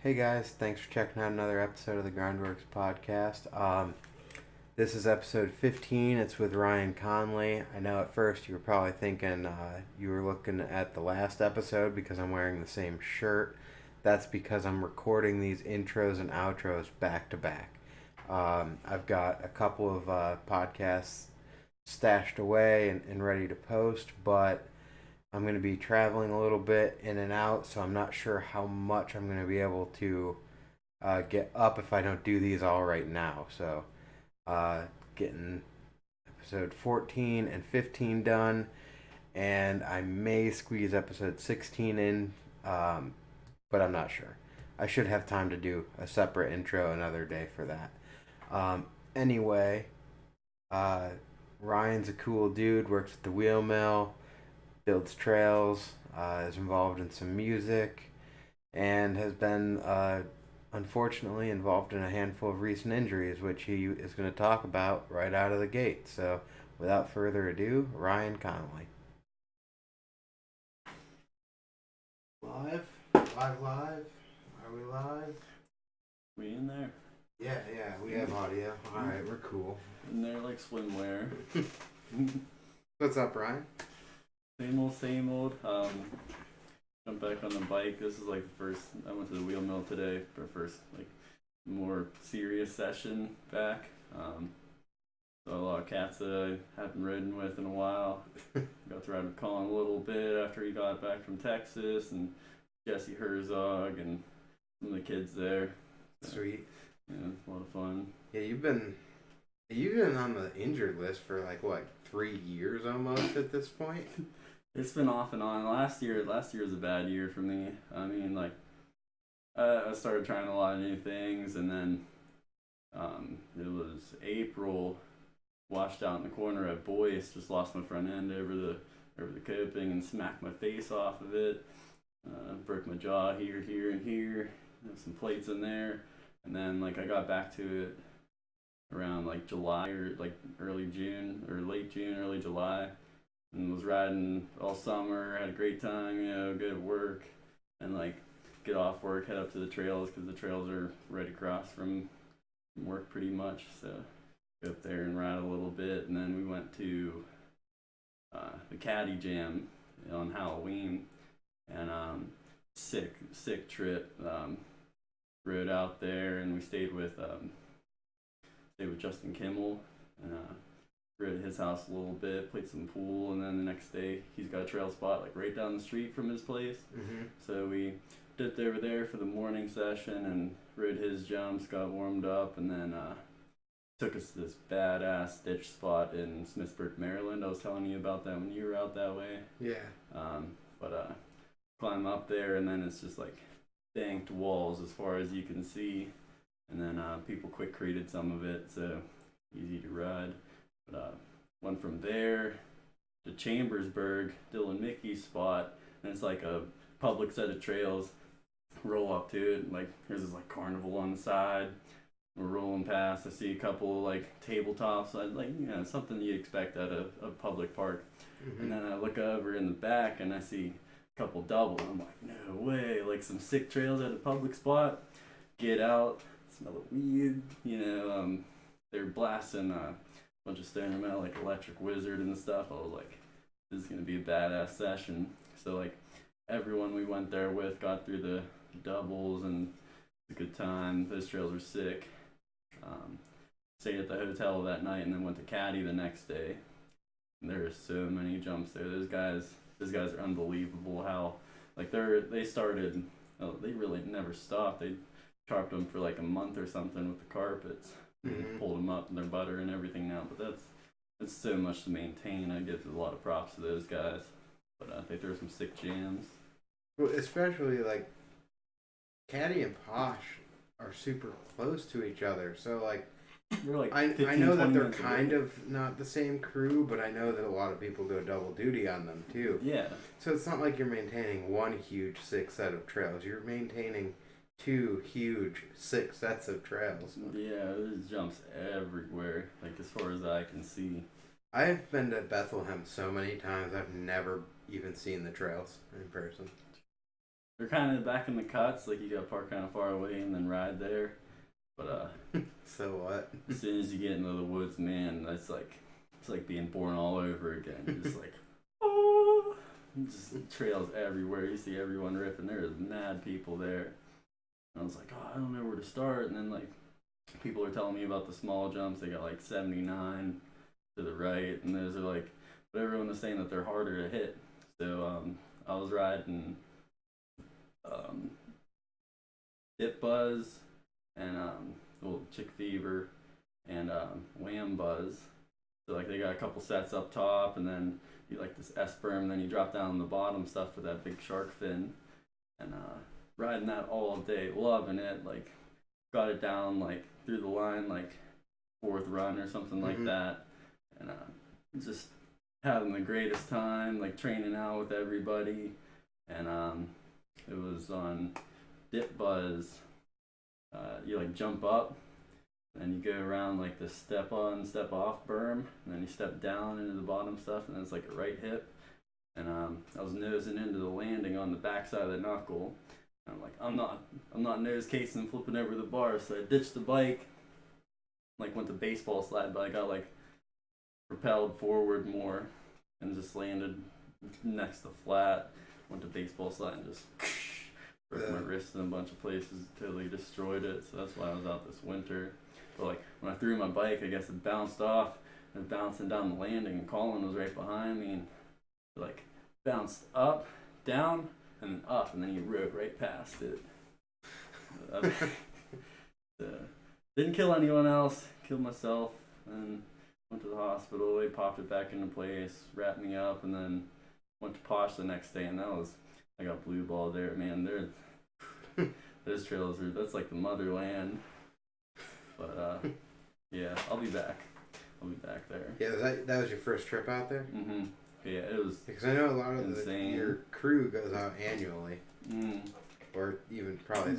Hey guys, thanks for checking out another episode of the GrindWorks Podcast. This is episode 15. It's with Ryan Connelly. I know at first you were probably thinking you were looking at the last episode because I'm wearing the same shirt. That's because I'm recording these intros and outros back to back. I've got a couple of podcasts stashed away and ready to post, but I'm going to be traveling a little bit in and out, so I'm not sure how much I'm going to be able to get up if I don't do these all right now. So, getting episode 14 and 15 done, and I may squeeze episode 16 in, but I'm not sure. I should have time to do a separate intro another day for that. Anyway, Ryan's a cool dude, works at the wheel mill, builds trails, is involved in some music, and has been unfortunately involved in a handful of recent injuries, which he is going to talk about right out of the gate. So, without further ado, Ryan Connelly. Live? Live? Are we live? We in there? Yeah, we have audio. Alright, we're cool. In there like swimwear. What's up, Ryan? Same old. Jump back on the bike. This is like the first. I went to the wheel mill today for first like more serious session back. So a lot of cats that I haven't ridden with in a while. Got to ride with Colin a little bit after he got back from Texas, and Jesse Herzog and some of the kids there. Sweet. Yeah, it's a lot of fun. Yeah, you've been on the injured list for like what, 3 years almost at this point. It's been off and on. Last year was a bad year for me. I mean, like, I started trying a lot of new things, and then it was April, washed out in the corner at Boyce, just lost my front end over the coping and smacked my face off of it. Broke my jaw here, and here. There's some plates in there, and then like I got back to it around like July or like early June or late June, early July. And was riding all summer, had a great time, good at work, and like get off work, head up to the trails because the trails are right across from work pretty much. So go up there and ride a little bit, and then we went to the Caddy Jam on Halloween, and sick trip. Rode out there, and we stayed with Justin Kimmel, and rode at his house a little bit, played some pool, and then the next day he's got a trail spot like right down the street from his place. Mm-hmm. So we dipped over there for the morning session and rode his jumps, got warmed up, and then took us to this badass ditch spot in Smithsburg, Maryland. I was telling you about that when you were out that way. Yeah. But climb up there, and then it's just like banked walls as far as you can see, and then people quick created some of it, so easy to ride. But went from there to Chambersburg, Dylan Mickey's spot, and it's like a public set of trails. Roll up to it, like there's this like carnival on the side. We're rolling past. I see a couple like tabletops, like something you expect at a public park. Mm-hmm. And then I look over in the back and I see a couple double. I'm like, no way! Like some sick trails at a public spot. Get out, smell of weed. They're blasting bunch of stoner metal like Electric Wizard and stuff. I was like, this is gonna be a badass session. So like everyone we went there with got through the doubles, and it's a good time. Those trails were sick. Stayed at the hotel that night and then went to Caddy the next day. And there are so many jumps there. Those guys are unbelievable. How like they started. They really never stopped. They sharped them for like a month or something with the carpets. Mm-hmm. Pulled them up and their butter and everything now, but that's so much to maintain. I give a lot of props to those guys, but they throw some sick jams. Well, especially like Caddy and Posh are super close to each other, so like we're like I know that they're kind of not the same crew, but I know that a lot of people go double duty on them too. Yeah. So it's not like you're maintaining one huge sick set of trails. You're maintaining 2 huge 6 sets of trails. Yeah, there's jumps everywhere, like as far as I can see. I've been to Bethlehem so many times, I've never even seen the trails in person. they're kind of back in the cuts. Like you got to park kind of far away and then ride there. But So what? as soon as you get into the woods, man, it's like being born all over again. You're just like, oh, just trails everywhere. You see everyone ripping. There's mad people there. And I was like, oh, I don't know where to start. And then like people are telling me about the small jumps. They got like 79 to the right, and those are like, but everyone was saying that they're harder to hit. So I was riding Dip Buzz and little Chick Fever and Wham Buzz. So like they got a couple sets up top, and then you like this S-berm, then you drop down on the bottom stuff with that big shark fin, and riding that all day, loving it. Like got it down like through the line like fourth run or something like that, and just having the greatest time, like training out with everybody. And it was on Dip Buzz. You like jump up, and you go around like the step on, step off berm, and then you step down into the bottom stuff, and then it's like a right hip. And I was nosing into the landing on the backside of the knuckle. And I'm like, I'm not nose casing and flipping over the bar, so I ditched the bike. Like went to baseball slide, but I got like propelled forward more and just landed next to flat. Went to baseball slide and just broke my wrist in a bunch of places, totally destroyed it. So that's why I was out this winter. But like when I threw my bike, I guess it bounced off and bouncing down the landing, and Colin was right behind me, and like bounced up, down, and then up, and then he rode right past it. Didn't kill anyone else, killed myself, and went to the hospital. They popped it back into place, wrapped me up, and then went to Posh the next day, and I got blue ball there, man. Those trails that's like the motherland. But yeah, I'll be back there. Yeah, that was your first trip out there? Mm-hmm. Yeah, it was. Because I know a lot of insane. Your crew goes out annually, or even probably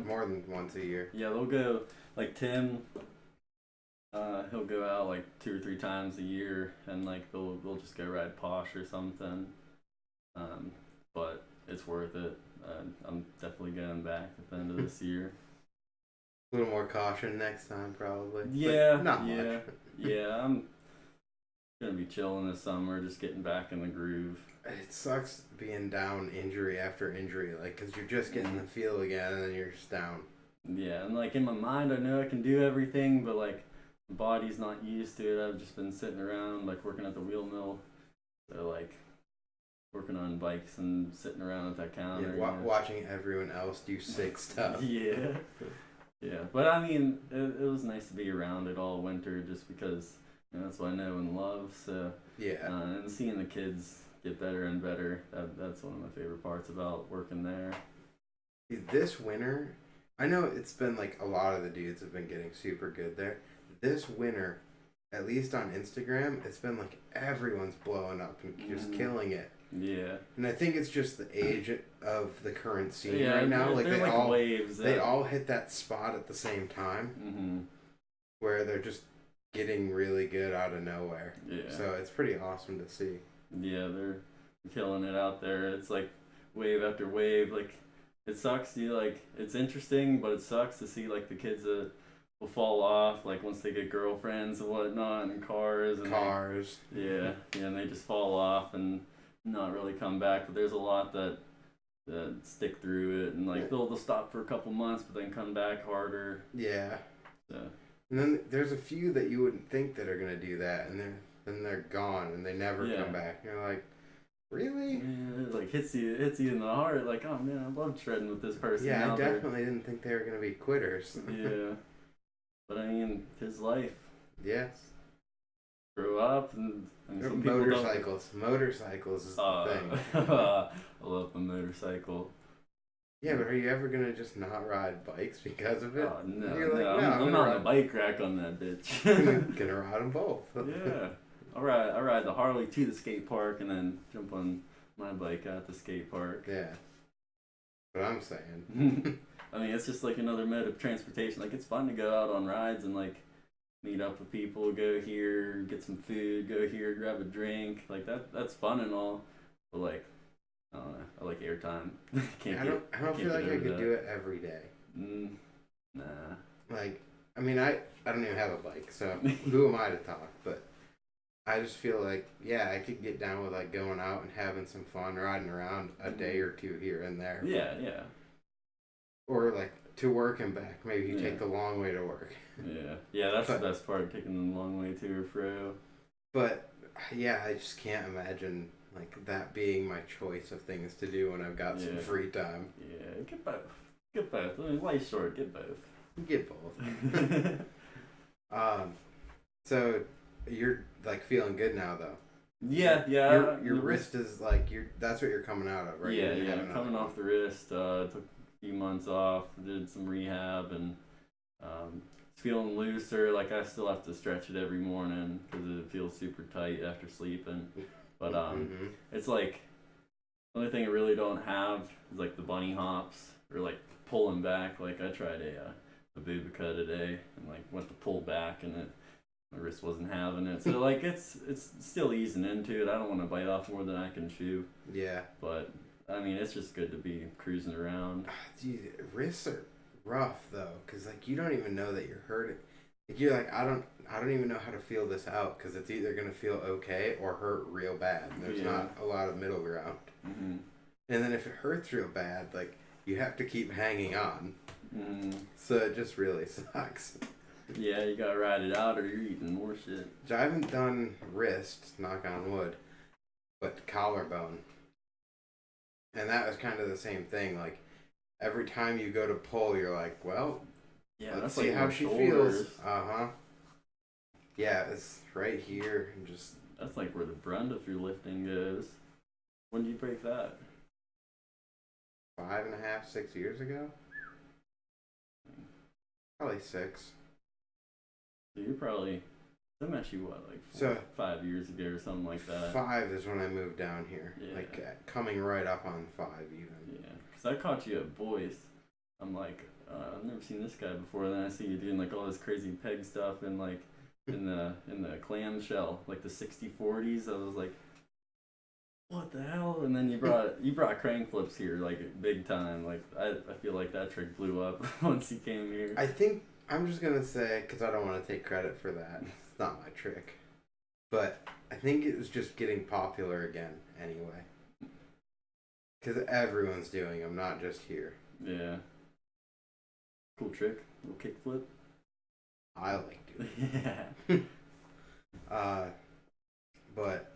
more than once a year. Yeah, they'll go like Tim. He'll go out like 2 or 3 times a year, and like they'll just go ride Posh or something. But it's worth it. I'm definitely going back at the end of this year. A little more caution next time, probably. Yeah, but not much. Yeah, I'm gonna be chilling this summer, just getting back in the groove. It sucks being down injury after injury, like, because you're just getting the feel again, and then you're just down. Yeah, and like in my mind, I know I can do everything, but like my body's not used to it. I've just been sitting around, like working at the wheel mill, so like working on bikes and sitting around at that counter. Yeah, watching everyone else do sick stuff. Yeah. Yeah, but I mean, it was nice to be around it all winter, just because that's what I know and love. So yeah, and seeing the kids get better and better, that's one of my favorite parts about working there. This winter, I know it's been like a lot of the dudes have been getting super good there. This winter, at least on Instagram, it's been like everyone's blowing up and just killing it. Yeah. And I think it's just the age of the current scene right now. Like they all waves. They all hit that spot at the same time, where they're just getting really good out of nowhere. Yeah. So it's pretty awesome to see. Yeah, they're killing it out there. It's like wave after wave. Like it sucks. It's interesting, but it sucks to see like the kids that will fall off like once they get girlfriends and whatnot and cars. And and they just fall off and not really come back. But there's a lot that stick through it, and like they'll stop for a couple months but then come back harder. Yeah. So. And then there's a few that you wouldn't think that are gonna do that, and they're gone and they never come back. You're like, really? Yeah, it like hits you in the heart. Like, oh man, I love shredding with this person. Yeah, I definitely didn't think they were gonna be quitters. Yeah. But I mean, his life. Yes. Grow up and some motorcycles. Motorcycles is the thing. I love the motorcycle. Yeah, but are you ever gonna just not ride bikes because of it? Oh, no, you're like, I'm not on a bike rack on that bitch. Gonna ride them both. Yeah, I ride the Harley to the skate park and then jump on my bike at the skate park. Yeah, what I'm saying. I mean, it's just like another mode of transportation. Like, it's fun to go out on rides and like meet up with people, go here, get some food, go here, grab a drink. Like that's fun and all, but like I don't know. I like airtime. I don't feel like I could do it every day. Nah. Like, I mean, I don't even have a bike, so who am I to talk? But I just feel like, yeah, I could get down with like going out and having some fun, riding around a day or two here and there. Yeah. Or like to work and back. Maybe you take the long way to work. Yeah. That's the best part, taking the long way to or fro. But yeah, I just can't imagine like that being my choice of things to do when I've got some free time. Yeah, get both. I mean, life's short. Get both. Get both. So you're like feeling good now, though. Yeah. Your wrist is like that's what you're coming out of, right? Yeah. Coming off the wrist. Took a few months off. Did some rehab and it's feeling looser. Like I still have to stretch it every morning because it feels super tight after sleeping. But it's like the only thing I really don't have is like the bunny hops or like pulling back. Like I tried a Bubica today and like went to pull back and my wrist wasn't having it. So like it's still easing into it. I don't want to bite off more than I can chew. Yeah. But I mean, it's just good to be cruising around. Dude, wrists are rough though, cause like you don't even know that you're hurting. Like you're like I don't even know how to feel this out, cause it's either gonna feel okay or hurt real bad. There's not a lot of middle ground. Mm-hmm. And then if it hurts real bad, like you have to keep hanging on. Mm-hmm. So it just really sucks. Yeah, you gotta ride it out or you're eating more shit. So I haven't done wrist, knock on wood, but collarbone. And that was kind of the same thing. Like every time you go to pull, you're like, well, let's see how she feels. Yeah, it's right here and just. That's like where the brunt of your lifting goes. When did you break that? 5.5, 6 years ago. Probably 6. So you're probably. I met you what, like 5 years ago or something like that. 5 is when I moved down here. Yeah. Like coming right up on 5 even. Yeah, because I caught you at Boyce. I'm like, I've never seen this guy before. And then I see you doing like all this crazy peg stuff and like in the clamshell, like the 60-40s. I was like, what the hell? And then you brought crank flips here like big time. Like I feel like that trick blew up once you came here. I think I'm just gonna say, because I don't want to take credit for that. It's not my trick, but I think it was just getting popular again anyway. Because everyone's doing them, not just here. Yeah. Cool trick, little kick flip. I like doing. Yeah. But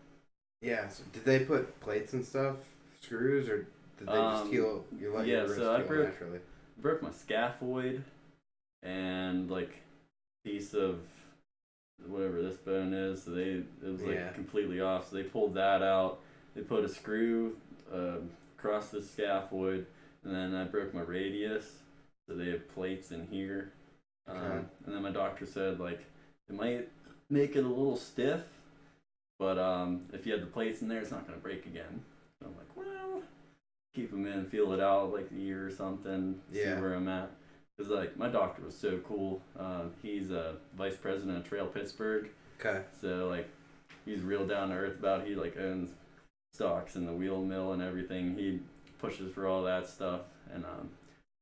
yeah, so did they put plates and stuff, screws, or did they just heal? You let your wrist heal naturally. Broke my scaphoid and like piece of whatever this bone is. So it was like completely off. So they pulled that out. They put a screw across the scaphoid, and then I broke my radius. So they have plates in here. And then my doctor said like it might make it a little stiff, but if you had the plates in there, it's not gonna break again. So I'm like, well, keep them in, feel it out like a year or something, see where I'm at. Cause like my doctor was so cool. He's a vice president of Trail Pittsburgh. Okay. So like he's real down to earth about it. He like owns stocks in the wheel mill and everything. He pushes for all that stuff and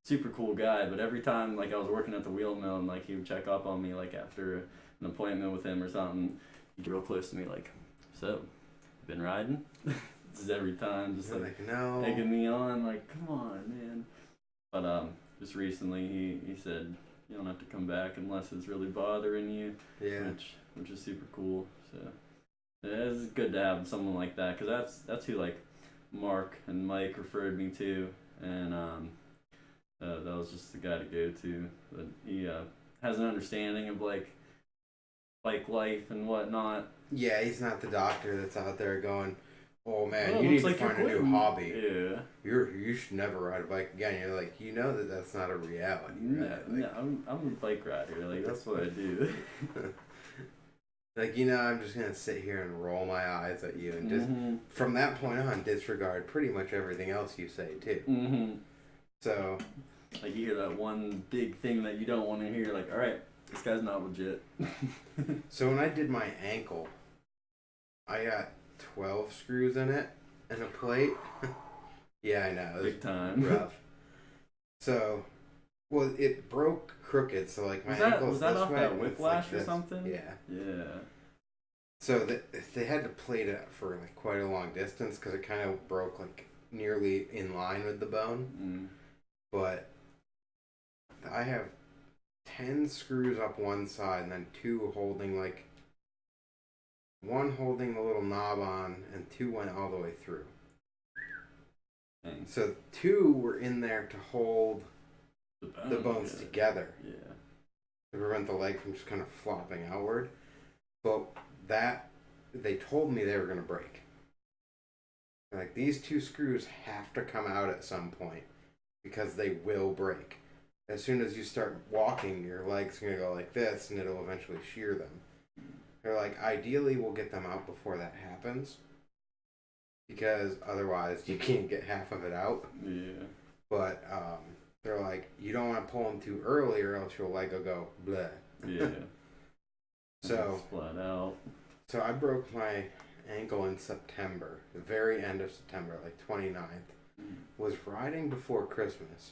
super cool guy. But every time like I was working at the wheel mill and like he would check up on me like after an appointment with him or something, he'd get real close to me like, so been riding? This is every time just like no. Egging me on like, come on man. But just recently he said you don't have to come back unless it's really bothering you. Yeah. Which is super cool. So it's good to have someone like that, because that's who like Mark and Mike referred me to, and that was just the guy to go to. But he has an understanding of like bike life and whatnot. Yeah, he's not the doctor that's out there going, oh man, you need to find a new hobby. Yeah. You should never ride a bike again. You're like, you know that's not a reality. Right? No, I'm a bike rider. Like that's what I do. Like, I'm just gonna sit here and roll my eyes at you and just from that point on disregard pretty much everything else you say too. Mm-hmm. So, like you hear that one big thing that you don't want to hear. Like, all right, this guy's not legit. So when I did my ankle, I got 12 screws in it and a plate. Yeah, I know. Big time. Rough. So, well, it broke crooked, so like my ankle's was that this off way, that and it's whiplash like or something? Yeah. Yeah. So they had to plate it for like quite a long distance because it kind of broke like nearly in line with the bone. Mm. But I have 10 screws up one side and then 2 holding like one holding the little knob on and 2 went all the way through. Dang. So 2 were in there to hold the bones together. Yeah. To prevent the leg from just kind of flopping outward. But that, they told me they were going to break. Like, these 2 screws have to come out at some point because they will break. As soon as you start walking, your leg's going to go like this and it'll eventually shear them. They're like, ideally we'll get them out before that happens because otherwise you can't get half of it out. Yeah. But they're like, you don't want to pull them too early or else your leg will go bleh. Yeah. So splat out. So I broke my ankle in September, the very end of September, like 29th. Was riding before Christmas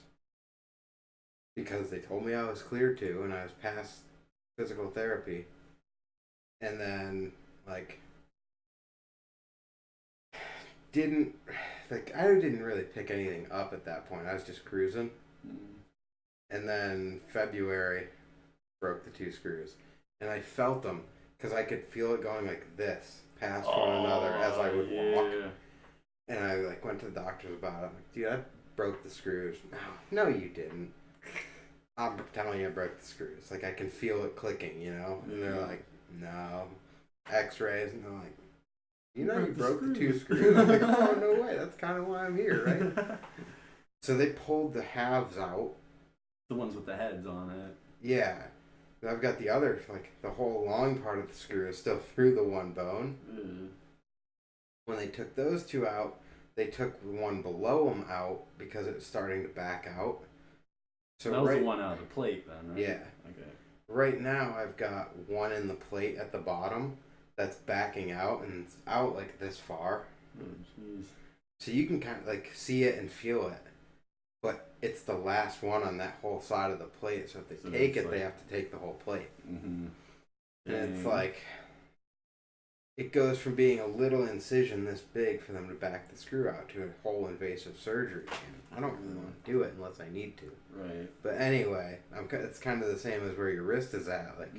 because they told me I was clear to and I was past physical therapy. And then, like, I didn't really pick anything up at that point. I was just cruising. And then February, broke the 2 screws. And I felt them because I could feel it going like this, past one another as I would walk. And I like went to the doctors about it. I'm like, dude, I broke the screws. No, you didn't. I'm telling you I broke the screws. Like, I can feel it clicking, you know? And they're like, no. X-rays. And they're like, you know you broke the 2 screws. I'm like, oh, no way. That's kind of why I'm here, right? So they pulled the halves out. The ones with the heads on it. Yeah. And I've got the other, like, the whole long part of the screw is still through the one bone. When they took those 2 out, they took the one below them out because it was starting to back out. So that was the one out of the plate then, right? Yeah. Okay. Right now I've got one in the plate at the bottom that's backing out and it's out like this far. Oh, jeez. So you can kind of like see it and feel it. But it's the last one on that whole side of the plate. So if they take it, they have to take the whole plate. Mm-hmm. And it's like, it goes from being a little incision this big for them to back the screw out to a whole invasive surgery. And I don't really want to do it unless I need to. Right. But anyway, it's kind of the same as where your wrist is at. Like,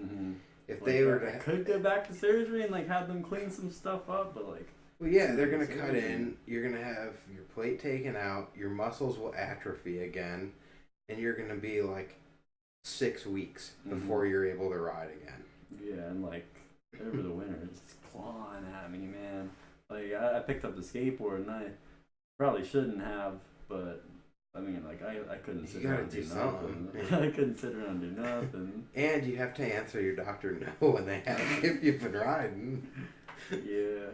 if like they were to... I could go back to surgery and like have them clean some stuff up, but like... Well, yeah, they're going to cut in. You're going to have your plate taken out. Your muscles will atrophy again. And you're going to be like 6 weeks before you're able to ride again. Yeah, and like over the winter, it's clawing at me, man. Like I picked up the skateboard and I probably shouldn't have, but I mean, like I couldn't sit around and do nothing. I couldn't sit around and do nothing. And you have to answer your doctor no when they ask if you've been riding. Yeah.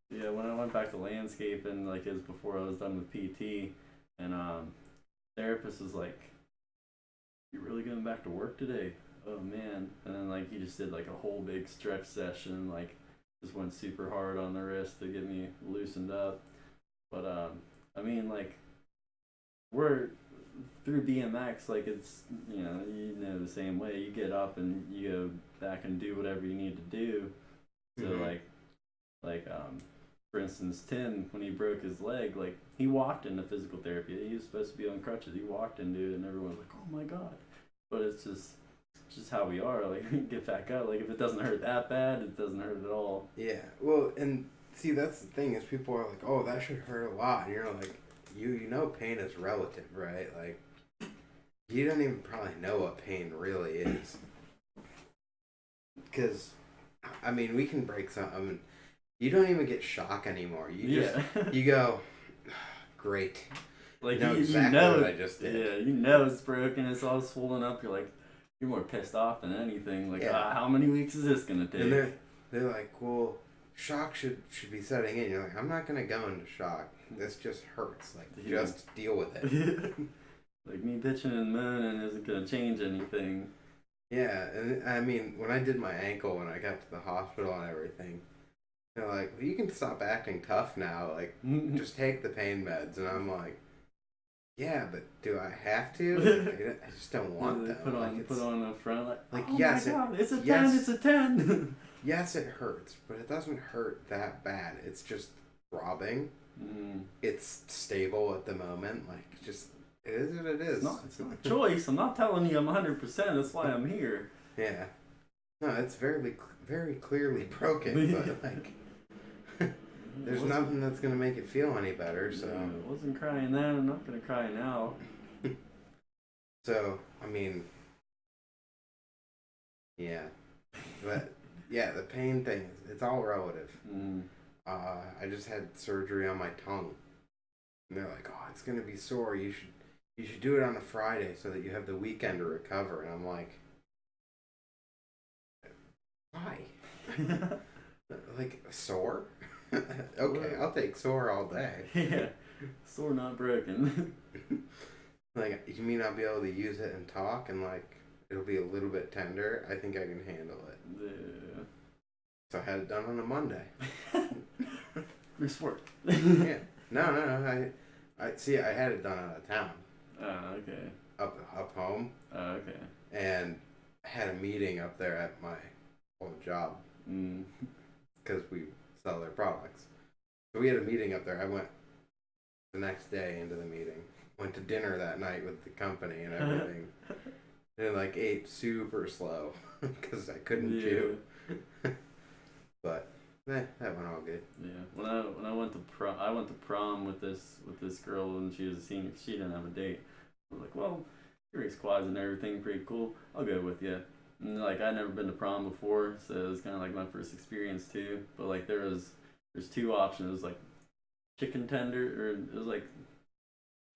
Yeah, when I went back to landscaping, like it was before I was done with PT, and therapist was like, "You really going back to work today?" Oh man. And then like he just did like a whole big stretch session, like just went super hard on the wrist to get me loosened up. But I mean, like we're through BMX, like it's you know the same way. You get up and you go back and do whatever you need to do. So like for instance, Tim, when he broke his leg, like he walked into physical therapy. He was supposed to be on crutches. He walked into it, and everyone's like, "Oh my god!" But it's just how we are. Like, get back up. Like, if it doesn't hurt that bad, it doesn't hurt at all. Yeah. Well, and see, that's the thing is people are like, "Oh, that should hurt a lot," and you're like, you know, pain is relative, right? Like, you don't even probably know what pain really is, because, I mean, we can break some. I mean, you don't even get shock anymore. You just you go, great. Like, you know exactly what I just did. Yeah, you know it's broken. It's all swollen up. You're like, you're more pissed off than anything. Like, how many weeks is this gonna take? And they're like, well, shock should be setting in. You're like, I'm not gonna go into shock. This just hurts. Like, just deal with it. Like, me bitching and moaning isn't gonna change anything. Yeah, and I mean, when I did my ankle, when I got to the hospital and everything, They're like, well, you can stop acting tough now. Like, just take the pain meds. And I'm like, yeah, but do I have to? Like, I just don't want them. Put on a front like oh yes, my God, it's a 10, yes, it's a 10. Yes, it hurts, but it doesn't hurt that bad. It's just throbbing. It's stable at the moment. Like, just, it is what it is. It's not a choice. I'm not telling you I'm 100%. That's why I'm here. Yeah. No, it's very, very clearly broken, but like, there's nothing that's gonna make it feel any better. So I wasn't crying then. I'm not gonna cry now. So I mean, yeah, but yeah, the pain thing, it's all relative. I just had surgery on my tongue, and they're like, "Oh, it's gonna be sore. You should do it on a Friday so that you have the weekend to recover." And I'm like, why? Like, sore? Okay, I'll take sore all day. Yeah, sore not broken. Like, you mean I'll be able to use it and talk, and like it'll be a little bit tender? I think I can handle it. Yeah. So I had it done on a Monday. Sport. Yeah. No. I see. I had it done out of town. Okay. Up home. Okay. And I had a meeting up there at my old job because we sell their products. So we had a meeting up there. I went the next day into the meeting. Went to dinner that night with the company and everything. And like ate super slow because I couldn't chew. But that went all good. Yeah. When I went to prom with this girl when she was a senior. She didn't have a date. I was like, well, you race quads and everything, pretty cool. I'll go with you. And like I'd never been to prom before, so it was kind of like my first experience too. But like there's two options. It was like chicken tender, or it was like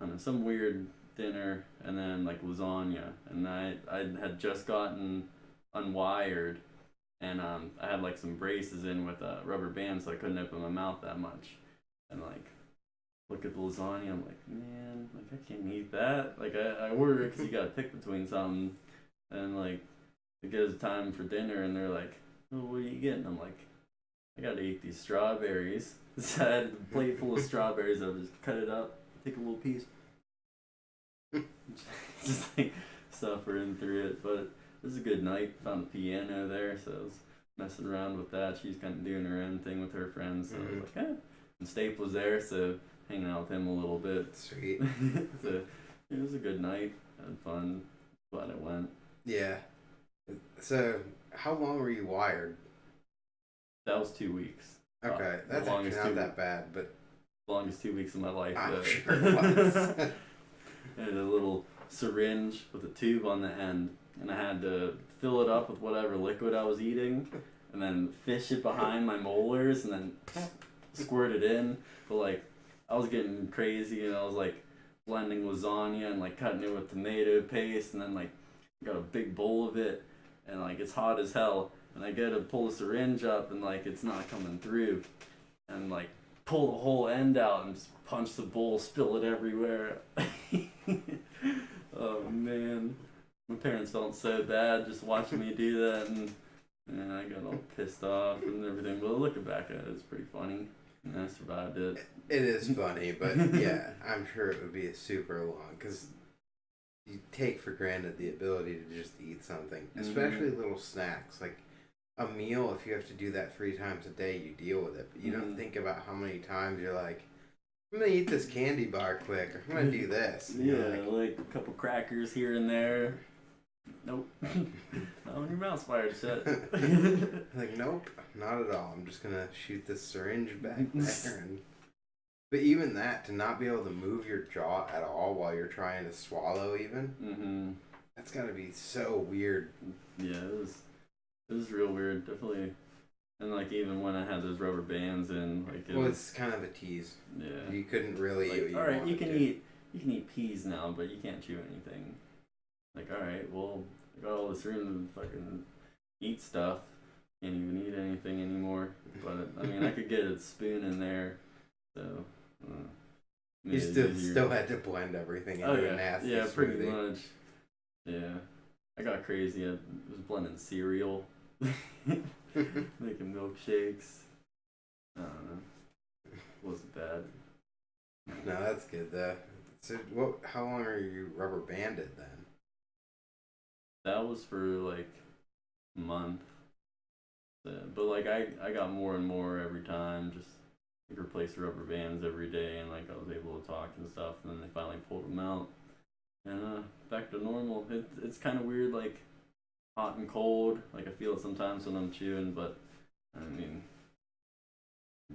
I don't know, some weird dinner, and then like lasagna. And I had just gotten unwired, and I had like some braces in with rubber bands, so I couldn't open my mouth that much. And like look at the lasagna, I'm like, man, like I can't eat that. Like I order it because you gotta pick between something, and like it goes time for dinner, and they're like, oh, what are you getting? I'm like, I gotta eat these strawberries. So I had a plate full of strawberries. I just cut it up, take a little piece, just like suffering through it. But it was a good night. Found a piano there, so I was messing around with that. She's kind of doing her own thing with her friends. So I was like, eh. And Stape was there, so hanging out with him a little bit. Sweet. So it was a good night. Had fun. Glad it went. Yeah. So how long were you wired? That was 2 weeks. Okay, that's actually not that bad, but longest 2 weeks of my life. I'm sure it was. I had a little syringe with a tube on the end, and I had to fill it up with whatever liquid I was eating, and then fish it behind my molars, and then squirt it in. But like, I was getting crazy, and I was like blending lasagna and like cutting it with tomato paste, and then like got a big bowl of it, and like it's hot as hell, and I go to pull the syringe up, and like it's not coming through, and like pull the whole end out and just punch the bowl, spill it everywhere. Oh man, my parents felt so bad just watching me do that, and I got all pissed off and everything. But looking back at it, it's pretty funny, and I survived it. It is funny, but yeah, I'm sure it would be super long because you take for granted the ability to just eat something, especially little snacks. Like a meal, if you have to do that 3 times a day, you deal with it. But you don't think about how many times you're like, I'm going to eat this candy bar quick, or I'm going to do this. And yeah, like a couple crackers here and there. Nope. Not when your mouth's fired shut. Like, nope, not at all. I'm just going to shoot this syringe back there. But even that, to not be able to move your jaw at all while you're trying to swallow even, that's got to be so weird. Yeah, it was real weird, definitely. And like even when I had those rubber bands in, like it's kind of a tease. Yeah. You couldn't really like, eat. All right, you can eat peas now, but you can't chew anything. Like, all right, well, I got all this room to fucking eat stuff. Can't even eat anything anymore. But I mean, I could get a spoon in there, so. You still had to blend everything into a nasty smoothie. Yeah, pretty much. Yeah, I got crazy. I was blending cereal, making milkshakes. I don't know. Wasn't bad. No, that's good though. So, how long are you rubber banded then? That was for like a month. But like I got more and more every time. Just like replace rubber bands every day, and like I was able to talk and stuff. And then they finally pulled them out, and back to normal. It's kind of weird, like hot and cold. Like I feel it sometimes when I'm chewing, but I mean,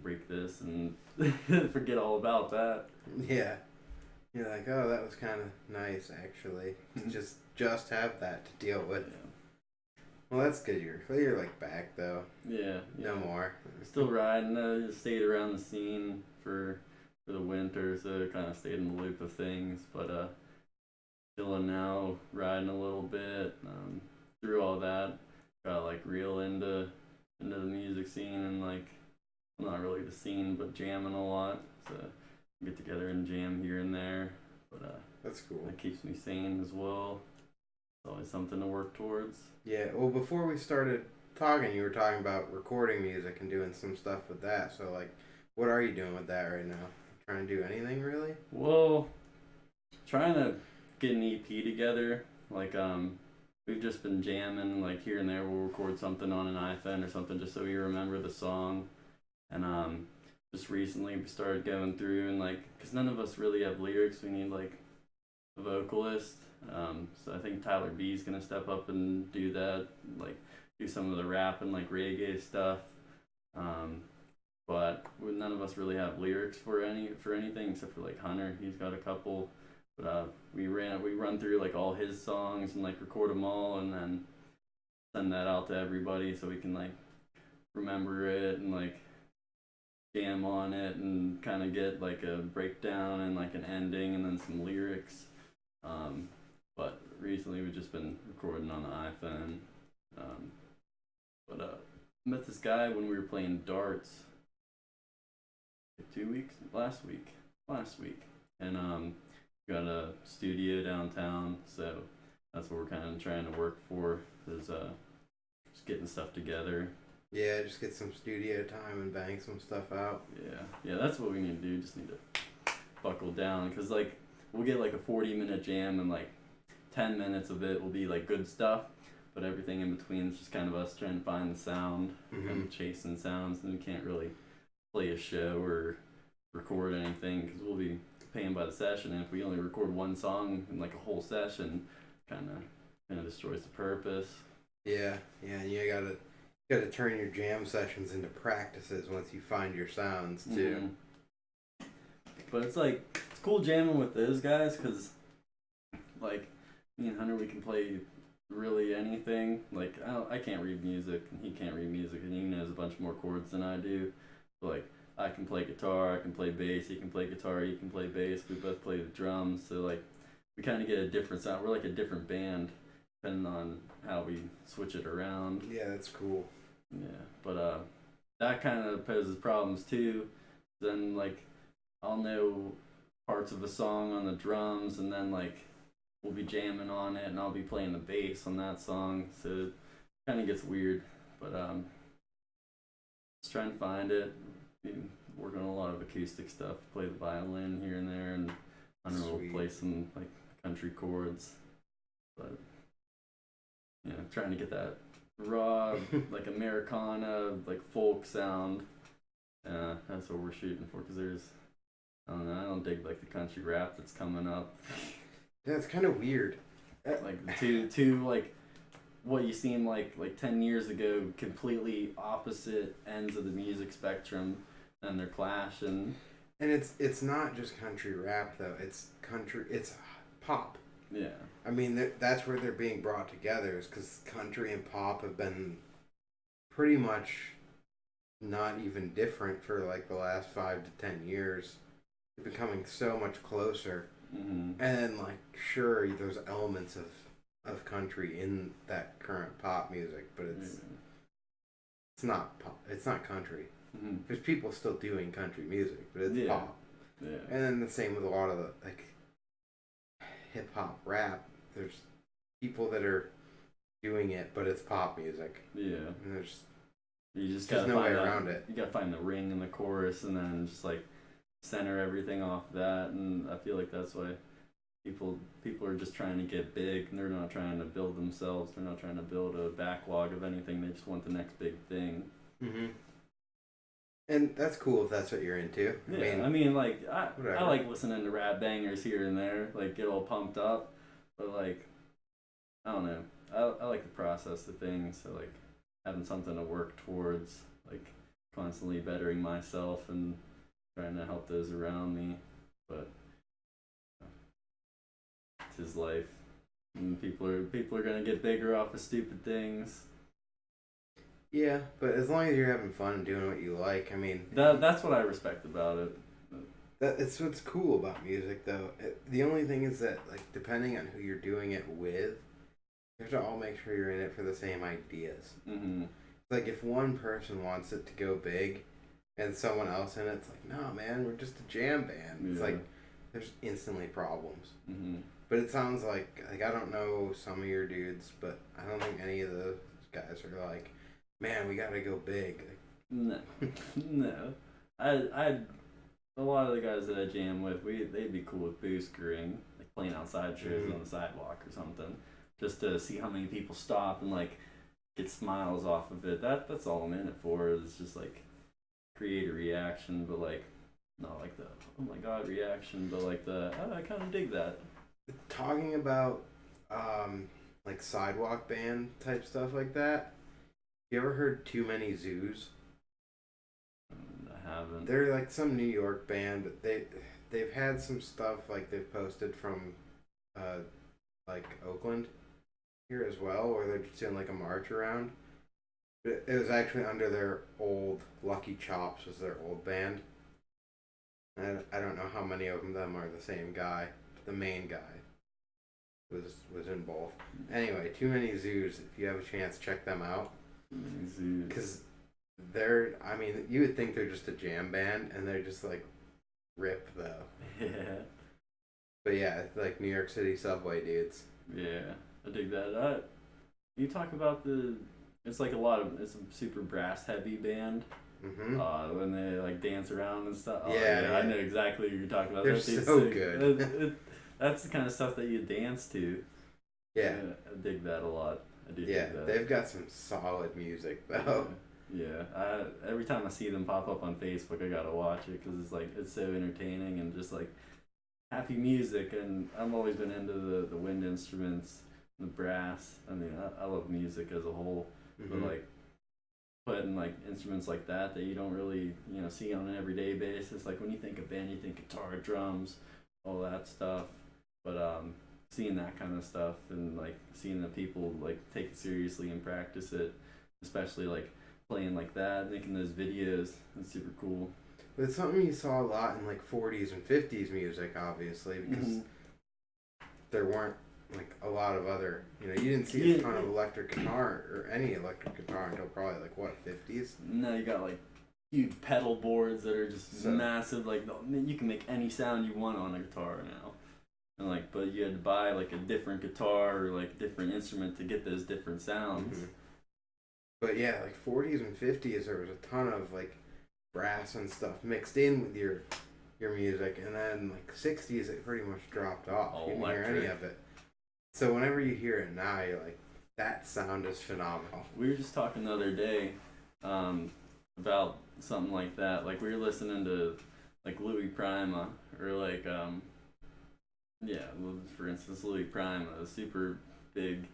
break this and forget all about that. Yeah. You're like, oh, that was kind of nice, actually. just have that to deal with. Yeah. Well, that's good. You're like back though. Yeah. No more. Still riding. Just stayed around the scene for the winter, so kind of stayed in the loop of things. But chilling now, riding a little bit. Through all that, got like real into the music scene, and like not really the scene, but jamming a lot. So get together and jam here and there. But that's cool. That keeps me sane as well. It's always something to work towards. Yeah. Well, before we started talking, you were talking about recording music and doing some stuff with that. So like, what are you doing with that right now? Trying to do anything really? Well, trying to get an EP together. Like we've just been jamming like here and there. We'll record something on an iPhone or something just so we remember the song. And just recently we started going through and like, cause none of us really have lyrics. We need like a vocalist. So I think Tyler B's gonna step up and do that, like do some of the rap and like reggae stuff. But none of us really have lyrics for anything except for like Hunter. He's got a couple. But we run through like all his songs and like record them all and then send that out to everybody so we can like remember it and like jam on it and kind of get like a breakdown and like an ending and then some lyrics. But recently we've just been recording on the iPhone. But met this guy when we were playing darts like 2 weeks last week, and got a studio downtown, so that's what we're kind of trying to work for, is just getting stuff together. Yeah, just get some studio time and bang some stuff out. Yeah, that's what we need to do. Just need to buckle down, because like we'll get like a 40-minute jam and like 10 minutes of it will be like good stuff, but everything in between is just kind of us trying to find the sound, kind of chasing sounds, and we can't really play a show or record anything because we'll be paying by the session, and if we only record one song in like a whole session, kind of destroys the purpose. Yeah, and you gotta turn your jam sessions into practices once you find your sounds too. Mm-hmm. But it's cool jamming with those guys, because like me and Hunter, we can play really anything. Like I can't read music and he can't read music, and he knows a bunch more chords than I do. But like I can play guitar, I can play bass, he can play guitar, he can play bass, we both play the drums, so like we kind of get a different sound. We're like a different band depending on how we switch it around. Yeah, that's cool. Yeah, but that kind of poses problems too. Then like I'll know parts of a song on the drums, and then like we'll be jamming on it and I'll be playing the bass on that song, so it kind of gets weird. But just trying to find it. Working on a lot of acoustic stuff, play the violin here and there, and I don't know, we'll play some like country chords, but trying to get that raw like Americana, like folk sound. That's what we're shooting for, because I don't dig like the country rap that's coming up. Yeah, it's kind of weird. Like two like what you seem like 10 years ago, completely opposite ends of the music spectrum, and they're clashing. And it's not just country rap though. It's pop. Yeah. I mean, that's where they're being brought together, is because country and pop have been pretty much not even different for like the last 5 to 10 years. They're becoming so much closer. Mm-hmm. And then like, sure, there's elements of country in that current pop music, but it's not pop. It's not country. Mm-hmm. There's people still doing country music, but it's pop. Yeah. And then the same with a lot of the like hip hop rap. There's people that are doing it, but it's pop music. Yeah. And there's You just There's gotta no way find around it. You gotta find the ring in the chorus, and then just like center everything off that. And I feel like that's why people are just trying to get big, and they're not trying to build themselves. They're not trying to build a backlog of anything. They just want the next big thing. Mm-hmm. And that's cool if that's what you're into. Yeah, I mean, like I like listening to rap bangers here and there, like get all pumped up. But like, I don't know. I like the process of things. So like having something to work towards, like constantly bettering myself and trying to help those around me. But it's his life. And people are gonna get bigger off of stupid things. Yeah, but as long as you're having fun and doing what you like, I mean... That's what I respect about it. It's what's cool about music, though. The only thing is that, like, depending on who you're doing it with, you have to all make sure you're in it for the same ideas. Mm-hmm. Like, if one person wants it to go big, and someone else in it's like, no, man, we're just a jam band. It's like, there's instantly problems. Mm-hmm. But it sounds like I don't know some of your dudes, but I don't think any of those guys are like, man, we gotta go big. No, no. I a lot of the guys that I jam with, they'd be cool with boostering, like playing outside shows on the sidewalk or something, just to see how many people stop and like get smiles off of it. That's all I'm in it for. Is just like create a reaction, but like not like the oh my god reaction, but like the I kind of dig that. Talking about like sidewalk band type stuff like that. You ever heard Too Many Zoos? I haven't. They're like some New York band, but they've had some stuff like they've posted from like Oakland here as well, where they're just doing like a march around. It was actually under their old Lucky Chops was their old band. And I don't know how many of them are the same guy. But the main guy was in both. Anyway, Too Many Zoos. If you have a chance, check them out. Because I mean, you would think they're just a jam band, and they're just like rip though. Yeah. But yeah, like New York City subway dudes. Yeah, I dig that. You talk about it's like it's a super brass heavy band. Mm-hmm. When they like dance around and stuff. Yeah. I know exactly what you're talking about. They're so good. That's the kind of stuff that you dance to. Yeah. I dig that a lot. I do Yeah, dig that. they've got some solid music though. Yeah. Every time I see them pop up on Facebook, I gotta watch it because it's so entertaining and just like happy music. And I've always been into the wind instruments, the brass. I mean, I love music as a whole, Mm-hmm. but like putting like instruments like that you don't really see on an everyday basis. Like when you think of band, you think guitar, drums, all that stuff. But seeing that kind of stuff and like seeing the people like take it seriously and practice it, especially like playing like that, making those videos, it's super cool. But it's something you saw a lot in like 40s and 50s music, obviously, because there weren't like a lot of other, you didn't see a ton of electric guitar or any electric guitar until probably like what, 50s? No, you got like huge pedal boards that are just massive. Like you can make any sound you want on a guitar now. And like, but you had to buy like a different guitar or like a different instrument to get those different sounds. Mm-hmm. But yeah, like 40s and 50s, there was a ton of like brass and stuff mixed in with your music, and then like 60s, it pretty much dropped off. All you didn't hear any of it. So whenever you hear it now, you're like, that sound is phenomenal. We were just talking the other day about something like that. Like we were listening to like Louis Prima or like for instance, Louis Prima, a super big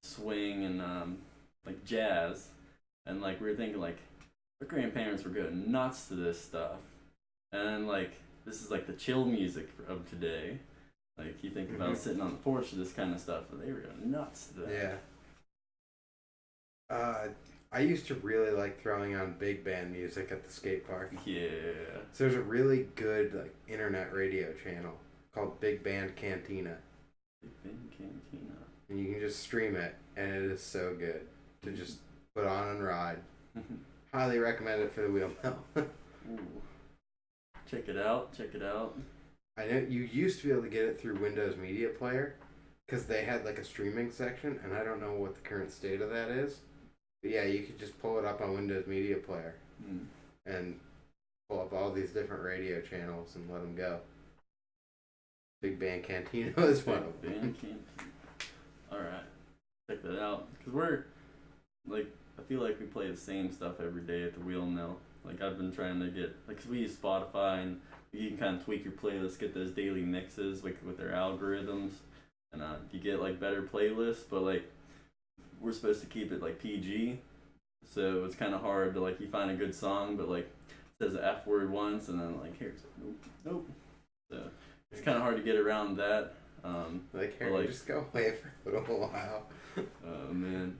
swing and like jazz, and like we were thinking like our grandparents were going nuts to this stuff, and like this is like the chill music of today. Like you think about sitting on the porch of this kind of stuff, but they were going nuts to that. Yeah. I used to really like throwing on big band music at the skate park. Yeah. So there's a really good like internet radio channel called Big Band Cantina. Big Band Cantina. And you can just stream it, and it is so good to just put on and ride. Highly recommend it for the wheel mill. Ooh. Check it out. I know you used to be able to get it through Windows Media Player because they had like a streaming section, and I don't know what the current state of that is. But yeah, you could just pull it up on Windows Media Player and pull up all these different radio channels and let them go. Big Band Cantina is one of them. Band Cantina. Alright. Check that out. Because we're, like, I feel like we play the same stuff every day at the wheel mill. Like, I've been trying to get, like, cause we use Spotify and you can kind of tweak your playlist, get those daily mixes, like, with their algorithms. And you get, like, better playlists, but, like, we're supposed to keep it, like, PG. So it's kind of hard to, like, you find a good song, but, like, it says the F word once, and then, like, here's, nope. So it's kind of hard to get around that. Like, here, just go away for a little while. Oh, man.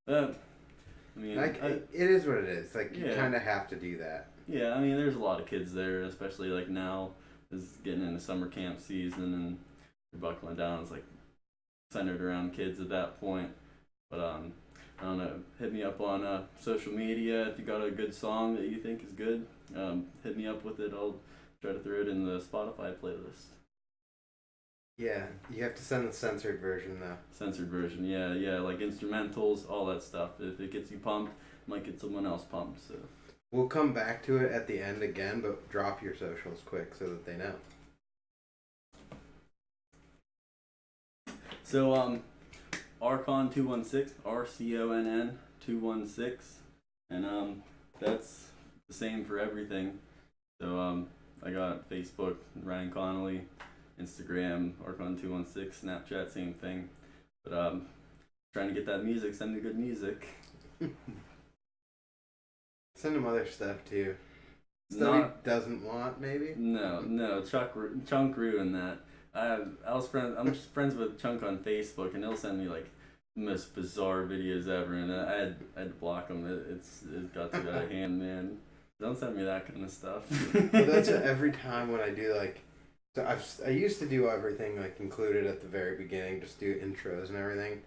I mean, like, it is what it is. Like, you kind of have to do that. Yeah, I mean, there's a lot of kids there, especially, like, now is getting into summer camp season, and you're buckling down. It's, like, centered around kids at that point. But, I don't know, hit me up on social media if you got a good song that you think is good. Hit me up with it. I'll try to throw it in the Spotify playlist. Yeah, you have to send the censored version, though. Censored version, yeah, like instrumentals, all that stuff. If it gets you pumped, it might get someone else pumped, so. We'll come back to it at the end again, but drop your socials quick so that they know. So, Arconn216, RCONN 216, and that's the same for everything. So, I got Facebook, Ryan Connelly, Instagram, Arconn216, Snapchat, same thing. But trying to get that music, send me good music. Send him other stuff too. Stuff he doesn't want, maybe? No, Chunk ruined that. I'm just friends with Chunk on Facebook, and he'll send me like the most bizarre videos ever, and I had to block him. It got too out of hand, man. Don't send me that kind of stuff. Well, that's every time when I do like. So I used to do everything like included at the very beginning, just do intros and everything,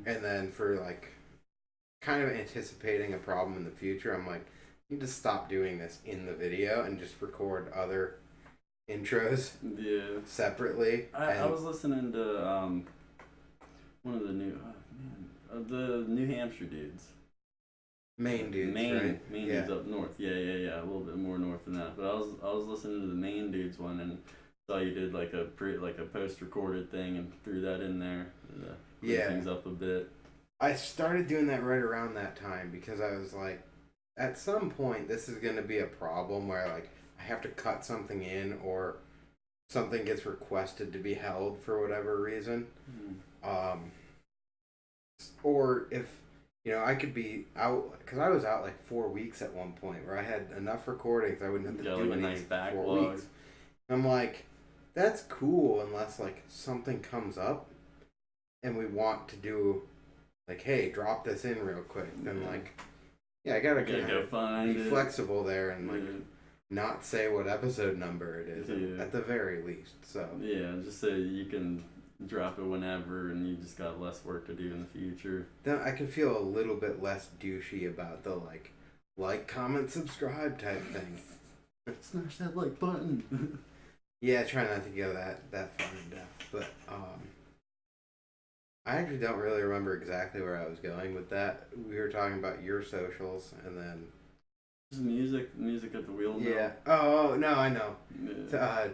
and then for like kind of anticipating a problem in the future, I'm like, I need to stop doing this in the video and just record other intros separately. I was listening to one of the the New Hampshire dudes. Maine dudes, right? Maine dudes up north. Yeah, a little bit more north than that. But I was listening to the Maine dudes one, and saw you did like a post-recorded thing and threw that in there. Things up a bit. I started doing that right around that time because I was like, at some point this is going to be a problem where like I have to cut something in or something gets requested to be held for whatever reason. Or if, I could be out, because I was out like 4 weeks at one point where I had enough recordings I wouldn't have to do anything for 4 weeks. I'm like, that's cool unless like something comes up and we want to do like, hey, drop this in real quick. Then like, I gotta go find be flexible there and like not say what episode number it is at the very least. So just so you can drop it whenever and you just got less work to do in the future. Then I can feel a little bit less douchey about the like, comment, subscribe type thing. Smash that like button. Yeah, try not to go that far in depth, but I actually don't really remember exactly where I was going with that. We were talking about your socials, and then just music at the wheel mill. Yeah. Oh no, I know. Yeah.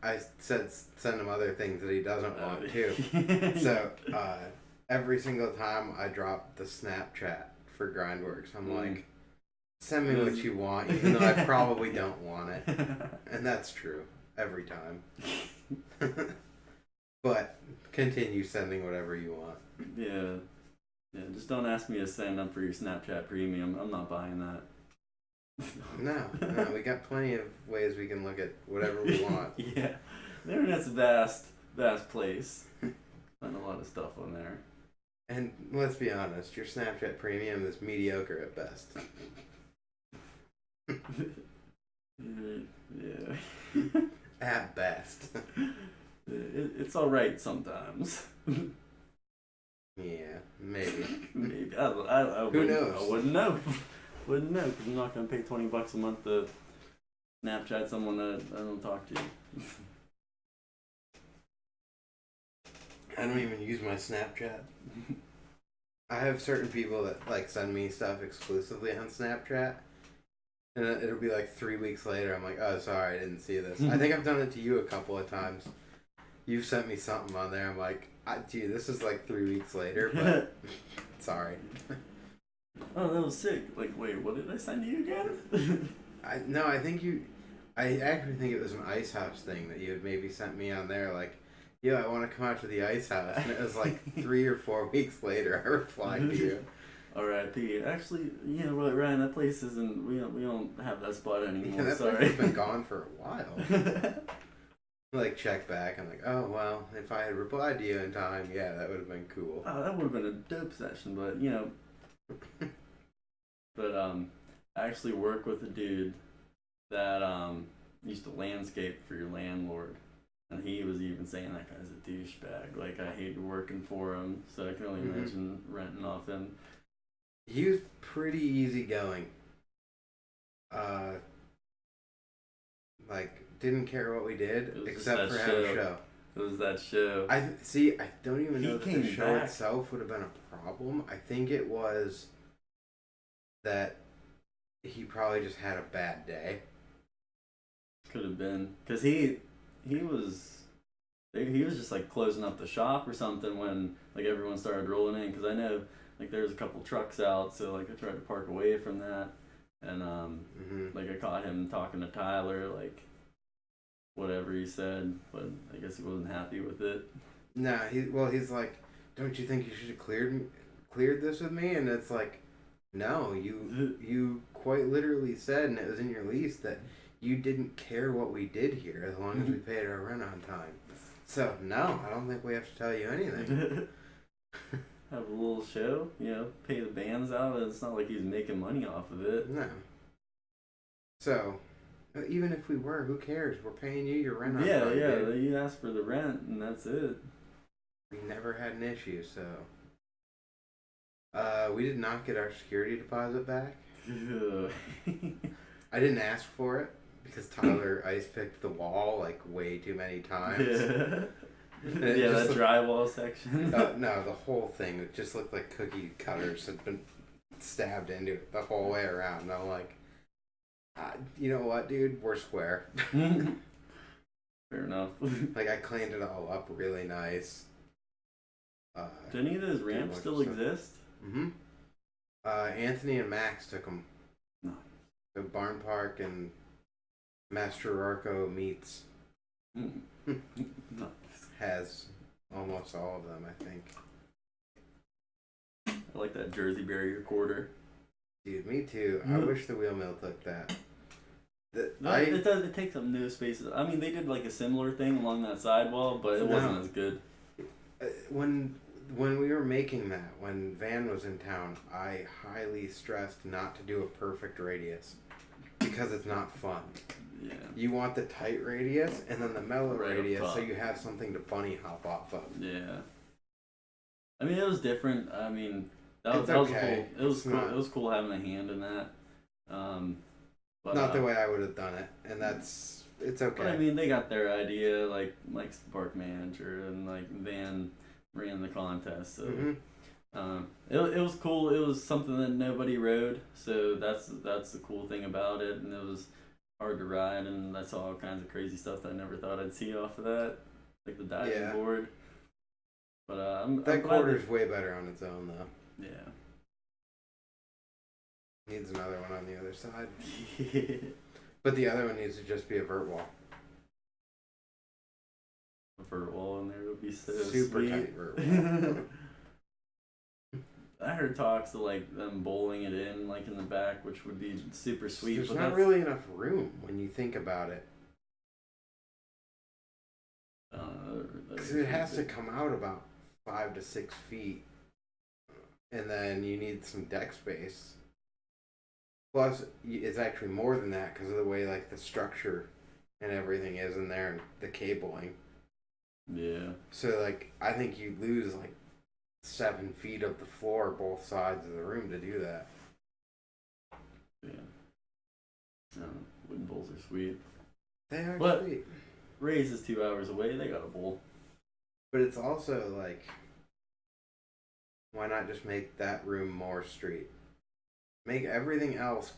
I said send him other things that he doesn't want too. So every single time I drop the Snapchat for GrindWorks, I'm like, send me what you want, even though I probably don't want it, and that's true. Every time. But continue sending whatever you want. Yeah, just don't ask me to sign up for your Snapchat Premium. I'm not buying that. No, we got plenty of ways we can look at whatever we want. Yeah, the internet's a vast place. Find a lot of stuff on there. And let's be honest, your Snapchat Premium is mediocre at best. Yeah. At best. It's alright sometimes. Yeah, maybe. Maybe. Who knows? I wouldn't know. Wouldn't know, because I'm not going to pay $20 a month to Snapchat someone that I don't talk to. I don't even use my Snapchat. I have certain people that like send me stuff exclusively on Snapchat, and it'll be like 3 weeks later. I'm like, oh, sorry, I didn't see this. I think I've done it to you a couple of times. You've sent me something on there. I'm like, dude, this is like 3 weeks later, but sorry. Oh, that was sick. Like, wait, what did I send you again? I think I actually think it was an Ice House thing that you had maybe sent me on there, like, yeah, I want to come out to the Ice House. And it was like 3 or 4 weeks later I replied to you. R.I.P. Actually, you know what, Ryan, that place isn't, we don't have that spot anymore, Yeah, that sorry. place has been gone for a while. Like, check back, I'm like, oh, well, if I had replied to you in time, yeah, that would have been cool. Oh, that would have been a dope session, but, you know. But, I actually work with a dude that, used to landscape for your landlord. And he was even saying that guy's a douchebag. Like, I hate working for him, so I can only imagine renting off him. He was pretty easygoing. Like, didn't care what we did, except for having a show. It was that show. I don't even know that the show itself would have been a problem. I think it was that he probably just had a bad day. Could have been. Because he was just like closing up the shop or something when like everyone started rolling in. Because I know like there was a couple trucks out, so like I tried to park away from that. And like I caught him talking to Tyler, like whatever he said, but I guess he wasn't happy with it. Nah, he's like, don't you think you should have cleared this with me? And it's like, no, you quite literally said, and it was in your lease, that you didn't care what we did here as long as we paid our rent on time. So no, I don't think we have to tell you anything. Have a little show, you know, pay the bands out. It's not like he's making money off of it. No. So, even if we were, who cares? We're paying you your rent on time. Yeah, dude. you asked for the rent, and that's it. We never had an issue, so. We did not get our security deposit back. I didn't ask for it because Tyler ice picked the wall like way too many times. Yeah, that drywall section. No, the whole thing. It just looked like cookie cutters had been stabbed into it the whole way around. And I'm like, you know what, dude? We're square. Fair enough. Like, I cleaned it all up really nice. Do any of those ramps still exist? Mm-hmm. Anthony and Max took them. Nice. The Barn Park and Master Arco meets. Nice. Has almost all of them, I think. I like that Jersey barrier quarter. Dude, me too. I wish the wheel mill took that. It takes up no spaces. I mean, they did like a similar thing along that sidewall, but it wasn't as good. When we were making that, when Van was in town, I highly stressed not to do a perfect radius because it's not fun. Yeah. You want the tight radius and then the mellow radius so you have something to bunny hop off of. Yeah. I mean, it was different. I mean, that was okay. Cool. It was cool. It was cool having a hand in that. But, not the way I would have done it, and it's okay. But I mean, they got their idea. Like Mike's the park manager, and like Van ran the contest, so it was cool. It was something that nobody rode, so that's the cool thing about it, and it was hard to ride, and I saw all kinds of crazy stuff that I never thought I'd see off of that, like the diving board. But that quarter's way better on its own, though. Yeah. Needs another one on the other side. But the other one needs to just be a vert wall. A vert wall in there would be so super sweet. tight vert wall. I heard talks of like them bowling it in like in the back, which would be super sweet. There's not really enough room when you think about it. Because it has to come out about 5 to 6 feet, and then you need some deck space. Plus, it's actually more than that because of the way like the structure and everything is in there and the cabling. Yeah. So like, I think you lose like 7 feet of the floor both sides of the room to do that. Yeah. Wooden bowls are sweet. They are sweet. Ray's is 2 hours away. They got a bowl. But it's also like Why not just make that room more street? Make everything else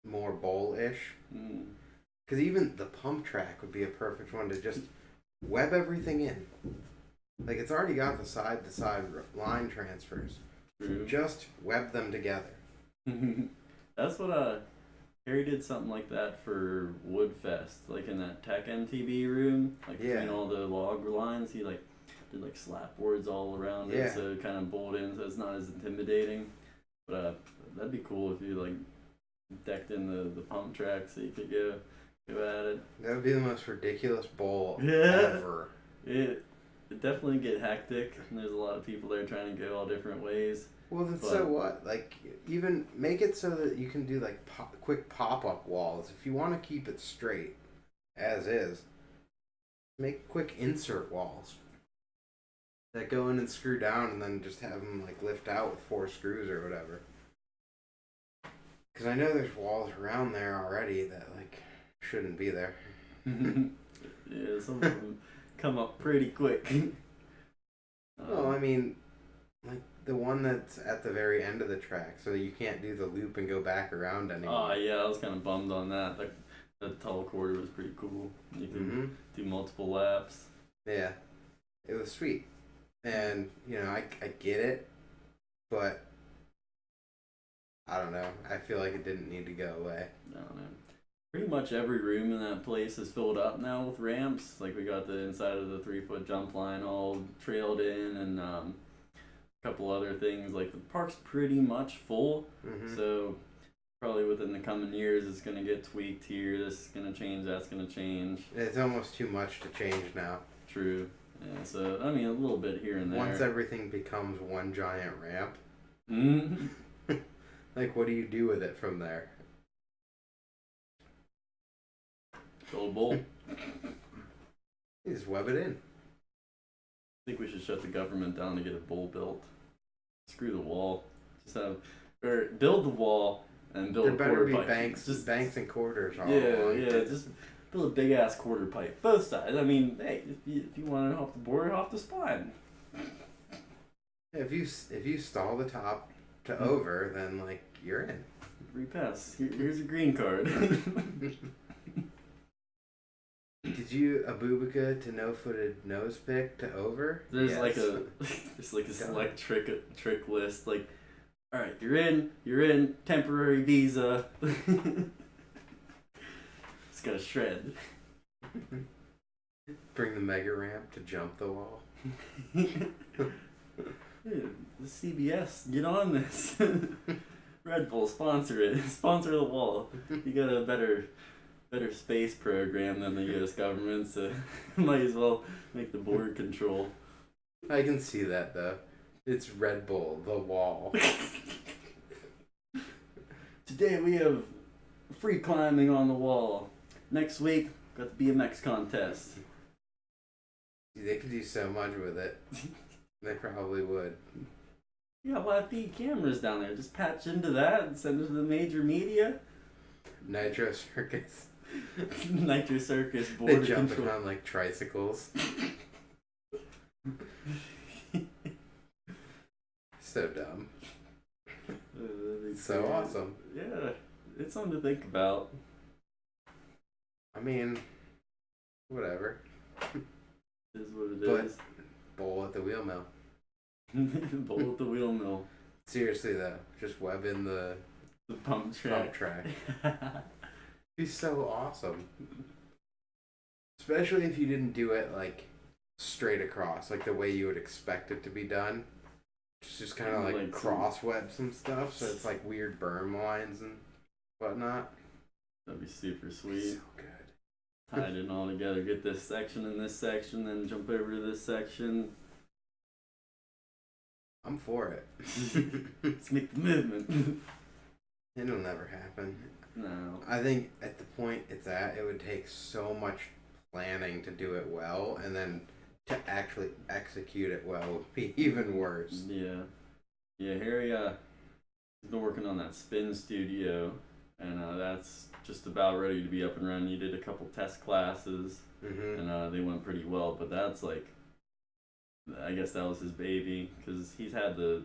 more bowl-ish. Because even the pump track would be a perfect one to just web everything in. Like, it's already got the side-to-side line transfers. True. Just web them together. That's what Harry did something like that for Woodfest, like in that Tech MTV room, like between all the log lines. He like did like slap boards all around it, so it kind of bowled in, so it's not as intimidating. But that'd be cool if you like decked in the pump track so you could go at it. That would be the most ridiculous bowl ever. It definitely get hectic, and there's a lot of people there trying to go all different ways. Well, then so what? Like, even make it so that you can do like quick pop-up walls. If you want to keep it straight, as is, make quick insert walls that go in and screw down, and then just have them like lift out with 4 screws or whatever. Because I know there's walls around there already that like shouldn't be there. Yeah, some of them come up pretty quick. Well, I mean, like the one that's at the very end of the track, so that you can't do the loop and go back around anymore. Oh yeah, I was kind of bummed on that. Like the tall quarter was pretty cool. You can do multiple laps. Yeah, it was sweet, and you know I get it, but I don't know. I feel like it didn't need to go away. I don't know. Pretty much every room in that place is filled up now with ramps. Like we got the inside of the 3-foot jump line all trailed in, and a couple other things. Like the park's pretty much full, so probably within the coming years it's gonna get tweaked here. This is gonna change. That's gonna change. It's almost too much to change now. True. Yeah. So I mean, a little bit here and there. Once everything becomes one giant ramp, like what do you do with it from there? Old bowl. You just web it in. I think we should shut the government down to get a bowl built. Screw the wall. Just have or build the wall and build. There a quarter better be pipe. banks, just banks and quarters. All along. Just build a big ass quarter pipe, both sides. I mean, hey, if you want to hop the board, hop the spine. If you stall the top to over, then like you're in. Repass. Here's a green card. Did you Abubica to no-footed nose pick to over? There's like a select trick list. Like, all right, you're in. Temporary visa. Just gotta shred. Bring the mega ramp to jump the wall. Dude, the CBS, get on this. Red Bull, sponsor it. Sponsor the wall. You got a better space program than the U.S. government, so might as well make the board control. I can see that though. It's Red Bull, the wall. Today we have free climbing on the wall. Next week, got the BMX contest. They could do so much with it. They probably would. You got live feed cameras down there. Just patch into that and send it to the major media. Nitro Circus. Nitro Circus board They jump control. around like tricycles. So dumb. So awesome. Yeah, it's something to think about. I mean, whatever. It is what it is. Bowl at the wheel mill. Bowl at the wheel mill. Seriously though, just web in the pump track. Be so awesome. Especially if you didn't do it like straight across, like the way you would expect it to be done. Just kind of like cross web some stuff, so it's like weird berm lines and whatnot. That'd be super sweet. So good. Tie it in all together. Get this section and this section, then jump over to this section. I'm for it. Let's make the movement. It'll never happen. No. I think at the point it's at, it would take so much planning to do it well, and then to actually execute it well would be even worse. Yeah. Yeah, Harry has been working on that spin studio, and that's just about ready to be up and running. He did a couple test classes, and they went pretty well, but that's like I guess that was his baby, because he's had the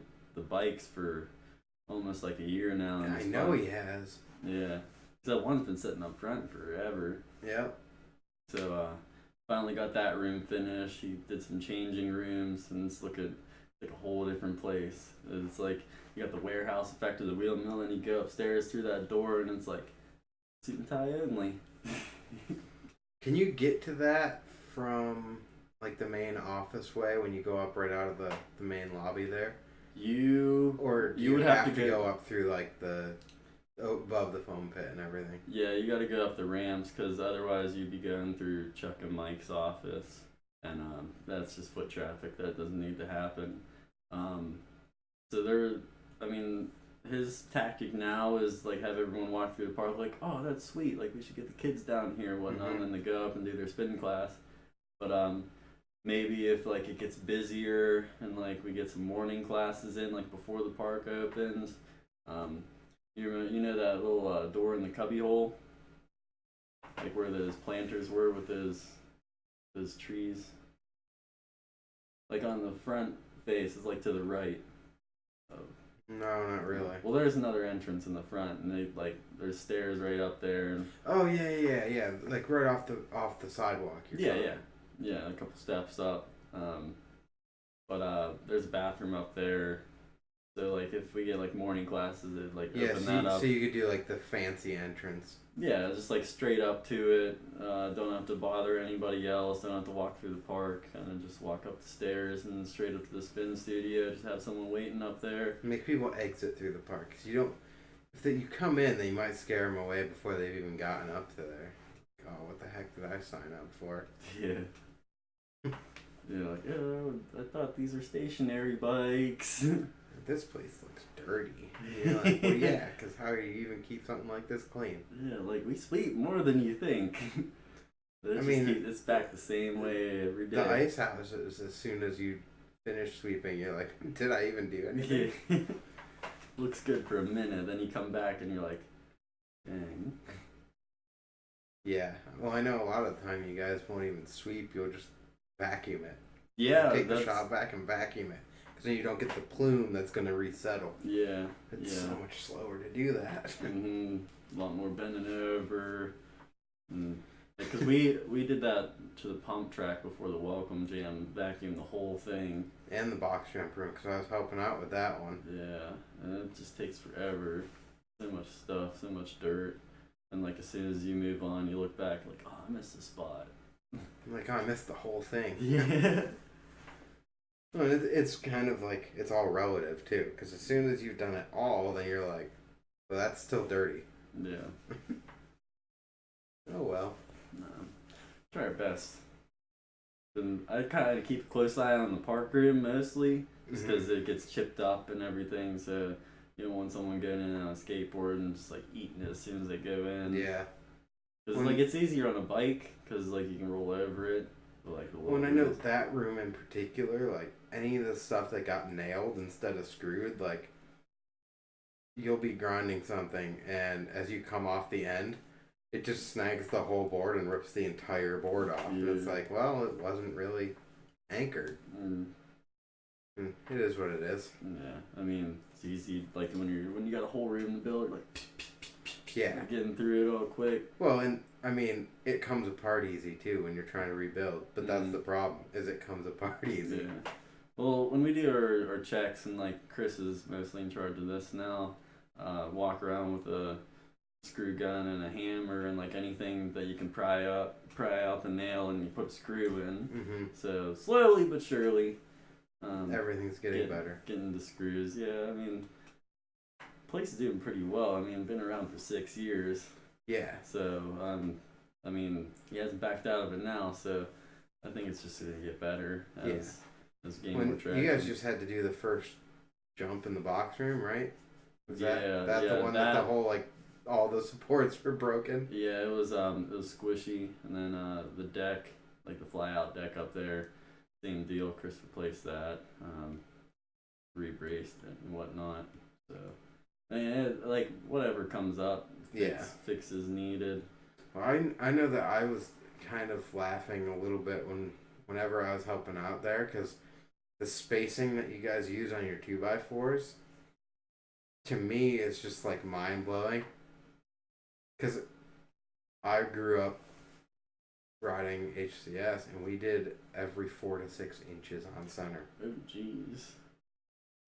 bikes for almost like a year now. And I know he has. Yeah. So one's been sitting up front forever. Yep. So finally got that room finished. He did some changing rooms, and it's looking like a whole different place. It's like you got the warehouse effect of the wheel mill, and you go upstairs through that door, and it's like suit and tie only. Can you get to that from like the main office way when you go up right out of the main lobby there? You would have to go up through like the above the foam pit and everything. Yeah, you got to go up the ramps, because otherwise you'd be going through Chuck and Mike's office, and that's just foot traffic that doesn't need to happen. So his tactic now is like have everyone walk through the park like, oh, that's sweet, like we should get the kids down here and whatnot, and then they go up and do their spin class. But maybe if like it gets busier and like we get some morning classes in like before the park opens, you know that little door in the cubby hole, like where those planters were with those trees, like on the front face is like to the right. No, not really. Well, there's another entrance in the front, and there's stairs right up there. And oh yeah, like right off the sidewalk. Yeah, a couple steps up. But there's a bathroom up there. So like if we get like morning classes, it'd like open that up. So you could do like the fancy entrance. Yeah, just like straight up to it. Don't have to bother anybody else. Don't have to walk through the park. Kind of just walk up the stairs and straight up to the spin studio. Just have someone waiting up there. Make people exit through the park. 'Cause you don't. If you come in, then you might scare them away before they've even gotten up to there. Oh, what the heck did I sign up for? Yeah. You're like, oh, I thought these are stationary bikes. This place looks dirty. You're like, well, yeah, because how do you even keep something like this clean? Yeah, like we sweep more than you think. It's back the same way every day. The ice house is as soon as you finish sweeping, you're like, did I even do anything? Yeah. Looks good for a minute, then you come back and you're like, dang. Yeah, well, I know a lot of the time you guys won't even sweep, you'll just vacuum it. Yeah, take the shop vac and vacuum it. Because then you don't get the plume that's going to resettle. Yeah. It's so much slower to do that. A lot more bending over. Because we did that to the pump track before the welcome jam, vacuumed the whole thing. And the box jump room, because I was helping out with that one. Yeah, and it just takes forever. So much stuff, so much dirt. And like as soon as you move on, you look back like, oh, I missed a spot. I'm like, oh, I missed the whole thing. Yeah. Well, it's kind of like, it's all relative too, because as soon as you've done it all, then you're like, well, that's still dirty. Yeah. Oh well. No. Try our best. And I kind of keep a close eye on the park room mostly, just because it gets chipped up and everything, so you don't want someone going in on a skateboard and just like eating it as soon as they go in. Yeah. Because like it's easier on a bike, because like you can roll over it. Like when I know that room in particular, like any of the stuff that got nailed instead of screwed, like you'll be grinding something, and as you come off the end, it just snags the whole board and rips the entire board off. Yeah. And it's like, well, it wasn't really anchored. It is what it is. Yeah, I mean, it's easy. Like when you got a whole room to build, like yeah, you're getting through it all quick. Well, and I mean, it comes apart easy too when you're trying to rebuild. But that's the problem, is it comes apart easy. Yeah. Well, when we do our checks, and like Chris is mostly in charge of this now, walk around with a screw gun and a hammer and like anything that you can pry out the nail, and you put a screw in. So slowly but surely, everything's getting better. Getting the screws. Yeah, I mean, place is doing pretty well. I mean, been around for 6 years. Yeah. So, I mean, he hasn't backed out of it now, so I think it's just going to get better as game more traction. You guys just had to do the first jump in the box room, right? Was that the one that the whole, like, all the supports were broken? Yeah, it was squishy, and then the deck, like the fly-out deck up there, same deal. Chris replaced that, rebraced it and whatnot. So, I mean, like, whatever comes up, fixes needed. Well, I know that I was kind of laughing a little bit whenever I was helping out there, because the spacing that you guys use on your 2x4s, to me, is just like mind blowing. Because I grew up riding HCS, and we did every 4 to 6 inches on center. Oh, jeez.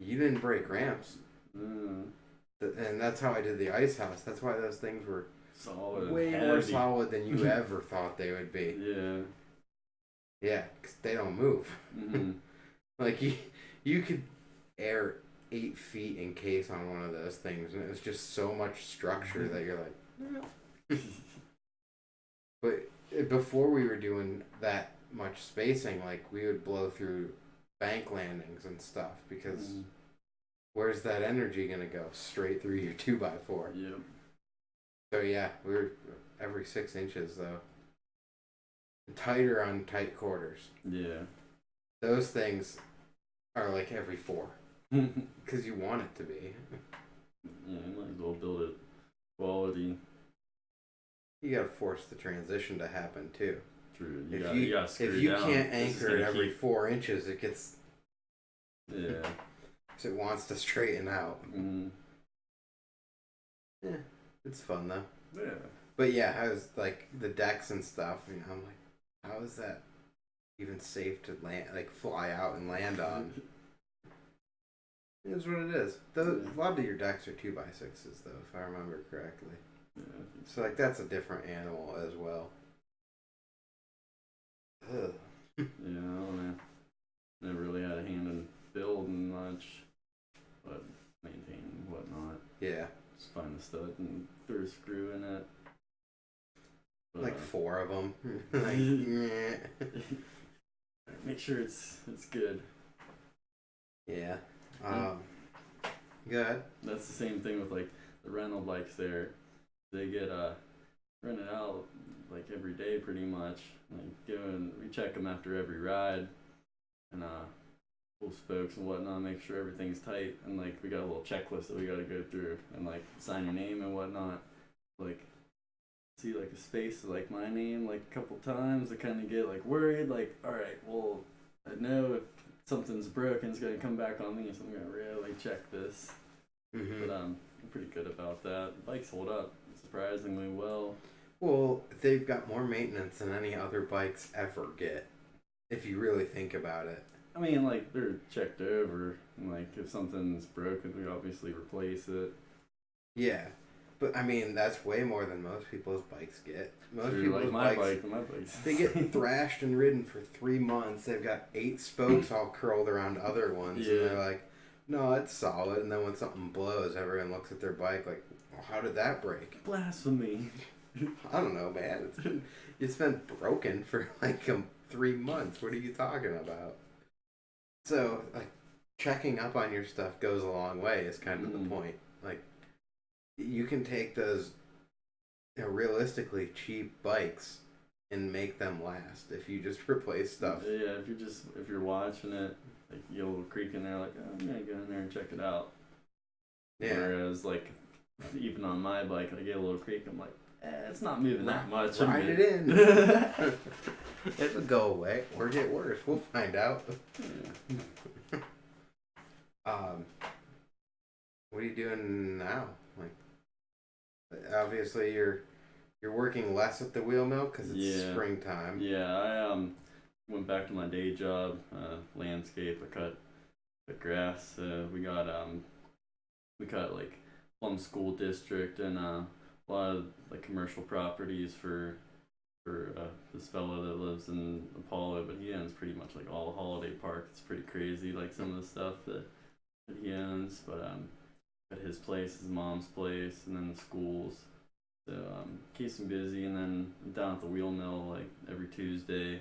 You didn't break ramps. Mm. And that's how I did the ice house. That's why those things were Solid. way heavy. more solid than you ever thought they would be. Yeah. Yeah, because they don't move. Mm-hmm. Like, you could air 8 feet in case on one of those things, and it was just so much structure that you're like, But before we were doing that much spacing, like, we would blow through bank landings and stuff, because where's that energy going to go? Straight through your 2x4. Yep. So yeah, we were every 6 inches, though. Tighter on tight quarters. Yeah. Those things are like every 4. Because you want it to be. Yeah, you might as well build it quality. You gotta force the transition to happen too. True. If you can't anchor it every 4 inches, it gets. Yeah. So it wants to straighten out. Mm-hmm. Yeah, it's fun though. Yeah. But yeah, I was like the decks and stuff. You know, I'm like, how is that even safe to land? Like fly out and land on? It is what it is. A lot of your decks are 2x6s though, if I remember correctly. Yeah. So like that's a different animal as well. Ugh. Yeah, I don't know. Never really had a hand in building much, but maintaining and whatnot. Yeah. Just find the stud and throw a screw in it. But, Like 4 of them. Like, yeah. Make sure it's good. Yeah. Good. That's the same thing with like the rental bikes there. They get rented out like every day pretty much. Like we check them after every ride and pull spokes and whatnot, make sure everything's tight, and like we got a little checklist that we got to go through and like sign your name and whatnot. Like see like a space like my name like a couple times. I kind of get like worried. Like all right, well I know if something's broken, it's gonna come back on me, so I'm gonna really check this. Mm-hmm. But I'm pretty good about that. Bikes hold up surprisingly well. Well, they've got more maintenance than any other bikes ever get, if you really think about it. I mean, like, they're checked over, and, like, if something's broken, we obviously replace it. Yeah, but, I mean, that's way more than most people's bikes get. Most True, people's like my bikes, bikes. they get thrashed and ridden for 3 months. They've got 8 spokes all curled around other ones, and they're like, no, it's solid. And then when something blows, everyone looks at their bike like, well, how did that break? Blasphemy. I don't know, man. It's been broken for like 3 months. What are you talking about? So, like, checking up on your stuff goes a long way is kind of the point. Like, you can take those realistically cheap bikes and make them last if you just replace stuff. Yeah, if you're watching it, like, you get a little creak in there, like, oh, I'm gonna go in there and check it out. Yeah. Whereas, like, even on my bike, I get a little creak, I'm like, it's not moving that much. Ride it in. It'll go away or get worse. We'll find out. Yeah. What are you doing now? Like, obviously you're working less at the wheel mill because it's springtime. Yeah, I went back to my day job, landscape. I cut grass. We cut like Plum School District and a lot of like commercial properties for this fella that lives in Apollo, but he owns pretty much like all Holiday Park. It's pretty crazy, like some of the stuff that he owns. But at his place, his mom's place, and then the schools. So keeps me busy, and then I'm down at the wheel mill like every Tuesday.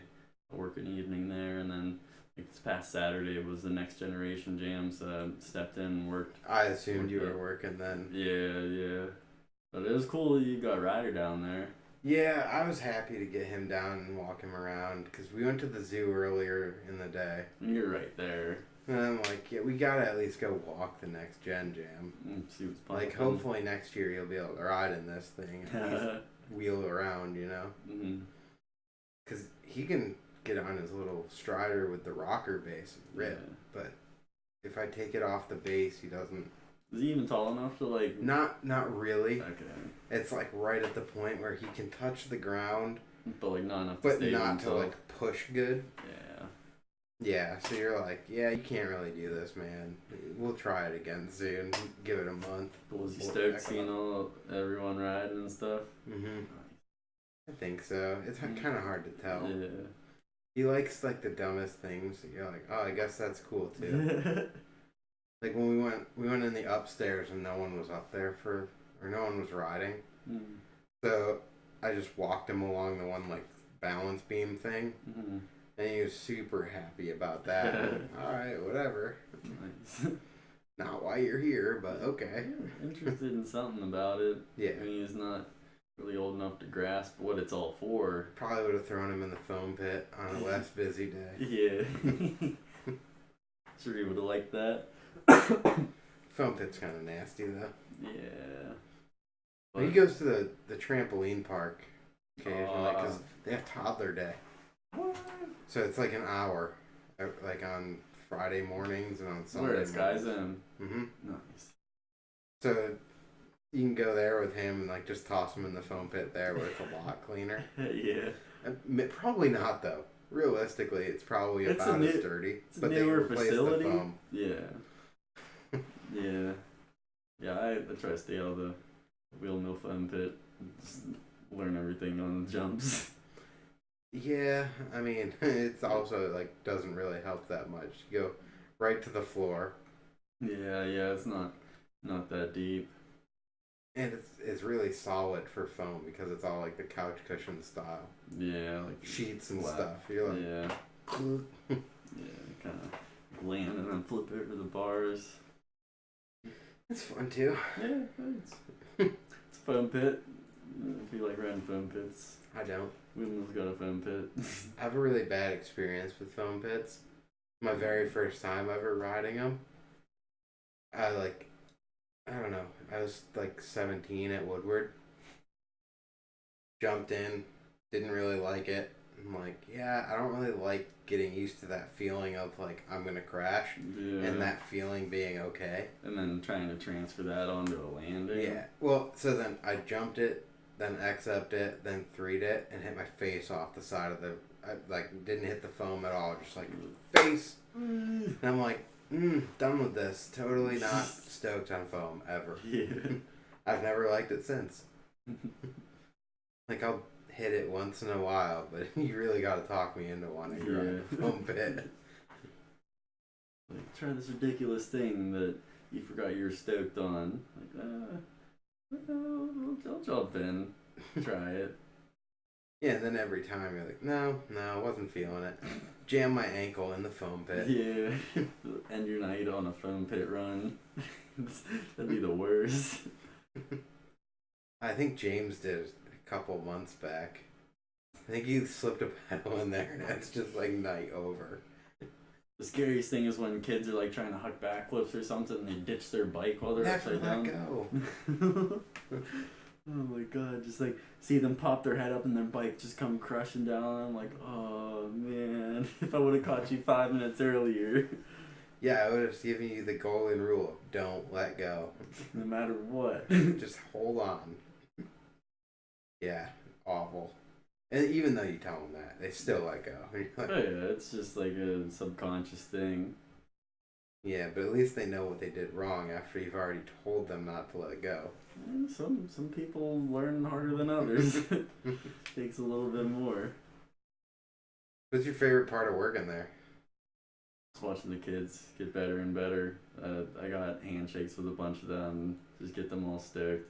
I work an evening there, and then like this past Saturday was the Next Generation Jam, so I stepped in and worked. I assumed you were working then. Yeah. But it was cool that you got Ryder down there. Yeah, I was happy to get him down and walk him around because we went to the zoo earlier in the day. You're right there. And I'm like, yeah, we gotta at least go walk the Next Gen Jam. See what's popping. Like, hopefully next year you'll be able to ride in this thing and at least wheel around, you know? Mm-hmm. Because he can get on his little strider with the rocker base and rip. Yeah. But if I take it off the base, he doesn't. Is he even tall enough to like? Not really. Okay. It's like right at the point where he can touch the ground, But like not enough to but stay not to himself. like push good. Yeah. Yeah, so you're like, yeah, you can't really do this, man. We'll try it again soon. Give it a month. But was he stoked seeing everyone riding and stuff? Mm-hmm. I think so. It's kind of hard to tell. Yeah. He likes like the dumbest things. You're like, oh, I guess that's cool too. Like when we went in the upstairs and no one was up there no one was riding. Mm. So I just walked him along the one like balance beam thing, and he was super happy about that. All right, whatever. Nice. Not why you're here, but okay. Interested in something about it. Yeah. I mean, he's not really old enough to grasp what it's all for. Probably would have thrown him in the foam pit on a less busy day. Yeah. Sure he would have liked that. Foam pit's kind of nasty though. Yeah. But he goes to the trampoline park occasionally because they have toddler day. What? So it's like an hour, like on Friday mornings and on Sunday Where it's mornings. guys in. Mm-hmm. Nice. So you can go there with him and like just toss him in the foam pit there where it's a lot cleaner. Yeah. Probably not though. Realistically, it's probably It's about as dirty. It's but a they newer replaced facility. the foam. Yeah. Yeah. Yeah, I try to stay out of the wheel mill foam pit. Just learn everything on the jumps. Yeah, I mean, it's also like doesn't really help that much. You go right to the floor. Yeah, it's not that deep. And it's really solid for foam because it's all like the couch cushion style. Yeah, like sheets and flat. stuff. You're like, yeah, kind of land and then flip over the bars. it's fun too. Yeah, it's a foam pit. If you like riding foam pits, I don't. Windmill's got a foam pit. I have a really bad experience with foam pits. My very first time ever riding them, I don't know. I was like 17 at Woodward. Jumped in, didn't really like it. I'm like, yeah, I don't really like getting used to that feeling of like I'm gonna crash, and that feeling being okay. And then trying to transfer that onto a landing. Yeah. Well, so then I jumped it, then X-upped it, then 3'd it, and hit my face off the side of I didn't hit the foam at all, just like face. And I'm like, done with this. Totally not stoked on foam ever. Yeah. I've never liked it since. Like I'll hit it once in a while, but you really got to talk me into wanting to ride a foam pit. Like, try this ridiculous thing that you forgot you were stoked on. Like, I'll jump in, try it. Yeah, and then every time you're like, no, I wasn't feeling it. Jam my ankle in the foam pit. Yeah, end your night on a foam pit run. That'd be the worst. I think James did a couple months back. I think he slipped a pedal in there, and it's just like night over. The scariest thing is when kids are like trying to huck backflips or something, and they ditch their bike while they're Never upside down. go. Oh my god, just like see them pop their head up and their bike just come crushing down. I'm like, oh man, if I would have caught you 5 minutes earlier. Yeah, I would have given you the golden rule: don't let go. No matter what. Just hold on. Yeah, awful. And even though you tell them that, they still let go. Like, Oh yeah, it's just like a subconscious thing. yeah, but at least they know what they did wrong after you've already told them not to let go. Some people learn harder than others. Takes a little bit more. What's your favorite part of working there? Just watching the kids get better and better. I got handshakes with a bunch of them, just get them all stoked.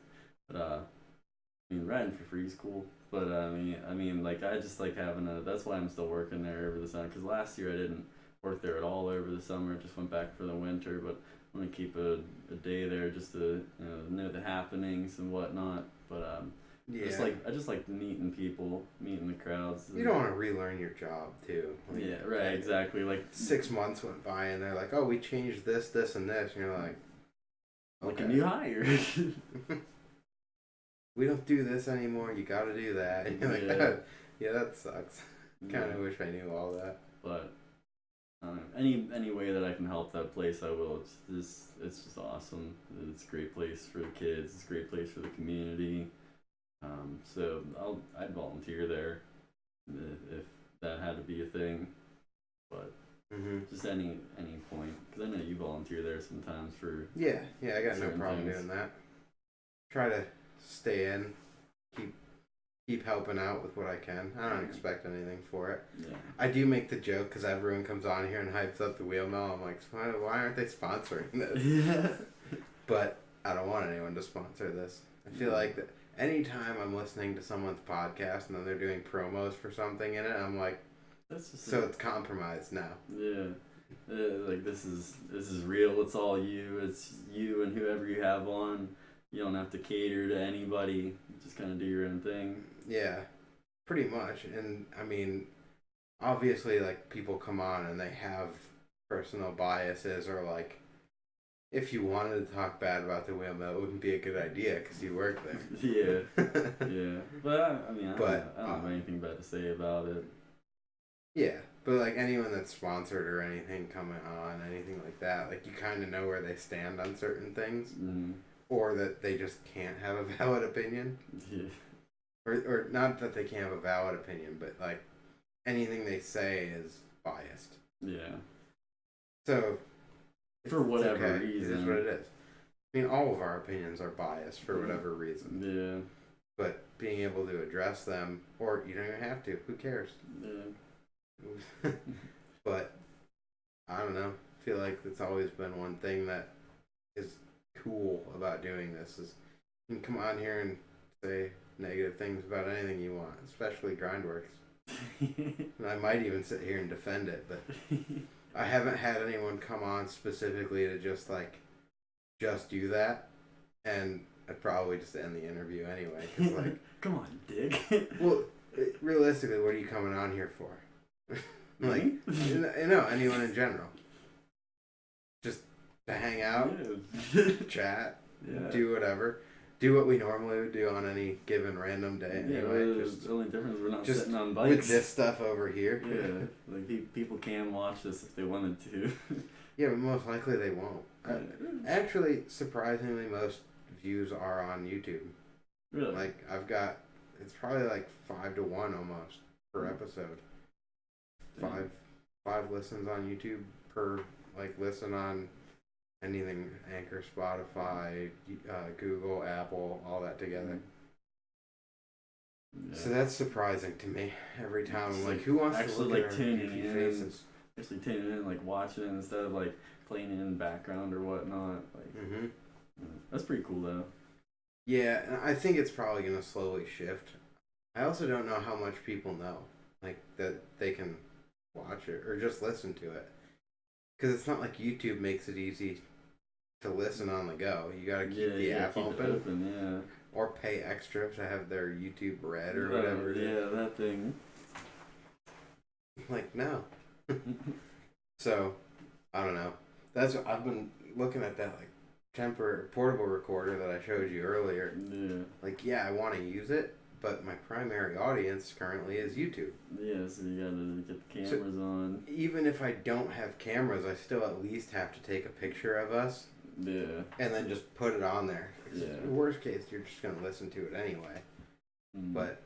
But I mean, riding for free is cool. But I mean, like I just like having that's why I'm still working there over the summer. Because last year I didn't work there at all over the summer. Just went back for the winter. But I'm gonna keep a day there just to know the happenings and whatnot. But Yeah. I just like meeting people, meeting the crowds. You don't want to relearn your job, too. Like, Yeah, right, exactly. Like 6 months went by and they're like, oh, we changed this, this, and this. And you're like, a new hire. We don't do this anymore. You got to do that. And you're like, Yeah. yeah, that sucks. Kind of wish I knew all that. But any way that I can help that place, I will. It's just awesome. It's a great place for the kids. It's a great place for the community. So I'd volunteer there if that had to be a thing. But just any point, because I know you volunteer there sometimes for yeah, I got no problem things. doing that. Try to stay in, keep helping out with what I can. I don't expect anything for it. Yeah. I do make the joke because everyone comes on here and hypes up the wheel mill. I'm like, why aren't they sponsoring this? Yeah. But I don't want anyone to sponsor this. I feel like that anytime I'm listening to someone's podcast and then they're doing promos for something in it, I'm like, That's just so it's compromised now. Yeah. Like this is real. It's all you. It's you and whoever you have on. You don't have to cater to anybody. You just kind of do your own thing. Yeah, pretty much. And I mean, obviously, like, people come on and they have personal biases, or like, if you wanted to talk bad about the wheel mill, it wouldn't be a good idea because you work there. Yeah. Yeah. But I mean, I don't have um, anything bad to say about it. Yeah, but like anyone that's sponsored or anything coming on, anything like that, like, you kind of know where they stand on certain things. Or that they just can't have a valid opinion. Yeah. Or not that they can't have a valid opinion, but like anything they say is biased. Yeah. So For whatever it reason. is what it is. I mean, all of our opinions are biased for whatever reason. Yeah. But being able to address them, or you don't even have to. Who cares? Yeah. But I don't know. I feel like that's always been one thing that is cool about doing this, is you can come on here and say negative things about anything you want, especially GrindWorks. And I might even sit here and defend it, but I haven't had anyone come on specifically to just do that, and I'd probably just end the interview anyway, because like, come on, Dick. well, realistically, what are you coming on here for? Like, anyone in general, just to hang out, chat, do whatever, do what we normally would do on any given random day. Anyway, just the only difference is we're not just sitting on bikes. with this stuff over here. Yeah, like people can watch this if they wanted to. Yeah, but most likely they won't. Actually, surprisingly, most views are on YouTube. Really? Like, it's probably like 5 to 1 almost per episode. Five listens on YouTube per listen on anything, Anchor, Spotify, Google, Apple, all that together. Yeah. So that's surprising to me. Every time I'm like, who wants to look at our goofy faces? Actually tuning in, watching it instead of playing in background or whatnot. That's pretty cool though. Yeah, and I think it's probably gonna slowly shift. I also don't know how much people know, that they can watch it or just listen to it, because it's not like YouTube makes it easy to listen on the go. You gotta keep the app open. Yeah. Or pay extra to have their YouTube Red or whatever. Yeah, that thing. No. So, I don't know. That's what I've been looking at, that temporary portable recorder that I showed you earlier. Yeah. I want to use it, but my primary audience currently is YouTube. Yeah, so you gotta get the cameras on. Even if I don't have cameras, I still at least have to take a picture of us. Yeah. And then just put it on there. Yeah. In the worst case, you're just going to listen to it anyway. But,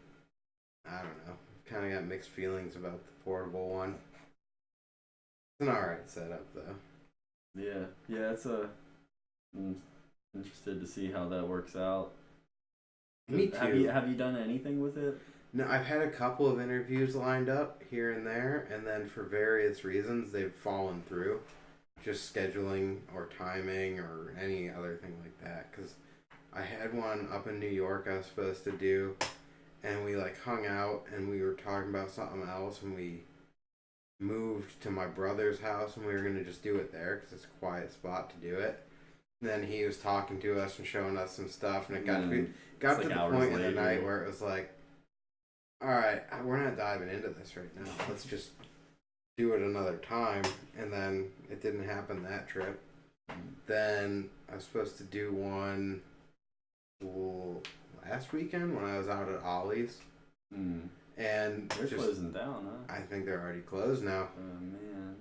I don't know. Kind of got mixed feelings about the portable one. It's an alright setup, though. Yeah. Yeah, I'm interested to see how that works out. Me too. Have you done anything with it? No, I've had a couple of interviews lined up here and there, and then for various reasons, they've fallen through. Just scheduling or timing or any other thing like that. Because I had one up in New York I was supposed to do, and we hung out and we were talking about something else, and we moved to my brother's house and we were going to just do it there because it's a quiet spot to do it. And then he was talking to us and showing us some stuff, and it got to the point in the night where it was like, alright, we're not diving into this right now. Let's just do it another time. And then it didn't happen that trip. Then I was supposed to do one last weekend when I was out at Ollie's. And they're closing down, huh? I think they're already closed now. Oh man,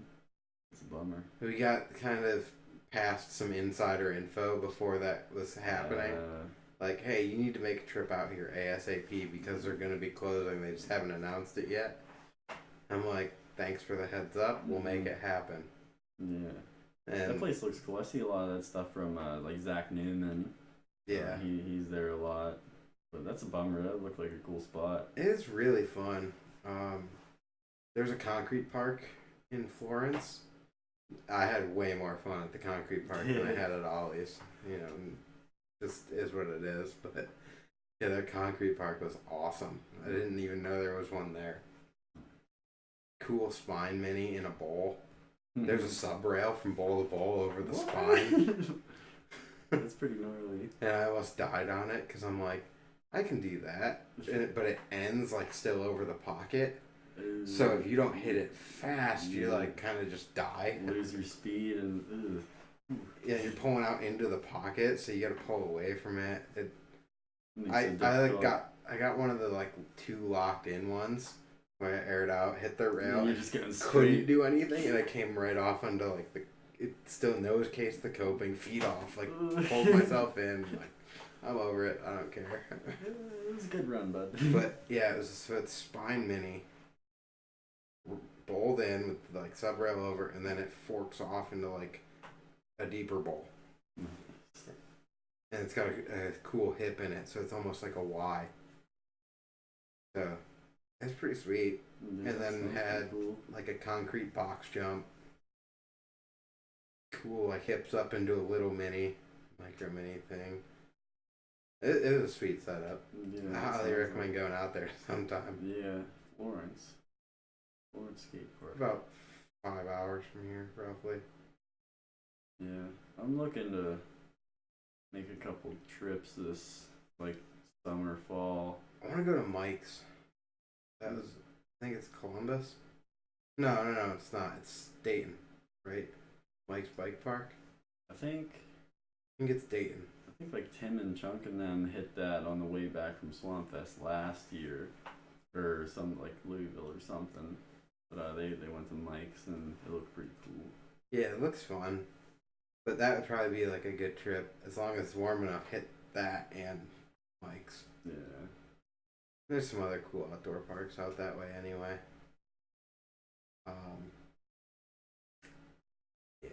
it's a bummer. We got kind of past some insider info before that was happening. Like, hey, you need to make a trip out here ASAP because they're going to be closing. They just haven't announced it yet. I'm like, thanks for the heads up. We'll make it happen. Yeah. And that place looks cool. I see a lot of that stuff from like Zach Newman. Yeah. He's there a lot. But that's a bummer. That looked like a cool spot. It's really fun. There's a concrete park in Florence. I had way more fun at the concrete park than I had at Ollie's. You know, just is what it is. But yeah, their concrete park was awesome. I didn't even know there was one there. Cool spine mini in a bowl. There's a sub rail from bowl to bowl over the spine. That's pretty gnarly. And I almost died on it because I'm like, I can do that. But it ends like still over the pocket. So if you don't hit it fast, you like kind of just die. Lose your speed and yeah, you're pulling out into the pocket, so you got to pull away from it. I got one of the like 2 locked in ones where I aired out, hit the rail, you're just getting couldn't do anything, and I came right off onto like it still nose cased the coping, feet off, like pulled myself in, like I'm over it, I don't care. It was a good run, bud. But yeah, it's spine mini. Bowled in with like sub rail over, and then it forks off into like a deeper bowl. And it's got a cool hip in it, so it's almost like a Y. So it's pretty sweet. Yeah, and then had like a concrete box jump. Cool, like hips up into a little micro mini thing. It was a sweet setup. Yeah, I highly recommend going out there sometime. Yeah, Florence skate park. About 5 hours from here, roughly. Yeah, I'm looking to make a couple trips this like summer, fall. I want to go to Mike's. I think it's Columbus. No, it's not. It's Dayton, right? Mike's Bike Park. I think it's Dayton. I think like Tim and Chunk and them hit that on the way back from Swamp Fest last year, or some like Louisville or something. But they went to Mike's and it looked pretty cool. Yeah, it looks fun. But that would probably be like a good trip as long as it's warm enough. Hit that and Mike's. Yeah. There's some other cool outdoor parks out that way anyway. Yeah.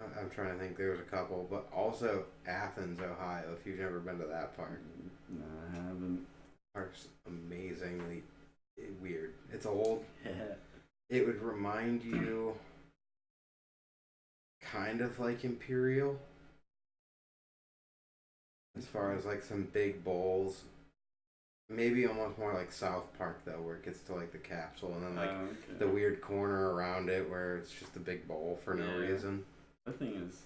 I'm trying to think. There was a couple, but also Athens, Ohio. If you've never been to that park. No, I haven't. Park's amazingly weird. It's old. Yeah. It would remind you kind of like Imperial. As far as like some big bowls. Maybe almost more like South Park though, where it gets to like the capsule and then like the weird corner around it where it's just a big bowl for no reason. That thing is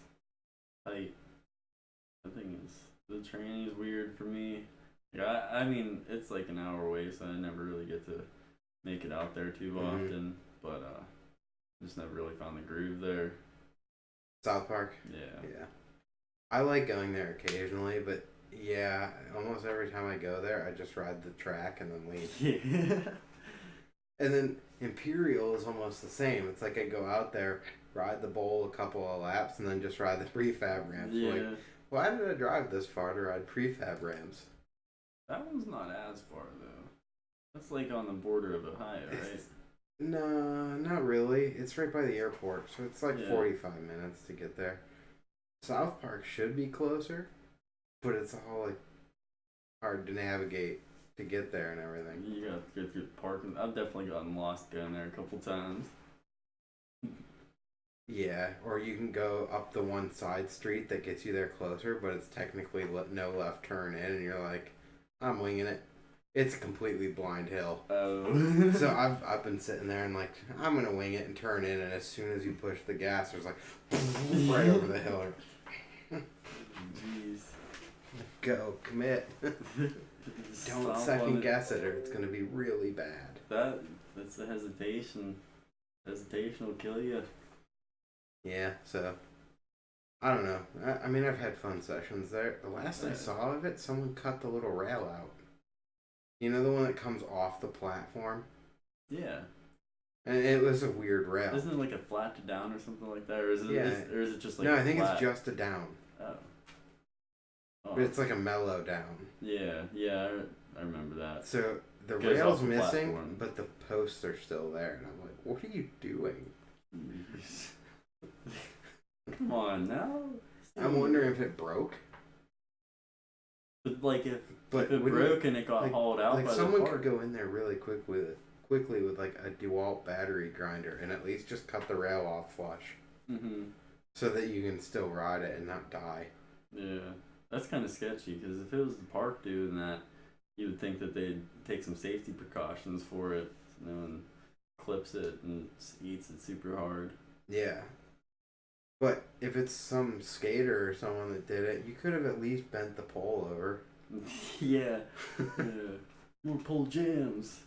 tight. The training is weird for me. Yeah, I mean, it's like an hour away, so I never really get to make it out there too often. But just never really found the groove there. South Park? Yeah. I like going there occasionally, but yeah, almost every time I go there, I just ride the track and then leave. Yeah. And then Imperial is almost the same. It's like I go out there, ride the bowl a couple of laps, and then just ride the prefab ramps. Yeah. Like, why did I drive this far to ride prefab ramps? That one's not as far, though. That's like on the border of Ohio, right? No, not really. It's right by the airport, so it's like 45 minutes to get there. South Park should be closer, but it's all like hard to navigate to get there and everything. You gotta go through the parking. I've definitely gotten lost going there a couple times. Yeah, or you can go up the one side street that gets you there closer, but it's technically no left turn in, and you're like, I'm winging it. It's a completely blind hill. Oh. So I've been sitting there and like, I'm gonna wing it and turn in, and as soon as you push the gas, there's like right over the hill. Jeez. Go, commit. Don't second guess it, or it's gonna be really bad. That's the hesitation. Hesitation will kill you. Yeah, so I don't know. I mean, I've had fun sessions there. The last I saw of it, someone cut the little rail out. You know the one that comes off the platform? Yeah. And it was a weird rail. Isn't it like a flat to down or something like that? Or is it, or is it just like no, I think flat? it's just a down. Oh. But it's like a mellow down. Yeah, I remember that. So the rail's missing, but the posts are still there. And I'm like, what are you doing? Come on now. I'm wondering if it broke. But like if it broke and it got hauled out like by someone the park. could go in there really quickly with like a DeWalt battery grinder and at least just cut the rail off flush. Mm-hmm. So that you can still ride it and not die. Yeah, that's kind of sketchy because if it was the park doing that, you would think that they'd take some safety precautions for it. So no one clips it and eats it super hard. Yeah. But if it's some skater or someone that did it, you could have at least bent the pole over. Yeah. More pole jams.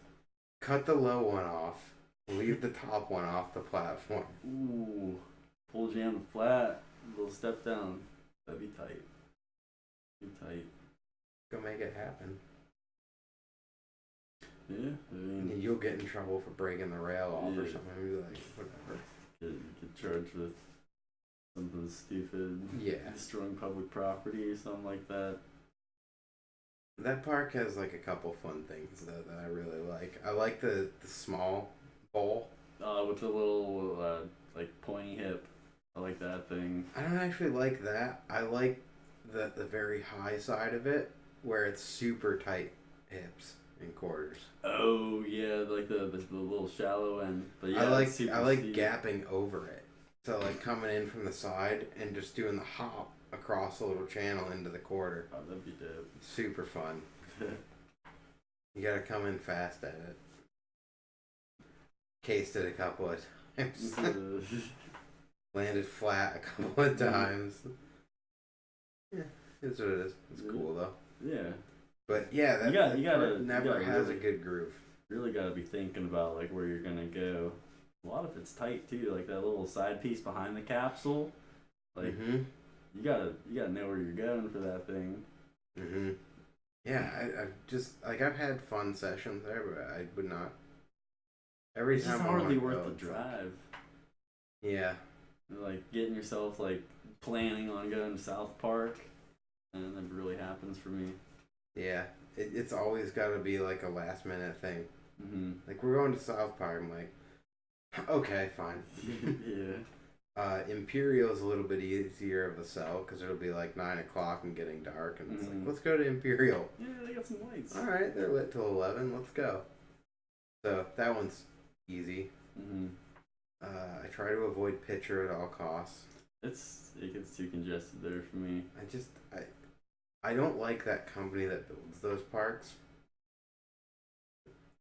Cut the low one off. Leave the top one off the platform. Ooh. Pole jam flat. A little step down. That'd be tight. Be tight. Go make it happen. Yeah. I mean, you'll get in trouble for breaking the rail off or something. You'll be like, whatever. Get charged with something stupid. Yeah. Destroying public property or something like that. That park has like a couple fun things though that I really like. I like the small bowl. With the little like pointy hip. I like that thing. I don't actually like that. I like the very high side of it where it's super tight hips and quarters. Oh yeah, like the little shallow end. But yeah, I like steep. gapping over it. So like coming in from the side and just doing the hop across the little channel into the quarter. Oh, that'd be dope. Super fun. You gotta come in fast at it. Cased it a couple of times. Landed flat a couple of times. Yeah, it's what it is. It's cool though. Yeah. But yeah, that you gotta never has really, a good groove. Really gotta be thinking about like where you're gonna go. A lot of it's tight too, like that little side piece behind the capsule. Like you gotta know where you're going for that thing. Yeah, I've just like I've had fun sessions there, but I would not. Every time it's hardly worth the drive. Yeah. Like getting yourself like planning on going to South Park, and it never really happens for me. Yeah, it's always got to be like a last minute thing. Like we're going to South Park. I'm like, okay, fine. Yeah. Imperial's a little bit easier of a sell because it'll be like 9 o'clock and getting dark, and it's like, let's go to Imperial. Yeah, they got some lights. All right, they're lit till 11. Let's go. So that one's easy. I try to avoid pitcher at all costs. It gets too congested there for me. I don't like that company that builds those parks.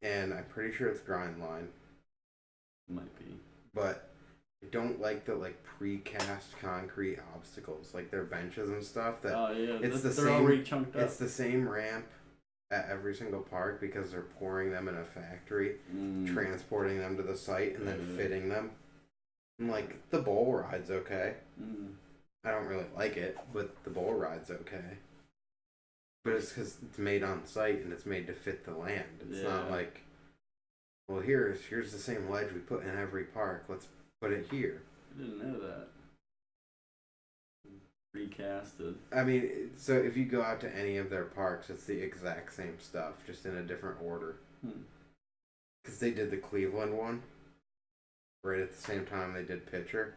And I'm pretty sure it's Grindline. Might be. But I don't like the like precast concrete obstacles, like their benches and stuff. That they're already chunked up. It's the same ramp at every single park because they're pouring them in a factory, transporting them to the site, and then fitting them. I'm like, the bowl ride's okay. I don't really like it, but the bowl ride's okay. But it's because it's made on site and it's made to fit the land. It's not like, well, here's the same ledge we put in every park. Let's put it here. I didn't know that. Recasted. I mean, so if you go out to any of their parks, it's the exact same stuff, just in a different order. Because they did the Cleveland one right at the same time they did Pitcher.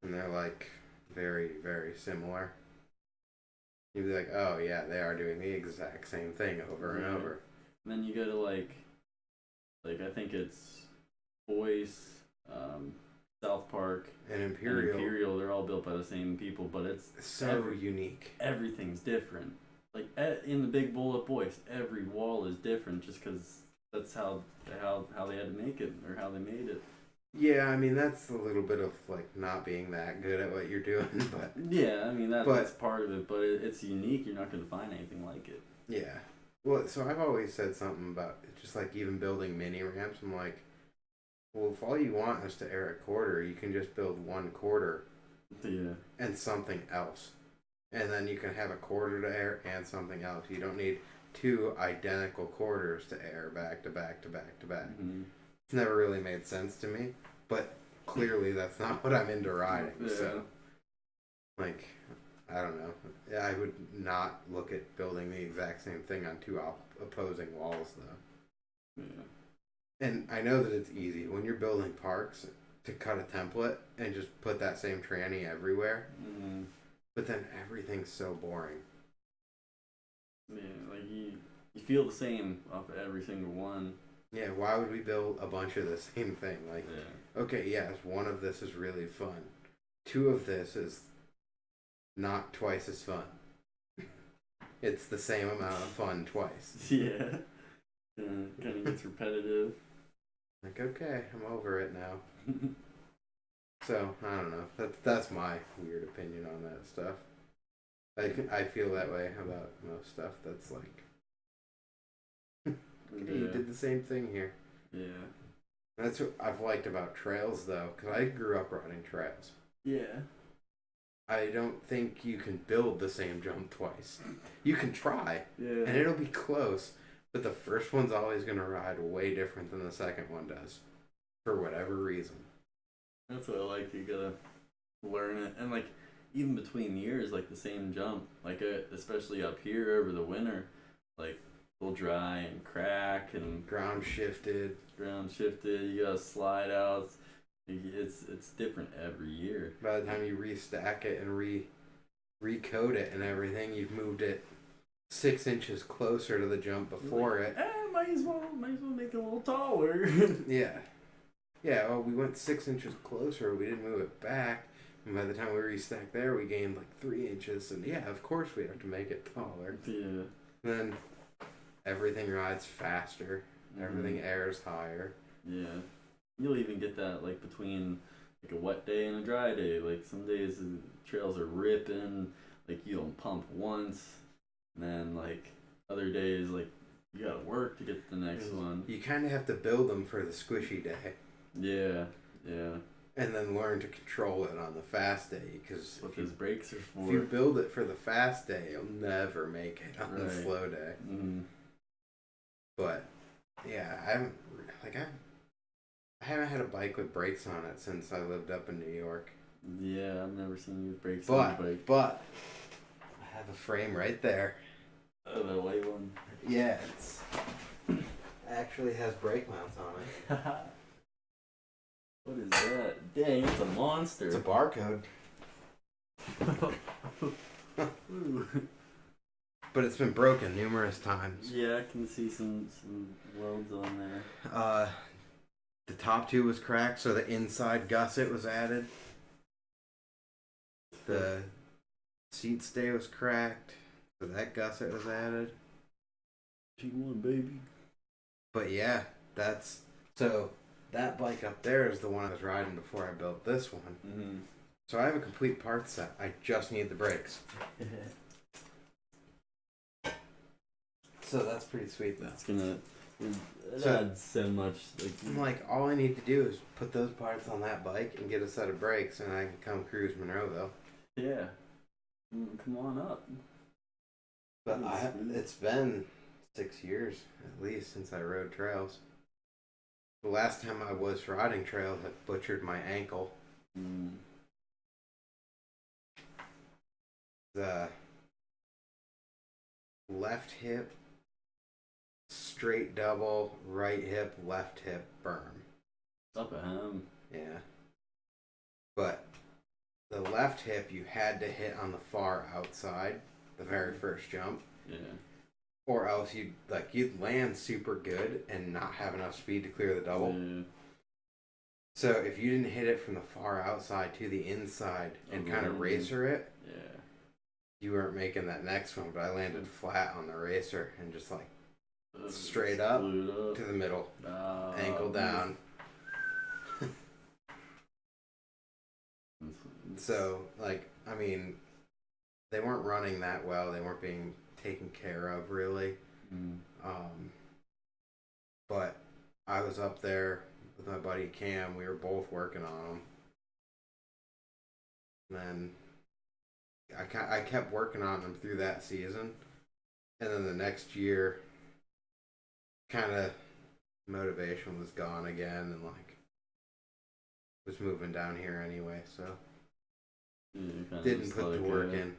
And they're like very, very similar. You'd be like, oh yeah, they are doing the exact same thing over and over. And then you go to like I think it's Boyce, South Park, and Imperial. They're all built by the same people, but it's so unique. Everything's different. Like in the Big Bull at Boyce, every wall is different just because that's how they had to make it or how they made it. Yeah, I mean that's a little bit of like not being that good at what you're doing, but yeah, I mean that's part of it. But it's unique. You're not going to find anything like it. Yeah. Well, so I've always said something about just like even building mini ramps. I'm like, well, if all you want is to air a quarter, you can just build one quarter, and something else, and then you can have a quarter to air and something else. You don't need two identical quarters to air back to back to back to back. Mm-hmm. It's never really made sense to me, but clearly that's not what I'm into riding. Yeah. So, like, I don't know. I would not look at building the exact same thing on two opposing walls, though. Yeah. And I know that it's easy when you're building parks to cut a template and just put that same tranny everywhere. Mm-hmm. But then everything's so boring. Yeah, like you feel the same off of every single one. Yeah, why would we build a bunch of the same thing? Like, Yeah. okay, yes, one of this is really fun. Two of this is not twice as fun. It's the same amount of fun twice. Yeah. Kind of gets repetitive. Like, okay, I'm over it now. So, I don't know. That's my weird opinion on that stuff. I feel that way about most stuff that's like, okay, you did the same thing here. Yeah. That's what I've liked about trails, though, because I grew up riding trails. Yeah. I don't think you can build the same jump twice. You can try, Yeah. and it'll be close, but the first one's always going to ride way different than the second one does, for whatever reason. That's what I like. You gotta learn it, and like even between years, like the same jump, like especially up here over the winter, like will dry and crack and Ground shifted. You gotta slide out. It's different every year. By the time you restack it and recode it and everything, you've moved it 6 inches closer to the jump before it. Might as well make it a little taller. Yeah. Yeah, well, we went 6 inches closer. We didn't move it back. And by the time we restacked there, we gained like 3 inches. And yeah, of course we have to make it taller. Yeah. And then everything rides faster. Everything airs higher. Yeah. You'll even get that like between like a wet day and a dry day. Like some days the trails are ripping, like you don't pump once, and then like other days like you gotta work to get to the next one. You kind of have to build them for the squishy day. Yeah, yeah. And then learn to control it on the fast day, because What those brakes are for. if you build it for the fast day, you'll never make it on the Right. slow day. Mm-hmm. But yeah, I haven't had a bike with brakes on it since I lived up in New York. Yeah, I've never seen you with brakes on a bike. But I have a frame right there. Oh, the white one. Yeah, it's actually has brake mounts on it. What is that? Dang, it's a monster. It's a barcode. But it's been broken numerous times. Yeah, I can see some welds on there. The top tube was cracked, so the inside gusset was added. The seat stay was cracked, so that gusset was added. G1, baby. But yeah, so that bike up there is the one I was riding before I built this one. Mm-hmm. So I have a complete part set. I just need the brakes. So that's pretty sweet, though. It's gonna So- add so much. I'm like, all I need to do is put those parts on that bike and get a set of brakes, and I can come cruise Monroeville. Yeah. Come on up. But it's been 6 years at least since I rode trails. The last time I was riding trails, I butchered my ankle. The left hip, straight double, right hip, left hip berm. Up at him. Yeah. But the left hip you had to hit on the far outside, the very first jump. Yeah. Or else you'd land super good and not have enough speed to clear the double. Yeah. So if you didn't hit it from the far outside to the inside and kind of racer it, Yeah. you weren't making that next one. But I landed flat on the racer and just like straight up to the middle, ankle down. So like, I mean, they weren't running that well. They weren't being taken care of really. But I was up there with my buddy Cam. We were both working on them. And then I kept working on them through that season. And then the next year, kind of motivation was gone again, and like was moving down here anyway, so didn't put the work in.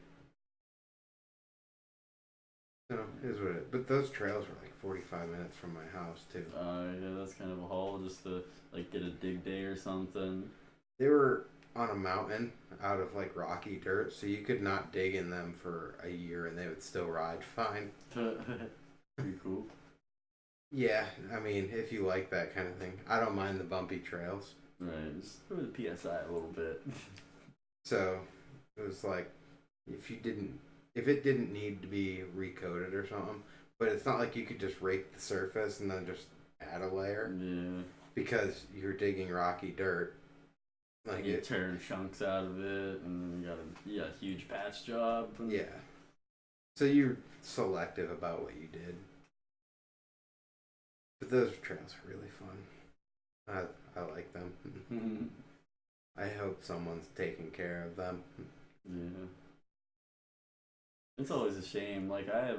No, it is what it is. But those trails were like 45 minutes from my house too. Yeah, that's kind of a haul just to like get a dig day or something. They were on a mountain out of like rocky dirt, so you could not dig in them for a year and they would still ride fine. Pretty cool. Yeah, I mean, if you like that kind of thing, I don't mind the bumpy trails. Right, just throw the PSI a little bit. So it was like if it didn't need to be recoated or something, but it's not like you could just rake the surface and then just add a layer. Yeah. Because you're digging rocky dirt. Like you're tearing chunks out of it, and you got a huge patch job. Yeah. So you're selective about what you did. But those trails are really fun. I like them. I hope someone's taking care of them. Yeah. It's always a shame. Like I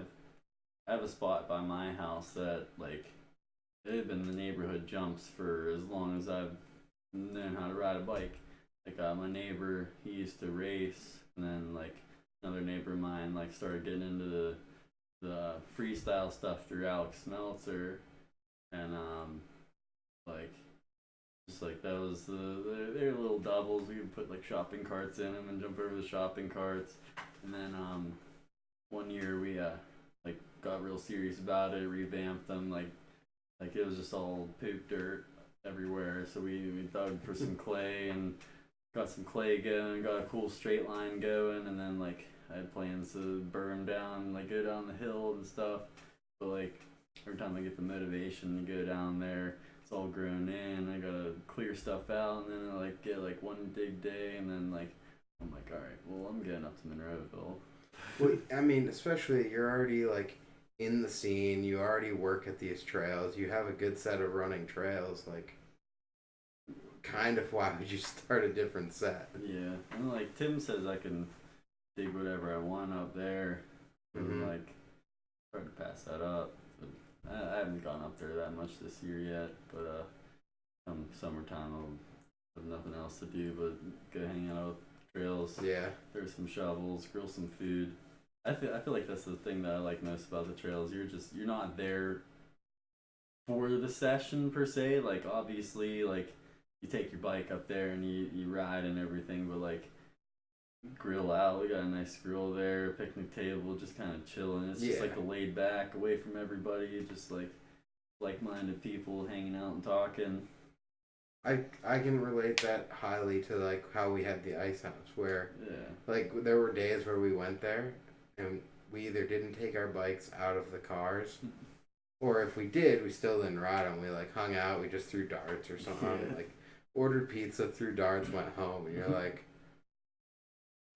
have a spot by my house that like they've been the neighborhood jumps for as long as I've known how to ride a bike. Like my neighbor, he used to race, and then like another neighbor of mine like started getting into the freestyle stuff through Alex Meltzer, and like just like that was they're little doubles. We would put like shopping carts in them and jump over the shopping carts, and then one year we like got real serious about it, revamped them like it was just all poop dirt everywhere. So we dug for some clay and got some clay going, got a cool straight line going, and then like I had plans to burn down, like go down the hill and stuff. But like every time I get the motivation to go down there, it's all grown in. I gotta clear stuff out, and then I like get like one dig day, and then like I'm like, all right, well I'm getting up to Monroeville. Well, I mean, especially you're already like in the scene. You already work at these trails. You have a good set of running trails. Like, kind of why would you start a different set? Yeah, and like Tim says, I can dig whatever I want up there. And like try to pass that up. But I haven't gone up there that much this year yet. But come summertime, I'll have nothing else to do but go hang out with trails. Yeah. Throw some shovels, grill some food. I feel like that's the thing that I like most about the trails. You're not there for the session per se. Like obviously, like you take your bike up there and you ride and everything, but like grill out. We got a nice grill there, picnic table, just kind of chilling. It's just like the laid back, away from everybody, just like-minded people hanging out and talking. I can relate that highly to like how we had the ice house, where like there were days where we went there and we either didn't take our bikes out of the cars, or if we did, we still didn't ride them. We like hung out, we just threw darts or something, like ordered pizza, threw darts, went home, and you're like,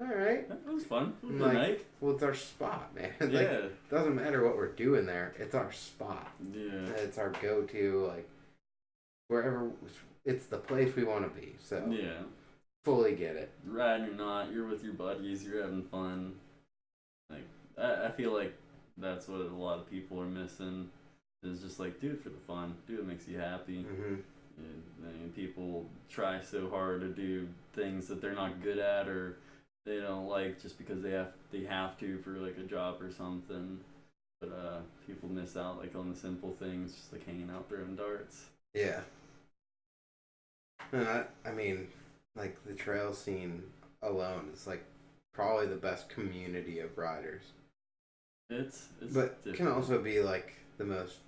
all right, that was fun. It was like, night. Well, it's our spot, man. Yeah. Like, it doesn't matter what we're doing there. It's our spot. Yeah. It's our go-to, like wherever. It's the place we want to be. So yeah, fully get it. Riding or not, you're with your buddies, you're having fun. Like I feel like that's what a lot of people are missing. Is just like do it for the fun, do what makes you happy. And people try so hard to do things that they're not good at or they don't like just because they have to for like a job or something. But people miss out like on the simple things, just like hanging out throwing darts. Yeah. I mean, like the trail scene alone is like probably the best community of riders. It's but different. Can also be like the most,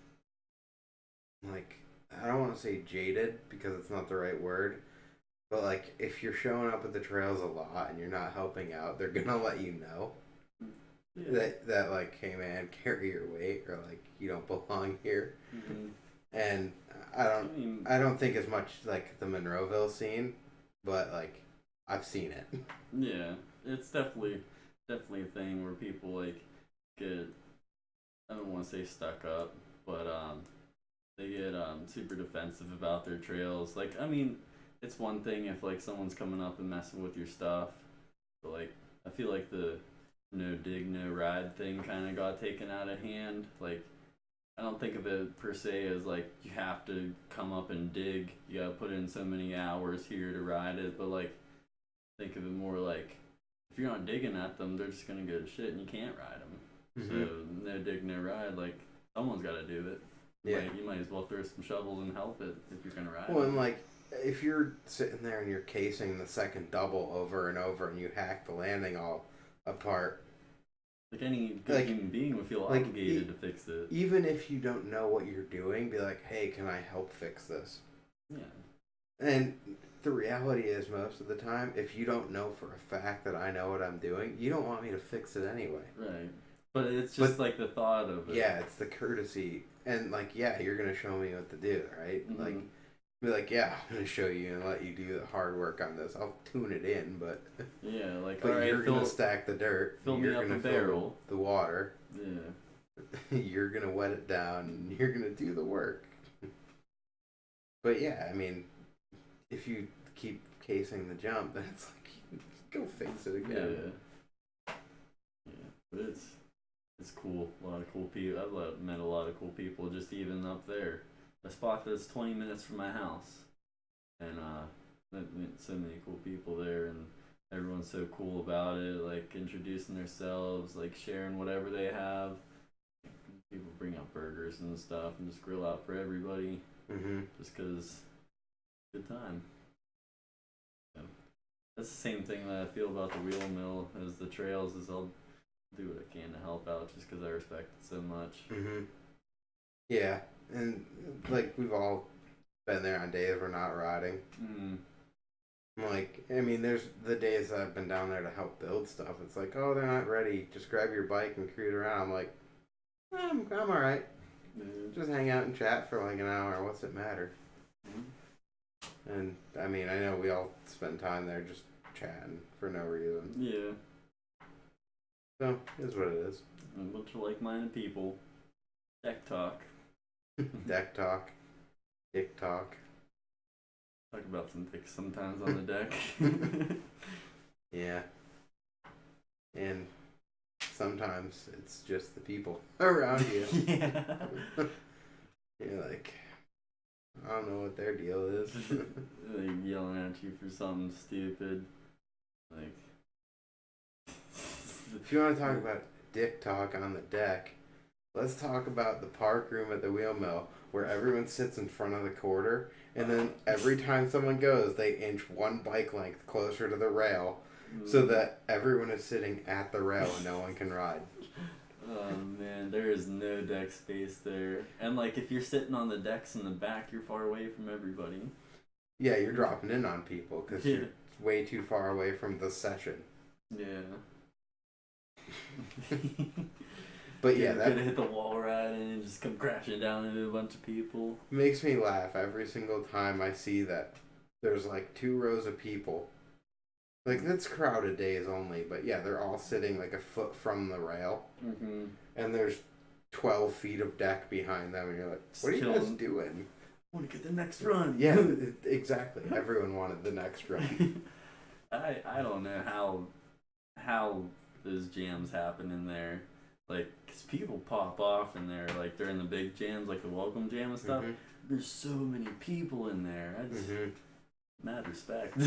like, I don't want to say jaded because it's not the right word, but like if you're showing up at the trails a lot and you're not helping out, they're gonna let you know that like, hey man, carry your weight, or like you don't belong here. And I don't think as much like the Monroeville scene, but like I've seen it. Yeah, it's definitely a thing where people like get, I don't want to say stuck up, but they get super defensive about their trails. Like, I mean, it's one thing if like someone's coming up and messing with your stuff, but like I feel like the no dig, no ride thing kind of got taken out of hand. Like, I don't think of it per se as like you have to come up and dig. You gotta put in so many hours here to ride it. But like, think of it more like if you're not digging at them, they're just gonna go to shit and you can't ride them. So no dig, no ride. Like, someone's got to do it. Yeah. Like, you might as well throw some shovels and help it if you're gonna ride. Well, and like if you're sitting there and you're casing the second double over and over and you hack the landing all apart. Like any good human being would feel obligated to fix it. Even if you don't know what you're doing, be like, hey, can I help fix this? Yeah. And the reality is, most of the time, if you don't know for a fact that I know what I'm doing, you don't want me to fix it anyway. Right. But it's just like the thought of it. Yeah, it's the courtesy. And like, yeah, you're going to show me what to do, right? Mm-hmm. Like, be like, yeah, I'm going to show you and let you do the hard work on this. I'll tune it in, but... Yeah, like, but alright, you're going to stack the dirt. Fill me up a barrel. The water. Yeah. You're going to wet it down and you're going to do the work. But yeah, I mean, if you keep casing the jump, then it's like, go fix it again. Yeah. Yeah, but it's cool. A lot of cool people. I've met a lot of cool people just even up there. A spot that's 20 minutes from my house. And met so many cool people there, and everyone's so cool about it, like introducing themselves, like sharing whatever they have. People bring out burgers and stuff and just grill out for everybody. Just because good time. Yeah. That's the same thing that I feel about the wheel mill as the trails, is I'll do what I can to help out just because I respect it so much. Yeah, and like we've all been there on days we're not riding. Like, I mean, there's the days that I've been down there to help build stuff. It's like, oh, they're not ready. Just grab your bike and cruise around. I'm like, I'm all right. Just hang out and chat for like an hour. What's it matter? And I mean, I know we all spend time there just chatting for no reason. Yeah. So, it is what it is. A bunch of like-minded people. Deck talk. Deck talk. Dick talk. Talk about some dicks sometimes on the deck. Yeah. And sometimes it's just the people around you. Yeah. You're like, I don't know what their deal is. Like yelling at you for something stupid. Like, if you want to talk about dick talk on the deck, let's talk about the park room at the wheel mill where everyone sits in front of the quarter, and then every time someone goes, they inch one bike length closer to the rail so that everyone is sitting at the rail and no one can ride. Oh man, there is no deck space there. And like, if you're sitting on the decks in the back, you're far away from everybody. Yeah, you're dropping in on people because you're way too far away from the session. Yeah. But yeah, that could hit the wall ride and just come crashing down into a bunch of people. Makes me laugh every single time I see that there's like 2 rows of people. Like, that's crowded days only, but yeah, they're all sitting like a foot from the rail. And there's 12 feet of deck behind them, and you're like, what are you guys doing? I want to get the next run. Yeah, exactly. Everyone wanted the next run. I don't know how those jams happen in there. Like, because people pop off in there, like, during the big jams, like the welcome jam and stuff. There's so many people in there. I just, mad respect.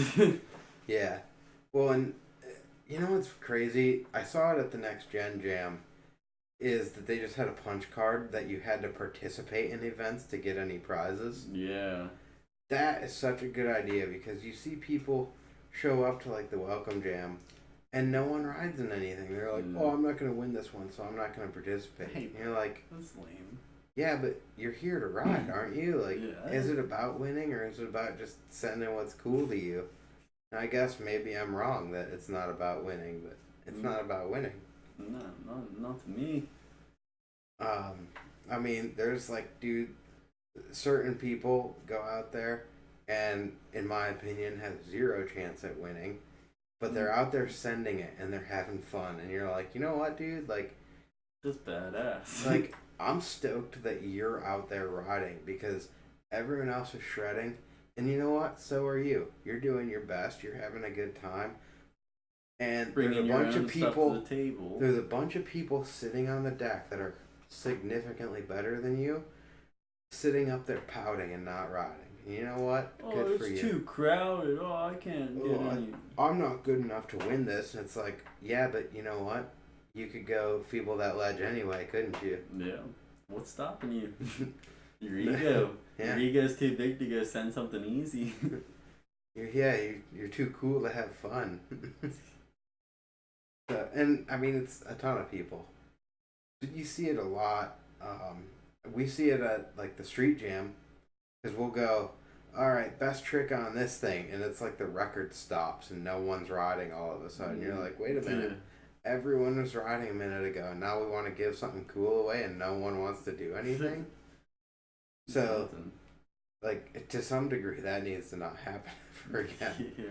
Yeah. Well, and you know what's crazy? I saw it at the Next Gen Jam, is that they just had a punch card that you had to participate in events to get any prizes. Yeah. That is such a good idea, because you see people show up to, like, the welcome jam, and no one rides in anything. They're like, oh, I'm not going to win this one, so I'm not going to participate. Hey, and you're like, that's lame. Yeah, but you're here to ride, aren't you? Like, Yeah. Is it about winning, or is it about just sending what's cool to you? And I guess maybe I'm wrong that it's not about winning, but it's not about winning. No, not to me. I mean, there's like, dude, certain people go out there and, in my opinion, have 0 chance at winning, but they're out there sending it and they're having fun, and you're like, you know what, dude? Like, just badass. Like, I'm stoked that you're out there riding, because everyone else is shredding, and you know what? So are you. You're doing your best. You're having a good time. And Bringing your own stuff to the table. There's a bunch of people sitting on the deck that are significantly better than you, sitting up there pouting and not riding. And you know what? Good for you. It's too crowded. Oh, I can't get any. I'm not good enough to win this. And it's like, yeah, but you know what? You could go feeble that ledge anyway, couldn't you? Yeah. What's stopping you? Your ego. Yeah. Your ego's too big to go send something easy. You're too cool to have fun. So, and I mean, it's a ton of people. You see it a lot. We see it at like the street jam, because we'll go, all right, best trick on this thing, and it's like the record stops and no one's riding all of a sudden. You're like, wait a minute. Yeah. Everyone was riding a minute ago, and now we want to give something cool away, and no one wants to do anything. So, like, to some degree, that needs to not happen ever again. Yeah.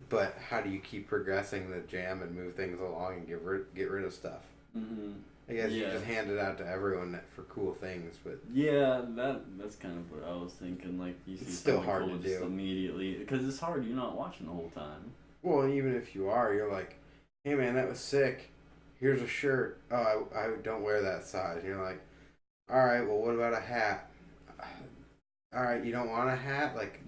But how do you keep progressing the jam and move things along and get rid of stuff? Mm-hmm. I guess you just hand it out to everyone for cool things, but yeah, that's kind of what I was thinking. Like, you see, it's still hard cool to just do immediately, because it's hard. You're not watching the whole time. Well, and even if you are, you're like, hey man, that was sick. Here's a shirt. Oh, I don't wear that size. And you're like, all right, well, what about a hat? All right, you don't want a hat? Like,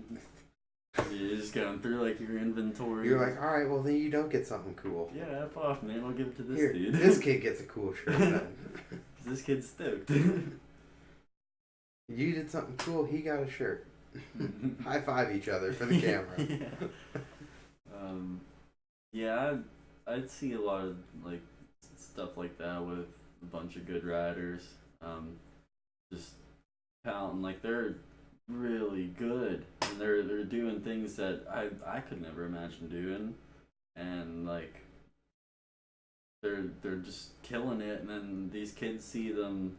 you're just going through like your inventory. You're like, all right, well then you don't get something cool. Yeah, F off, man. I'll give it to this Here, dude. This kid gets a cool shirt then. This kid's stoked. You did something cool. He got a shirt. High five each other for the camera. Yeah. I'd see a lot of like stuff like that with a bunch of good riders. Just pouting like they're really good, and they're doing things that I could never imagine doing, and like they're just killing it, and then these kids see them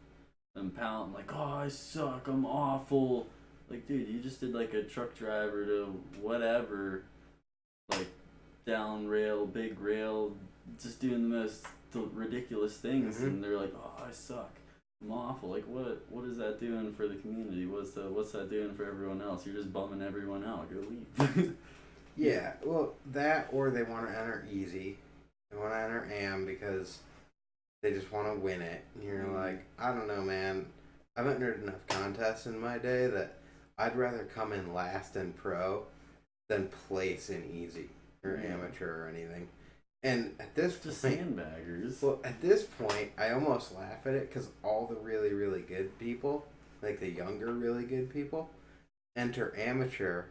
pouting like, oh, I suck, I'm awful. Like, dude, you just did like a truck driver to whatever, like down rail, big rail, just doing the most ridiculous things, and they're like, oh, I suck, I'm awful. Like, what is that doing for the community? What's that doing for everyone else? You're just bumming everyone out. Go leave. Yeah, well, that, or they want to enter easy. They want to enter AM because they just want to win it. And you're like, I don't know, man. I've entered enough contests in my day that I'd rather come in last in pro than place in easy or amateur or anything. And at this just point, sandbaggers. Well, at this point, I almost laugh at it because all the really, really good people, like the younger, really good people, enter amateur.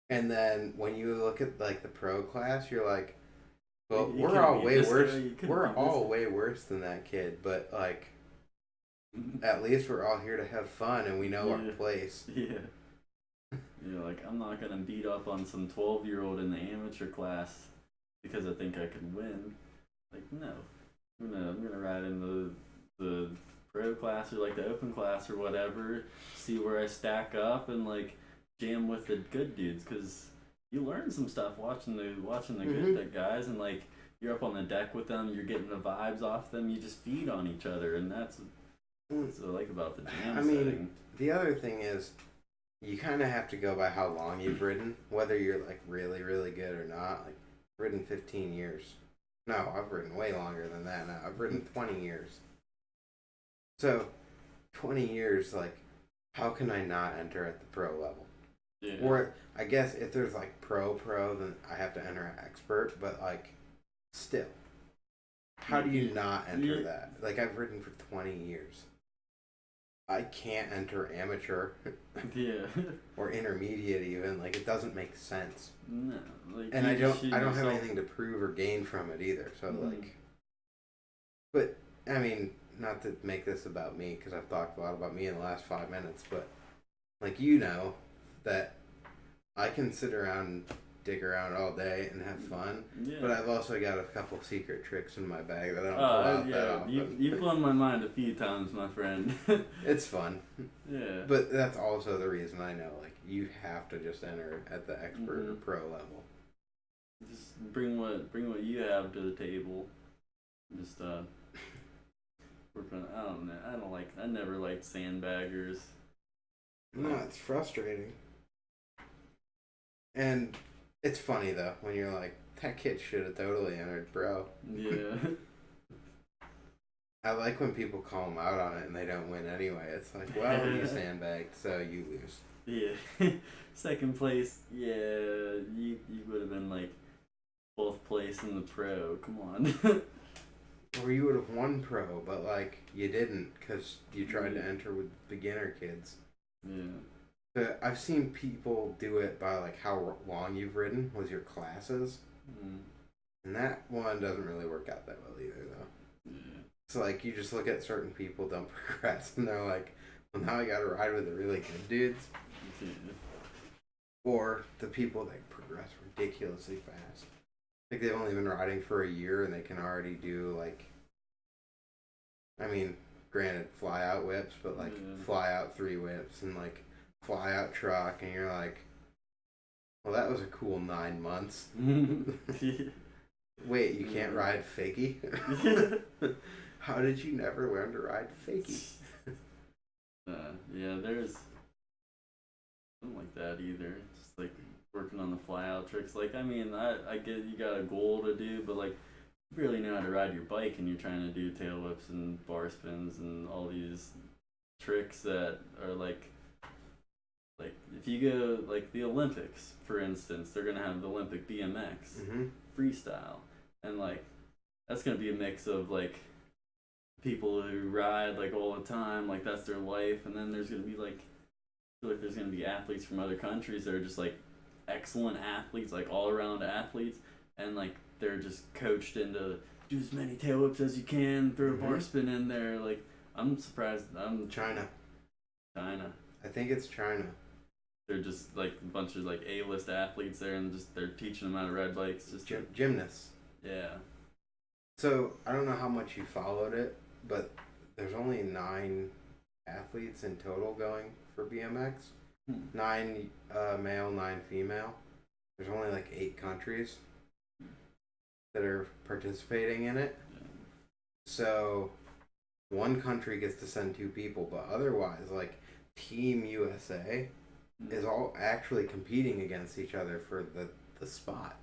And then when you look at like the pro class, you're like, well, we're all way worse. We're all way worse than that kid, but like, at least we're all here to have fun and we know our place. Yeah. You're like, I'm not gonna beat up on some 12-year-old in the amateur class because I think I could win. Like, no, I'm gonna ride in the pro class or like the open class or whatever, see where I stack up and like jam with the good dudes, because you learn some stuff watching the good guys, and like you're up on the deck with them, you're getting the vibes off them, you just feed on each other, and that's what I like about the jam setting. The other thing is, you kind of have to go by how long you've ridden, whether you're like really, really good or not. Like, I've ridden 15 years. No, I've ridden way longer than that now. I've ridden 20 years. So, 20 years, like, how can I not enter at the pro level? Yeah. Or, I guess, if there's like pro, then I have to enter expert, but like, still. How do you not enter that? Like, I've ridden for 20 years. I can't enter amateur. Yeah. Or intermediate even. Like, it doesn't make sense. No. Like, and I don't have anything to prove or gain from it either. So like, but I mean, not to make this about me, because I've talked a lot about me in the last 5 minutes, but like, you know that I can sit around and dig around all day and have fun, but I've also got a couple secret tricks in my bag that I don't pull out that often. You've blown my mind a few times, my friend. It's fun. Yeah. But that's also the reason I know, like, you have to just enter at the expert or pro level. Just bring what you have to the table. Just work on. I never liked sandbaggers. No, it's frustrating. And It's funny though when you're like, that kid should have totally entered, bro. Yeah. I like when people call them out on it and they don't win anyway. It's like, well, you sandbagged, so you lose. Yeah. Second place, yeah, you would have been like fourth place in the pro. Come on. Or you would have won pro, but like you didn't because you tried to enter with beginner kids. Yeah. But I've seen people do it by like how long you've ridden with your classes, and that one doesn't really work out that well either, though. Yeah. It's like you just look at certain people don't progress, and they're like, "Well, now I got to ride with the really good dudes," or the people that progress ridiculously fast. Like they've only been riding for a year, and they can already do like, I mean, granted, fly out whips, but like fly out 3 whips and like fly out truck, and you're like, well, that was a cool 9 months. Wait, you can't ride fakie? How did you never learn to ride fakie? Yeah, there's something like that either. Just like working on the fly out tricks. Like, I mean, I get you got a goal to do, but like, you really know how to ride your bike and you're trying to do tail whips and bar spins and all these tricks that are like if you go like the Olympics, for instance, they're gonna have the Olympic BMX freestyle, and like that's gonna be a mix of like people who ride like all the time, like that's their life, and then there's gonna be like I feel like there's gonna be athletes from other countries that are just like excellent athletes, like all around athletes, and like they're just coached into do as many tail whips as you can, throw a bar spin in there. Like I'm surprised. China. I think it's China. They're just like a bunch of like A-list athletes there, and just they're teaching them how to ride bikes. Just gymnasts. Yeah. So I don't know how much you followed it, but there's only 9 athletes in total going for BMX. 9 male, 9 female. There's only like 8 countries that are participating in it. Yeah. So one country gets to send 2 people, but otherwise, like Team USA is all actually competing against each other for the spot.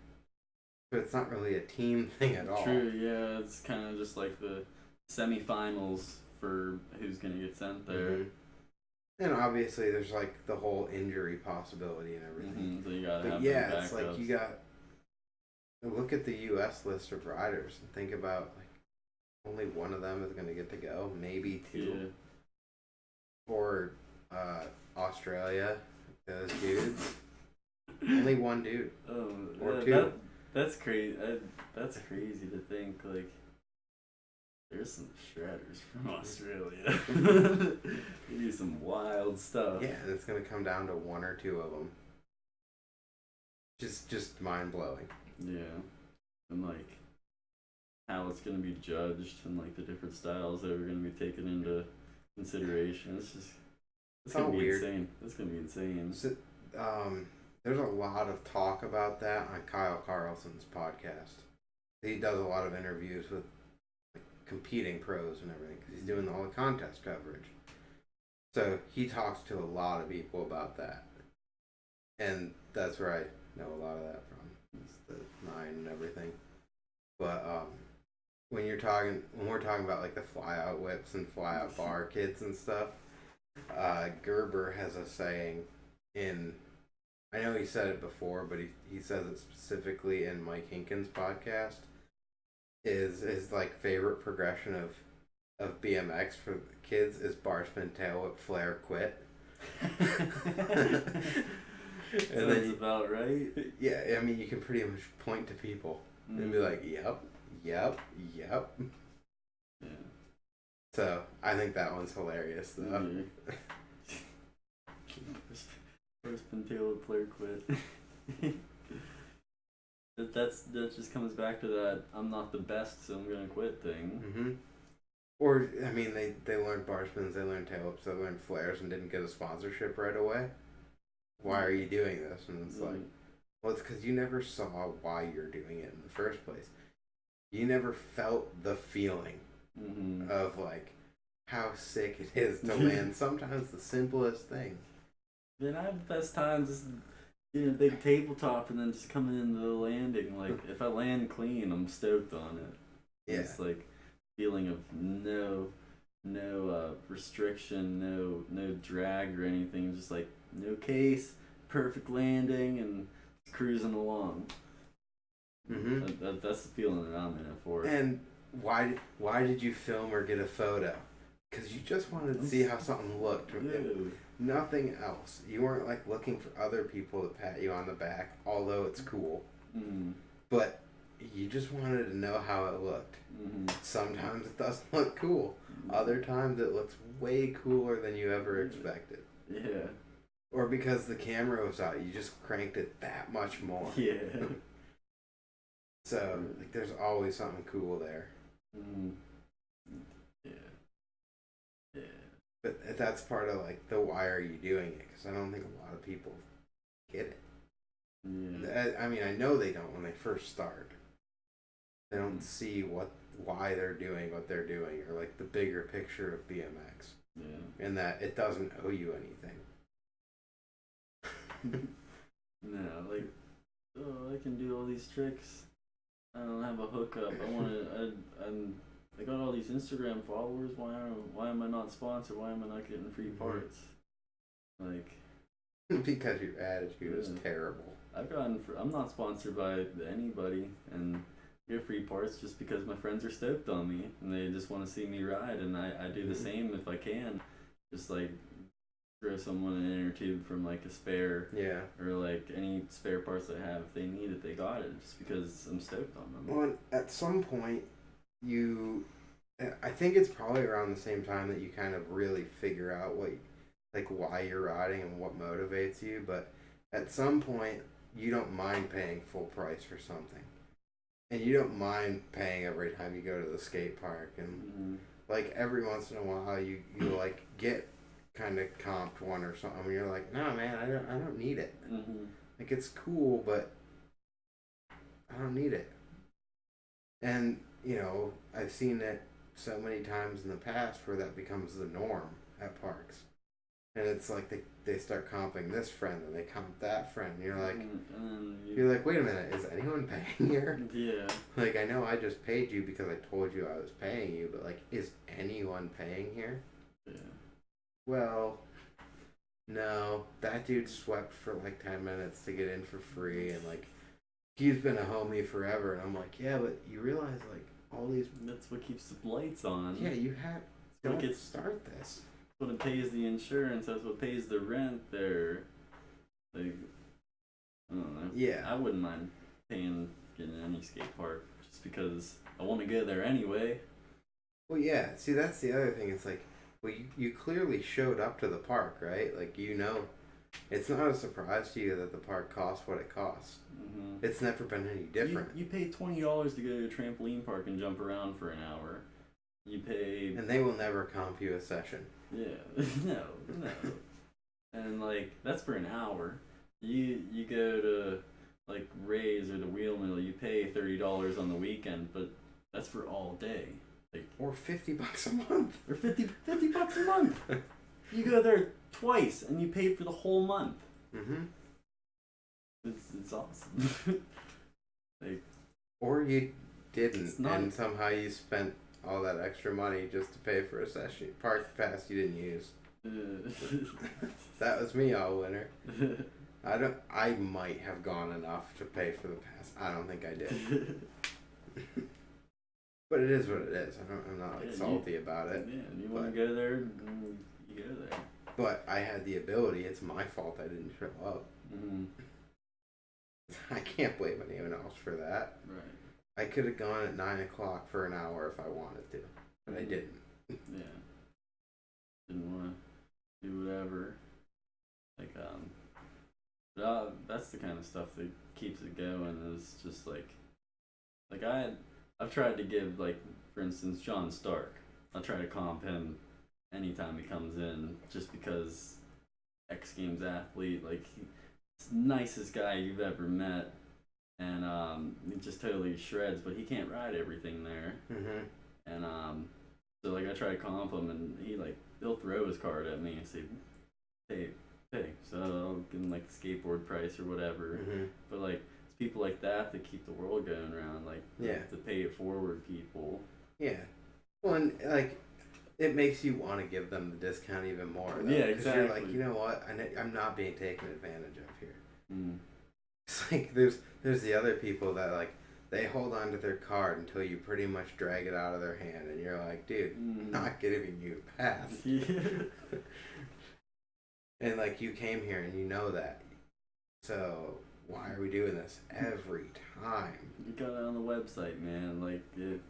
So it's not really a team thing at all. True, yeah. It's kind of just like the semifinals for who's going to get sent there. And obviously there's like the whole injury possibility and everything. So you gotta but have yeah, backups. it's like you got look at the US list of riders and think about like only one of them is going to get to go, maybe 2. Yeah. Or Australia, those dudes. Only one dude. Or 2. That's crazy. That's crazy to think. Like, there's some shredders from Australia. They do some wild stuff. Yeah, and it's gonna come down to 1 or 2 of them. Just mind blowing. Yeah, and like how it's gonna be judged and like the different styles that are gonna be taken into consideration. It's gonna be weird. Insane. It's gonna be insane. So, there's a lot of talk about that on Kyle Carlson's podcast. He does a lot of interviews with like, competing pros and everything because he's doing all the contest coverage. So he talks to a lot of people about that, and that's where I know a lot of that from. It's the 9 and everything. But when we're talking about like the fly out whips and fly out bar kids and stuff, Gerber has a saying I know he said it before, but he says it specifically in Mike Hinken's podcast, is his like favorite progression of BMX for kids is bar spin, tail whip, flare, quit. And that's about right. Yeah, I mean you can pretty much point to people and be like, yep. Yeah. So I think that one's hilarious though. First spin, tail whip, flare, quit. That just comes back to that I'm not the best, so I'm gonna quit thing. Or I mean, they learned bar spins, they learned tail whips, they learned flares, and didn't get a sponsorship right away. Why are you doing this? And it's like, well, it's because you never saw why you're doing it in the first place. You never felt the feeling of like how sick it is to land sometimes the simplest thing. Then I have the best times a big tabletop and then just coming into the landing. Like, if I land clean, I'm stoked on it. Yeah. It's like feeling of no restriction, no drag or anything. Just like no case, perfect landing, and cruising along. Mm-hmm. That's the feeling that I'm in it for. And why did you film or get a photo? Because you just wanted to see how something looked. Dude. Nothing else. You weren't like looking for other people to pat you on the back, although it's cool. But you just wanted to know how it looked. Sometimes it doesn't look cool. Other times it looks way cooler than you ever expected. Yeah. Or because the camera was out, you just cranked it that much more. Yeah. So, like, there's always something cool there. Yeah. Yeah. But that's part of, like, the why are you doing it? Because I don't think a lot of people get it. Yeah. I mean, I know they don't when they first start. They don't see why they're doing what they're doing, or, like, the bigger picture of BMX. Yeah. And that it doesn't owe you anything. No, like, oh, I can do all these tricks. I don't have a hookup. I got all these Instagram followers. Why am I not sponsored? Why am I not getting free parts? Like, Because your attitude is terrible. I'm not sponsored by anybody, and get free parts just because my friends are stoked on me and they just want to see me ride, and I do the same if I can. Just like throw someone an inner tube from like a spare, or like any spare parts I have. If they need it, they got it, just because I'm stoked on them. Well, at some point, I think it's probably around the same time that you kind of really figure out why you're riding and what motivates you. But at some point, you don't mind paying full price for something, and you don't mind paying every time you go to the skate park. And like every once in a while, you like get kind of comped one or something. And you're like, no, man, I don't need it. Like, it's cool, but I don't need it. And I've seen it so many times in the past where that becomes the norm at parks. And it's like they start comping this friend and they comp that friend. And you're like, wait a minute, is anyone paying here? Yeah. Like, I know I just paid you because I told you I was paying you, but like, is anyone paying here? Yeah. Well, no. That dude swept for like 10 minutes to get in for free, and like, he's been a homie forever. And I'm like, yeah, but you realize like all these. That's what keeps the lights on. Yeah, you have. Don't start this. That's what pays the insurance. That's what pays the rent there. Like, I don't know. Yeah. I wouldn't mind getting any skate park just because I want to go there anyway. Well, yeah. See, that's the other thing. It's like, well, you clearly showed up to the park, right? Like, it's not a surprise to you that the park costs what it costs. It's never been any different. You pay $20 to go to a trampoline park and jump around for an hour. You pay... And they will never comp you a session. Yeah. No. And, like, that's for an hour. You go to, like, Ray's or the Wheel Mill, you pay $30 on the weekend, but that's for all day. Like, or $50 a month. Or $50 a month. You go there twice and you pay for the whole month. It's awesome. Like, or you didn't, and somehow you spent all that extra money just to pay for a session park pass you didn't use. That was me all winter. I might have gone enough to pay for the pass. I don't think I did. But it is what it is. I'm not like salty about it. Yeah, and you want to go there, you go there. But I had the ability. It's my fault I didn't show up. I can't blame anyone else for that. Right. I could have gone at 9 o'clock for an hour if I wanted to, but I didn't. Yeah. Didn't want to do whatever. Like, but that's the kind of stuff that keeps it going. Is just like I've tried to give, like, for instance, John Stark. I'll try to comp him anytime he comes in, just because X Games athlete, like, he's the nicest guy you've ever met, and he just totally shreds, but he can't ride everything there. And so, like, I try to comp him, and he'll throw his card at me and say, pay pay. So I'll give them like the skateboard price or whatever. Mm-hmm. But like it's people like that keep the world going around. Like the pay it forward people. Yeah. Well, and like it makes you want to give them the discount even more. Though, Yeah, exactly. You're like, you know what? I'm not being taken advantage of here. Mm. It's like there's the other people that like they hold on to their card until you pretty much drag it out of their hand, and you're like, dude, I'm not giving you a pass. Yeah. And like you came here and you know that, so why are we doing this every time? You got it on the website, man. Like if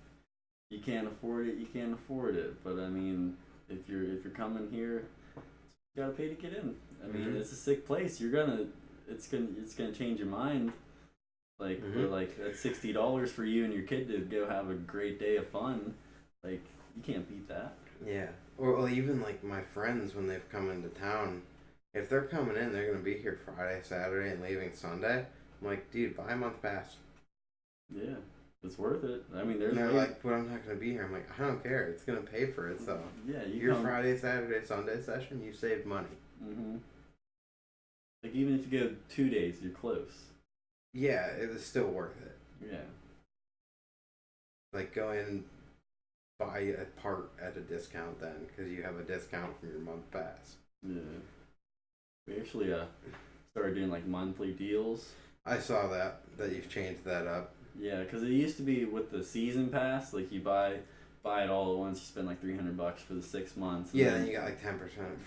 you can't afford it, you can't afford it. But I mean, if you're coming here, you gotta pay to get in. I mean, it's a sick place. It's gonna change your mind. Like we're like that's $60 for you and your kid to go have a great day of fun. Like you can't beat that. Yeah. Or even like my friends when they've come into town, if they're coming in, they're gonna be here Friday, Saturday, and leaving Sunday. I'm like, dude, buy a month pass. Yeah, it's worth it. I mean, they're like, but I'm not gonna be here. I'm like, I don't care. It's gonna pay for itself. Yeah, your Friday, Saturday, Sunday session, you saved money. Mm-hmm. Like even if you go 2 days, you're close. Yeah, it was still worth it. Yeah. Like go in, buy a part at a discount then, because you have a discount from your month pass. Yeah. We actually started doing like monthly deals. I saw that you've changed that up. Yeah, because it used to be with the season pass, like you buy it all at once. You spend like $300 for the 6 months. Yeah, then you got like 10%,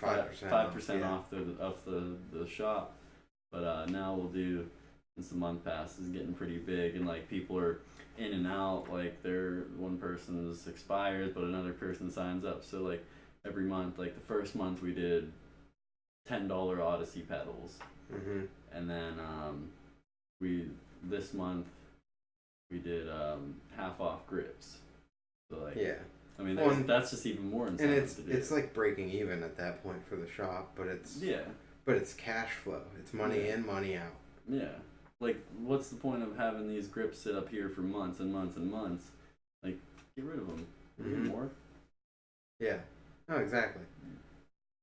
5%, 5% off the shop. But now we'll do, since the month pass is getting pretty big and like people are in and out. Like one person's expires, but another person signs up. So like every month, like the first month we did $10 Odyssey pedals, and then this month we did half off grips. So like I mean that's just even more incentive. And it's like breaking even at that point for the shop, but it's cash flow. It's money in, money out. Yeah. Like what's the point of having these grips sit up here for months and months and months? Like get rid of them. More. Yeah. No, exactly.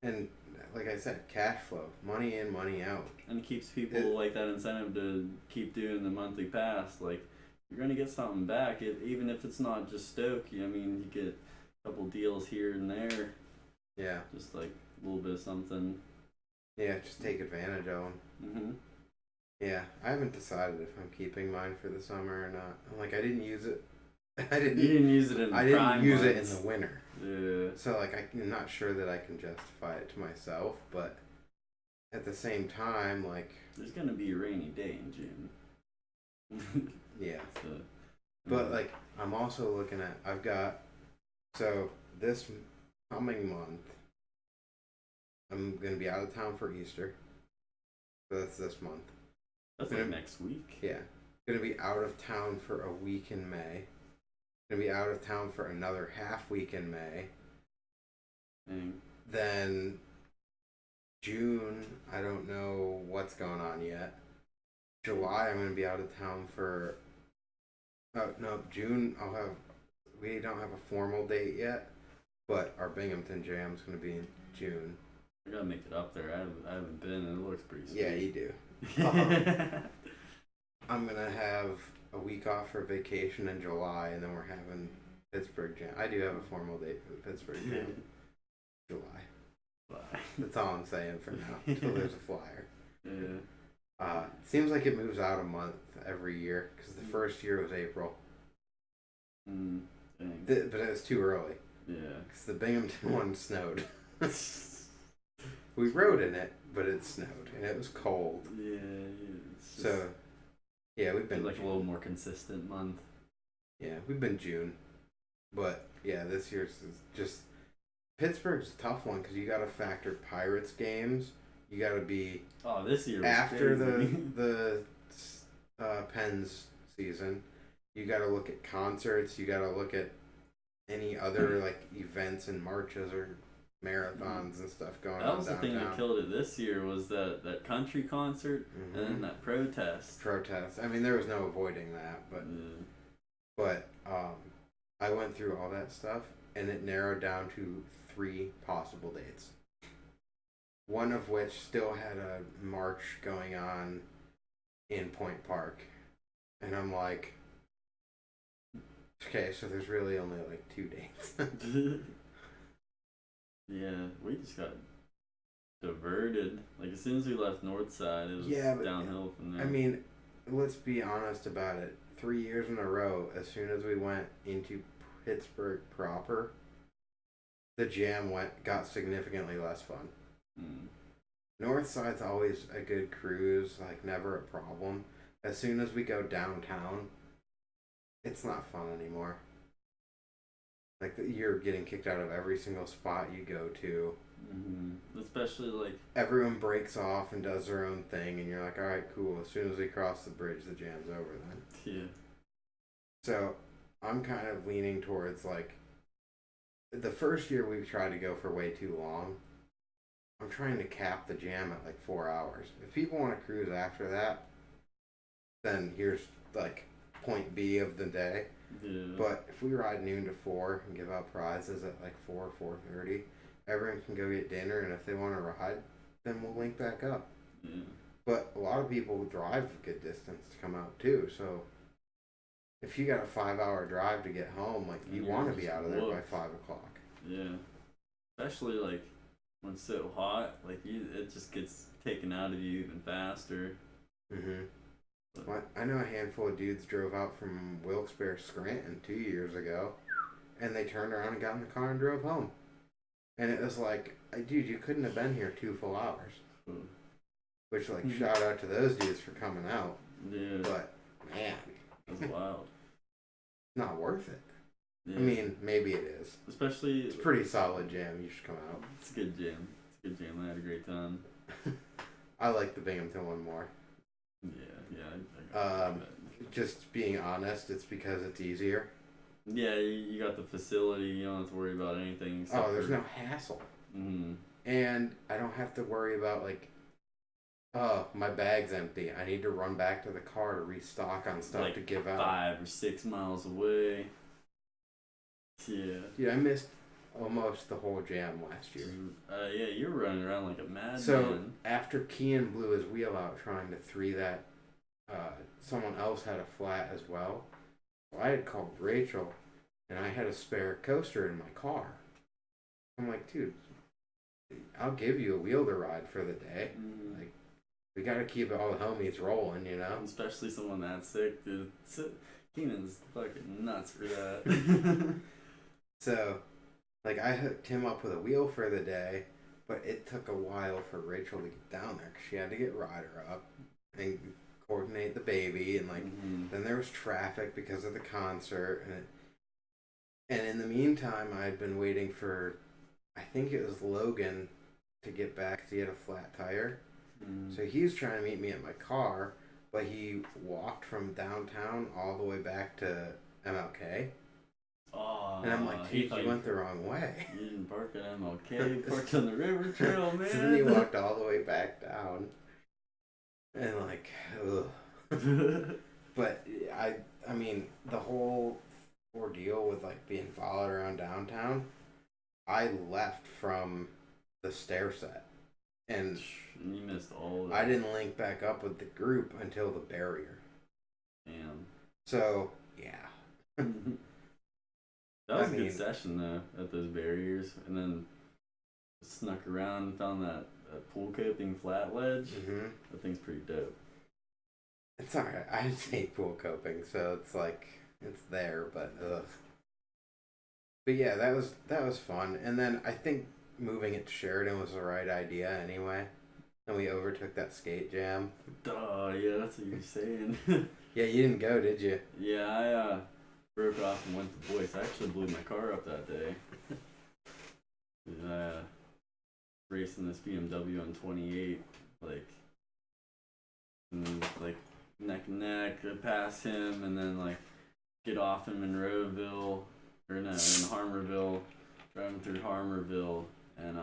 And like I said, cash flow, money in, money out. And it keeps people like that incentive to keep doing the monthly pass. Like, you're going to get something back, even if it's not just Stoke. I mean, you get a couple deals here and there. Yeah. Just like a little bit of something. Yeah, just take advantage of them. Yeah, I haven't decided if I'm keeping mine for the summer or not. I'm like, I didn't use it. You didn't use it in the prime I didn't use it months. in the winter. Yeah. So like I'm not sure that I can justify it to myself, but at the same time, like there's gonna be a rainy day in June. Yeah. But like I'm also looking at this coming month I'm gonna be out of town for Easter. So that's this month. That's like next week. Yeah. Gonna be out of town for a week in May. Gonna be out of town for another half week in May. Then June, I don't know what's going on yet. July, I'm gonna be out of town for. No, June. We don't have a formal date yet, but our Binghamton Jam's gonna be in June. I gotta make it up there. I haven't been, and it looks pretty sweet. Yeah, you do. I'm gonna have a week off for vacation in July, and then we're having Pittsburgh Jam. I do have a formal date for the Pittsburgh Jam. July. That's all I'm saying for now, until there's a flyer. Yeah. It seems like it moves out a month every year, because the first year was April. But it was too early. Yeah. Because the Binghamton one snowed. We rode in it, but it snowed, and it was cold. Yeah. So, yeah, we've been like June. A little more consistent month. Yeah, we've been June. But, yeah, this year's just... Pittsburgh's a tough one, because you got to factor Pirates games. You got to be... Oh, this year was after crazy. the Pens season. You got to look at concerts. You got to look at any other, like, events and marches or marathons and stuff going on. That was the thing that killed it this year was that country concert and then that protest. I mean, there was no avoiding that, but I went through all that stuff and it narrowed down to 3 possible dates. one of which still had a march going on in Point Park. And I'm like, okay, so there's really only like 2 dates. Yeah, we just got diverted. Like, as soon as we left Northside, it was downhill from there. I mean, let's be honest about it. 3 years in a row, as soon as we went into Pittsburgh proper, the jam got significantly less fun. Northside's always a good cruise, like never a problem. As soon as we go downtown, it's not fun anymore. Like, you're getting kicked out of every single spot you go to. Especially, like... everyone breaks off and does their own thing, and you're like, alright, cool. As soon as we cross the bridge, the jam's over then. Yeah. So, I'm kind of leaning towards, like... the first year we tried to go for way too long. I'm trying to cap the jam at, like, 4 hours. If people want to cruise after that, then here's, like, point B of the day. Yeah. But if we ride noon to 4 and give out prizes at like 4:30, everyone can go get dinner, and if they want to ride, then we'll link back up. Yeah. But a lot of people drive a good distance to come out too, so if you got a 5-hour drive to get home, like, you want to be out of there by 5 o'clock. Yeah. Especially like when it's so hot, like it just gets taken out of you even faster. Well, I know a handful of dudes drove out from Wilkes-Barre Scranton 2 years ago, and they turned around and got in the car and drove home. And it was like, dude, you couldn't have been here 2 full hours. Which, like, shout out to those dudes for coming out. Yeah. But, man. That's wild. Not worth it. Yeah. I mean, maybe it is. Especially... it's a pretty solid jam. You should come out. It's a good jam. It's a good jam. I had a great time. I like the Binghamton one more. Yeah. Just being honest, it's because it's easier. Yeah, you got the facility. You don't have to worry about anything. Oh, there's no hassle. And I don't have to worry about, like, oh, my bag's empty. I need to run back to the car to restock on stuff, like, to give out. 5 or 6 miles away. Yeah. Dude, I missed almost the whole jam last year. Yeah, you were running around like a madman. So, after Kean blew his wheel out trying to 3 that, someone else had a flat as well. So I had called Rachel, and I had a spare coaster in my car. I'm like, dude, I'll give you a wheel to ride for the day. Like, we gotta keep all the homies rolling, you know? Especially someone that sick, dude. Keenan's fucking nuts for that. So, like, I hooked him up with a wheel for the day, but it took a while for Rachel to get down there, because she had to get Ryder up and coordinate the baby, and, like, then there was traffic because of the concert, and in the meantime, I'd been waiting for, I think it was Logan, to get back because he had a flat tire. So he's trying to meet me at my car, but he walked from downtown all the way back to MLK. Oh, and I'm like, dude, you went the wrong way. You didn't park at MLK, you parked on the river trail, man. So then he walked all the way back down. And, like, ugh. But, I mean, the whole ordeal with, like, being followed around downtown, I left from the stair set. And you missed all of that. I didn't link back up with the group until the barrier. Damn. So, yeah. That was a good session, though, at those barriers. And then snuck around and found that pool coping flat ledge. That thing's pretty dope. It's alright. I just hate pool coping, so it's like, it's there, but ugh. But yeah, that was fun. And then I think moving it to Sheridan was the right idea anyway. And we overtook that skate jam. Oh, yeah, that's what you're saying. Yeah, you didn't go, did you? Yeah, I broke off and went to Boyce. I actually blew my car up that day. Racing this BMW on 28, like neck and neck. I pass him and then like get off in Monroeville, or no, in Harmerville, driving through Harmerville, and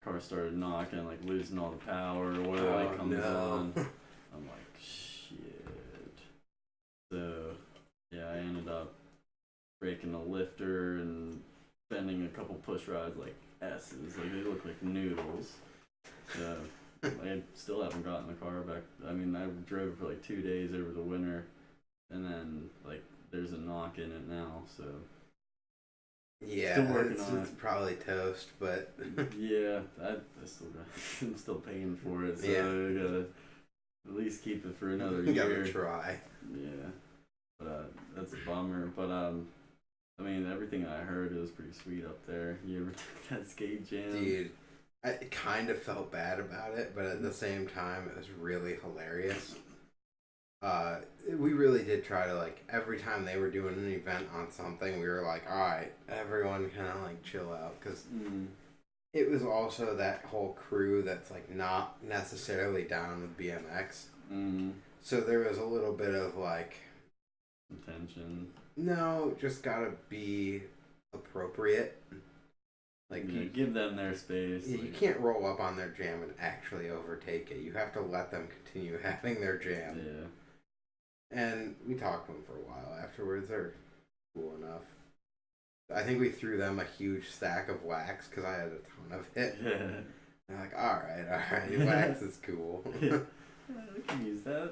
car started knocking, like losing all the power. Oil light comes on. I'm like, shit. So yeah, I ended up breaking a lifter and spending a couple push rides like S's. Like, they look like noodles. I still haven't gotten the car back. I mean, I drove for like 2 days over the winter, and then like there's a knock in it now, so Yeah, still working on it's probably toast, but yeah, I still got, I'm still paying for it, so yeah. I gotta at least keep it for another you year. gotta try. Yeah, but that's a bummer. But I mean, everything I heard, it was pretty sweet up there. You ever took that skate jam? Dude, I kind of felt bad about it, but at the same time, it was really hilarious. We really did try to, like, every time they were doing an event on something, we were like, alright, everyone kind of, like, chill out, because it was also that whole crew that's, like, not necessarily down with BMX. So there was a little bit of, like... tension. No, just gotta be appropriate. Like, yeah, give them their space. Yeah, like, you can't roll up on their jam and actually overtake it. You have to let them continue having their jam. Yeah. And we talked to them for a while afterwards. They're cool enough. I think we threw them a huge stack of wax because I had a ton of it. Yeah. They're like, alright, wax is cool. Yeah, we can use that.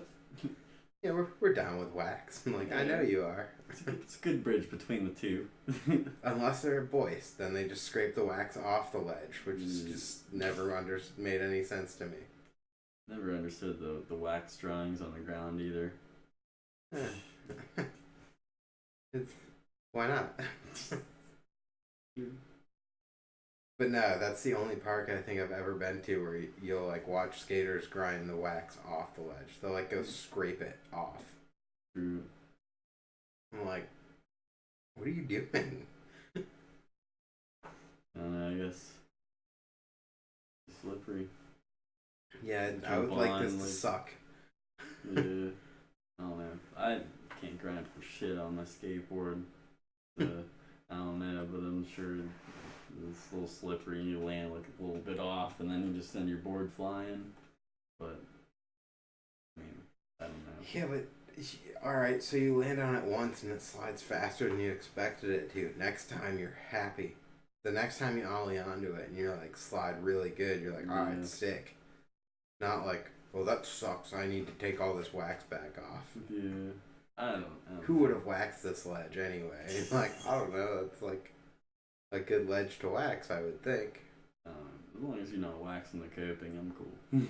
Yeah, we're down with wax. I'm like, I know you are. It's a good bridge between the two. Unless they're boys, then they just scrape the wax off the ledge, which is just never made any sense to me. Never understood the wax drawings on the ground either. Why not? But no, that's the only park I think I've ever been to where you'll like watch skaters grind the wax off the ledge. They'll like go scrape it off. True. I'm like, what are you doing? I don't know, I guess it's slippery. Yeah, I would like this to suck. Yeah. I don't know. I can't grind for shit on my skateboard. I don't know, but I'm sure it's a little slippery. You land like a little bit off, and then you just send your board flying. But I mean, I don't know. Yeah, but all right. So you land on it once, and it slides faster than you expected it to. Next time, you're happy. The next time you ollie onto it, and you're like slide really good, you're like, all right, sick. Not like, well, that sucks. I need to take all this wax back off. Yeah. I don't know. Who would have waxed this ledge anyway? Like, I don't know. It's like a good ledge to wax, I would think. As long as you're not waxing the coping, I'm cool.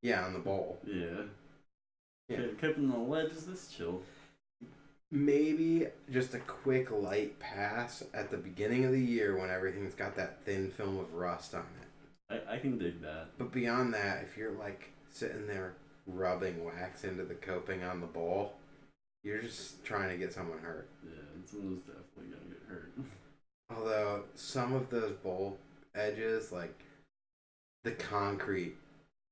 Yeah, on the bowl. Yeah. Yeah. Coping on the ledge is this chill. Maybe just a quick light pass at the beginning of the year when everything's got that thin film of rust on it. I can dig that. But beyond that, if you're like sitting there rubbing wax into the coping on the bowl, you're just trying to get someone hurt. Yeah, someone's definitely gonna get hurt. Although some of those bowl edges, like the concrete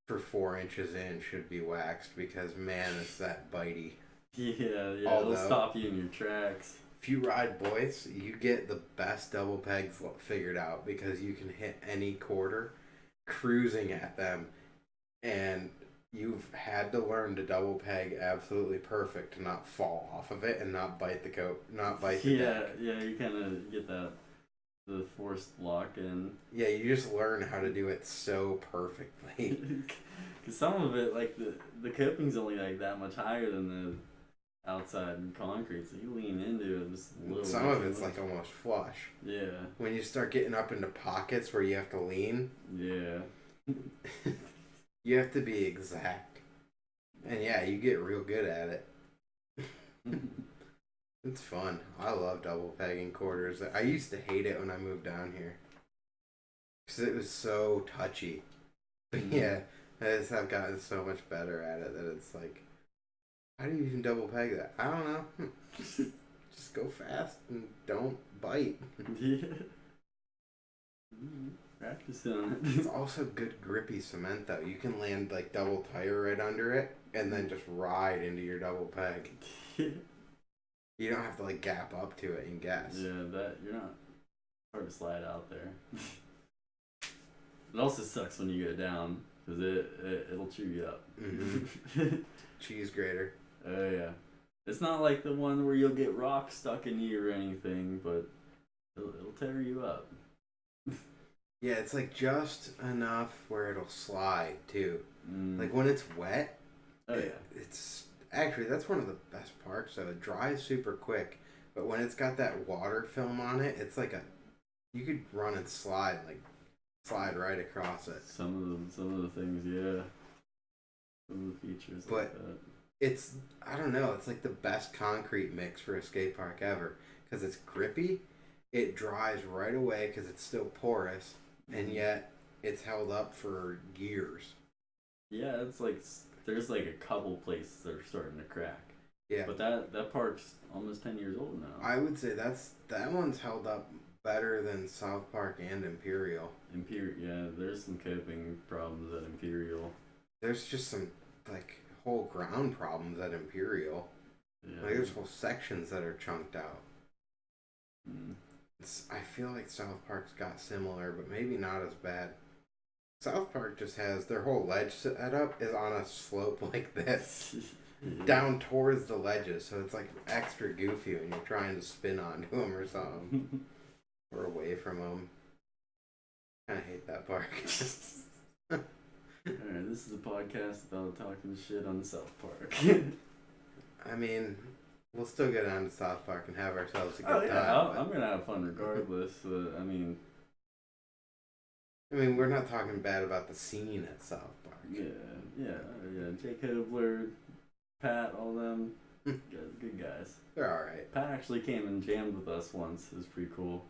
for 4 inches in should be waxed because man, it's that bitey. Yeah, Although, it'll stop you in your tracks. If you ride boys, you get the best double pegs figured out because you can hit any quarter cruising at them, and you've had to learn to double peg absolutely perfect to not fall off of it and not bite the deck. Yeah, you kind of get the forced lock in. Yeah, you just learn how to do it so perfectly. Because some of it, like the coping's only like that much higher than the outside concrete, so you lean into it just a little. Some of it's like almost flush. Yeah. When you start getting up into pockets where you have to lean. Yeah. You have to be exact. And yeah, you get real good at it. It's fun. I love double pegging quarters. I used to hate it when I moved down here. Because it was so touchy. But yeah, I've gotten so much better at it that it's like, how do you even double peg that? I don't know. Just go fast and don't bite. Yeah. Practice on it. It's also good grippy cement though. You can land like double tire right under it and then just ride into your double peg. You don't have to like gap up to it and guess. Yeah, that you're not hard to slide out there. It also sucks when you go down because it'll chew you up. Mm-hmm. Cheese grater. Oh yeah, it's not like the one where you'll get rocks stuck in you or anything, but it'll tear you up. Yeah, it's like just enough where it'll slide too. Mm. Like when it's wet, Oh yeah. it's actually that's one of the best parts. So it dries super quick, but when it's got that water film on it, it's like you could run and slide right across it. Some of the things, yeah. Some of the features But like that. it's I don't know. It's like the best concrete mix for a skate park ever because it's grippy. It dries right away because it's still porous, and yet it's held up for years. Yeah, it's like there's like a couple places that are starting to crack. Yeah, But that park's almost 10 years old now. I would say that one's held up better than South Park and Imperial. Imperial, yeah, there's some coping problems at Imperial. There's just some like whole ground problems at Imperial. Yeah. Like there's whole sections that are chunked out. Mm. I feel like South Park's got similar, but maybe not as bad. South Park just has their whole ledge setup is on a slope like this, down towards the ledges, so it's like extra goofy when you're trying to spin onto them or something, or away from them. I hate that park. Alright, this is a podcast about talking shit on South Park. I mean, we'll still get on to South Park and have ourselves a good Oh yeah, time. I'm gonna have fun regardless. I mean, we're not talking bad about the scene at South Park. yeah. Jake Hobler, Pat, all them, good guys. They're alright. Pat actually came and jammed with us once. It was pretty cool.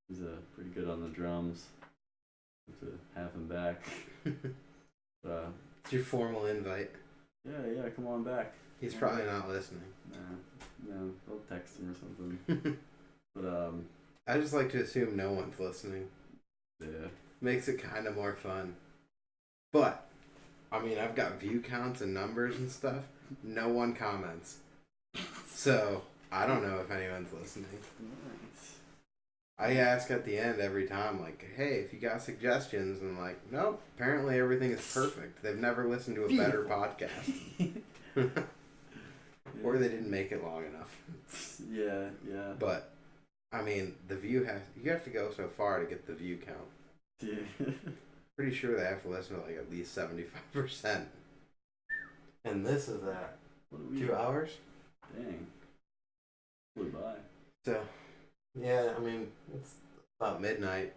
He's pretty good on the drums. To have him back. It's your formal invite. Yeah, come on back. He's probably not listening. No, I'll text him or something. But I just like to assume no one's listening. yeah. Makes it kind of more fun. But, I've got view counts and numbers and stuff. No one comments. So, I don't know if anyone's listening. Nice. I ask at the end every time, like, hey, if you got suggestions, and like, nope, apparently everything is perfect. They've never listened to a better podcast. Or they didn't make it long enough. Yeah. But, the view you have to go so far to get the view count. Yeah. Pretty sure they have to listen to like at least 75%. And this is at 2 hours? Dang. Flew by. So, yeah, it's about midnight.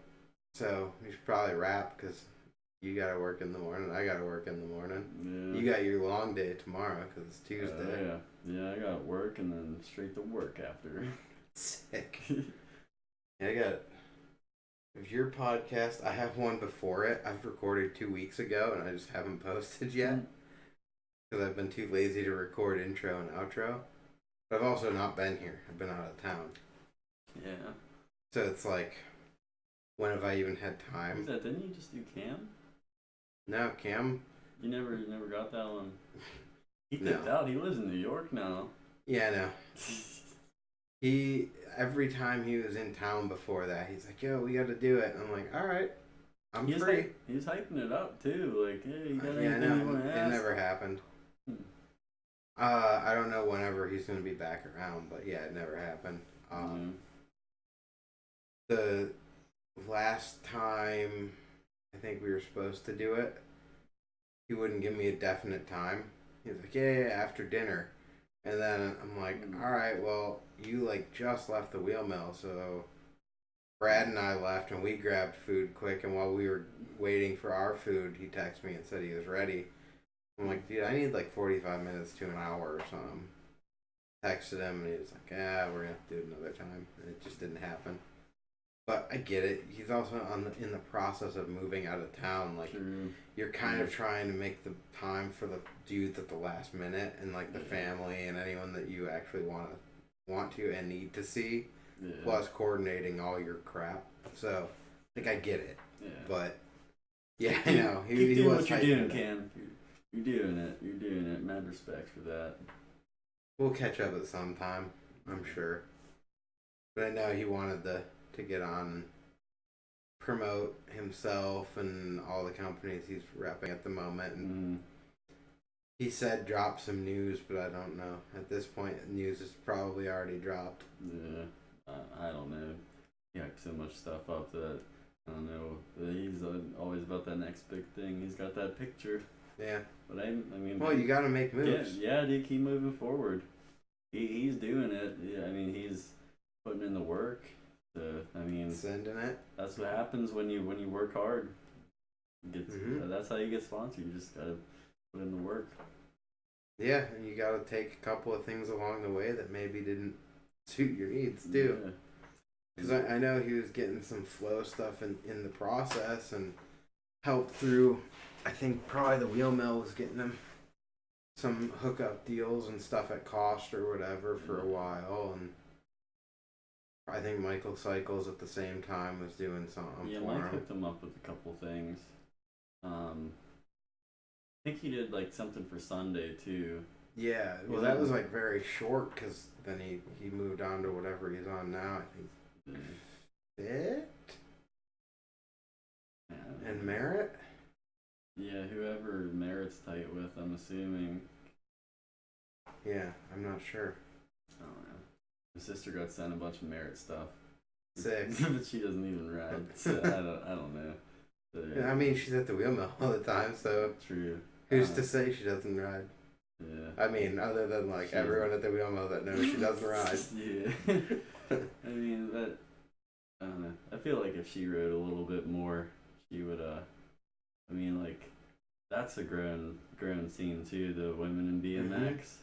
So, we should probably wrap because you gotta work in the morning. I gotta work in the morning. Yeah. You got your long day tomorrow because it's Tuesday. Yeah, I got work and then straight to work after. Sick. Yeah, I got your podcast. I have one before it. I've recorded 2 weeks ago and I just haven't posted yet because I've been too lazy to record intro and outro. But I've also not been here. I've been out of town. Yeah. So it's like, when have I even had time? Didn't you just do Cam? No, Cam. You never got that one. He No. picked out. He lives in New York now. Yeah, no. Every time he was in town before that, he's like, yo, we got to do it. And I'm like, all right, I'm free. He was hyping it up too. Like, hey, you got Yeah, anything you want to ask? it never happened. I don't know whenever he's going to be back around, but yeah, it never happened. The last time I think we were supposed to do it, he wouldn't give me a definite time. He was like, yeah, after dinner. And then I'm like, all right, well, you like just left the wheel mill, so Brad and I left and we grabbed food quick. And while we were waiting for our food, he texted me and said he was ready. I'm like, dude, I need like 45 minutes to an hour or something. Texted him and he was like, yeah, we're gonna have to do it another time. And it just didn't happen. But I get it. He's also in the process of moving out of town. Like, True. You're kind of trying to make the time for the dudes at the last minute and like the family and anyone that you actually want to and need to see. Yeah. Plus coordinating all your crap. So, I get it. Yeah. But yeah, I know. Keep doing what you're doing, it. Cam. You're doing it. You're doing it. Mad respect for that. We'll catch up at some time, I'm sure. But I know he wanted to get on and promote himself and all the companies he's repping at the moment. And he said drop some news, but I don't know. At this point, news is probably already dropped. Yeah. I don't know. He hyped so much stuff up that I don't know. He's always about that next big thing. He's got that picture. Yeah. But I mean. Well, you got to make moves. Yeah, dude, keep moving forward. He's doing it. Yeah, I mean, he's putting in the work. I mean, sending it. That's what happens when you work hard. That's how you get sponsored. You just gotta put in the work. Yeah, and you gotta take a couple of things along the way that maybe didn't suit your needs too. Because I know he was getting some flow stuff in the process and helped through. I think probably the wheel mill was getting him some hookup deals and stuff at cost or whatever for a while, and I think Michael Cycles at the same time was doing something for Mike him. hooked him up with a couple things. I think he did like something for Sunday too. Yeah, well, that was like very short because then he moved on to whatever he's on now. I think Fit and Merritt. Yeah, whoever Merritt's tight with, I'm assuming. Yeah, I'm not sure. I don't know. My sister got sent a bunch of Merritt stuff. Sick. But she doesn't even ride, so I don't know. So, yeah. I mean, she's at the wheel mill all the time, so true. Who's to say she doesn't ride? Yeah. I mean, other than like everyone at the wheel mill that knows she doesn't ride. Yeah. I mean, but I don't know. I feel like if she rode a little bit more, she would. I mean, like that's a grown scene too. The women in BMX,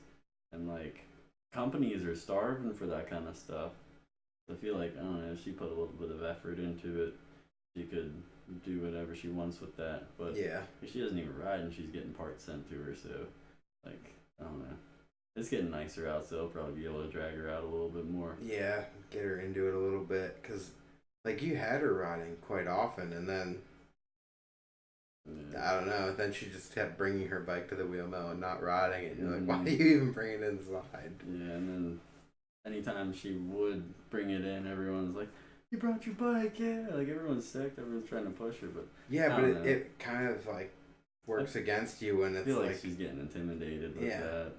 and like companies are starving for that kind of stuff. I feel like I don't know. If she put a little bit of effort into it, she could do whatever she wants with that. But yeah, she doesn't even ride, and she's getting parts sent to her. So, like, I don't know. It's getting nicer out, so they'll probably be able to drag her out a little bit more. Yeah, get her into it a little bit, because like you had her riding quite often, and then I don't know. Then she just kept bringing her bike to the wheel mill and not riding it. You're like, why are you even bringing it inside? Yeah, and then anytime she would bring it in, everyone's like, "You brought your bike, yeah!" Like everyone's stoked, everyone's trying to push her, but yeah, but it kind of like works against you when it's I feel like she's getting intimidated with that.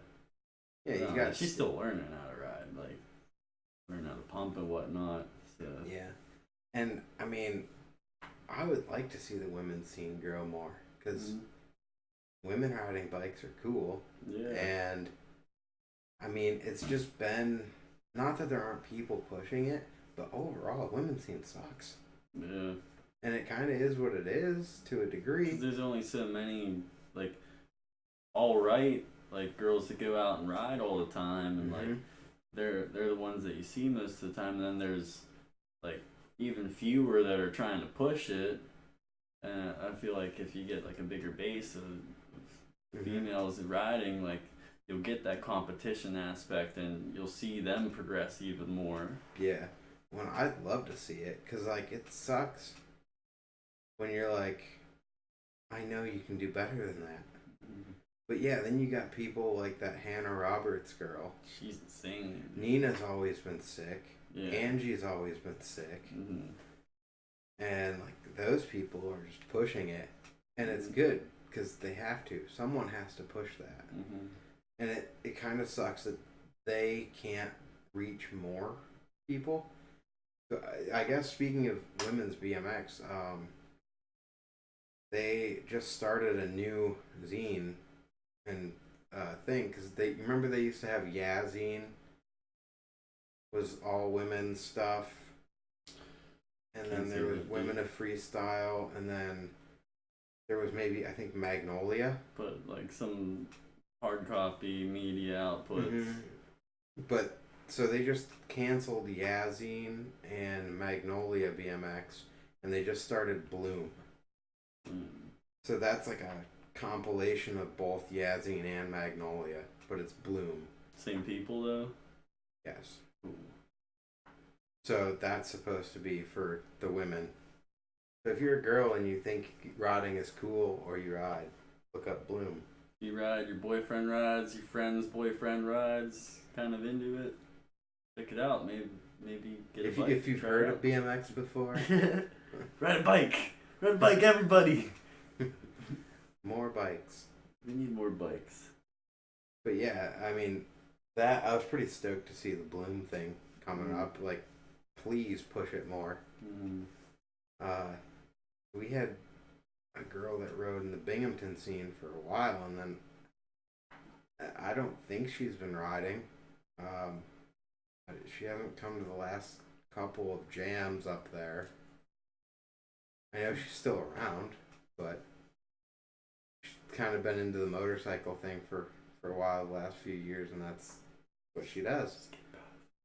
Yeah, you got. She's still learning how to ride, like learning how to pump and whatnot. So yeah, and I mean, I would like to see the women's scene grow more because women riding bikes are cool. Yeah, and I mean, it's just been not that there aren't people pushing it, but overall, women's scene sucks. Yeah, and it kind of is what it is to a degree. 'Cause there's only so many like all right. Like girls that go out and ride all the time, and like they're the ones that you see most of the time. And then there's like even fewer that are trying to push it. And I feel like if you get like a bigger base of females riding, like you'll get that competition aspect, and you'll see them progress even more. Yeah, well, I'd love to see it because like it sucks when you're like, I know you can do better than that. But yeah, then you got people like that Hannah Roberts girl. She's insane. Nina's always been sick. Yeah. Angie's always been sick. And like those people are just pushing it. And it's good because they have to. Someone has to push that. And it kind of sucks that they can't reach more people. So I guess speaking of women's BMX, they just started a new zine and thing because you remember they used to have Yazine was all women's stuff, and then there was Women of Freestyle, and then there was maybe I think Magnolia, but like some hard copy media outputs. But so they just canceled Yazine and Magnolia BMX, and they just started Bloom. So that's like a compilation of both Yazine and Magnolia, but it's Bloom. Same people though? Yes. Ooh. So that's supposed to be for the women. So if you're a girl and you think riding is cool or you ride, look up Bloom. You ride, your boyfriend rides, your friend's boyfriend rides, kind of into it. Check it out, maybe get a bike. If you've heard of BMX before. Ride a bike! Ride a bike, everybody! More bikes. We need more bikes. But yeah, I mean, I was pretty stoked to see the Bloom thing coming up. Like, please push it more. we had a girl that rode in the Binghamton scene for a while, and then I don't think she's been riding. She hasn't come to the last couple of jams up there. I know she's still around, but she's kind of been into the motorcycle thing for a while the last few years, and that's what she does.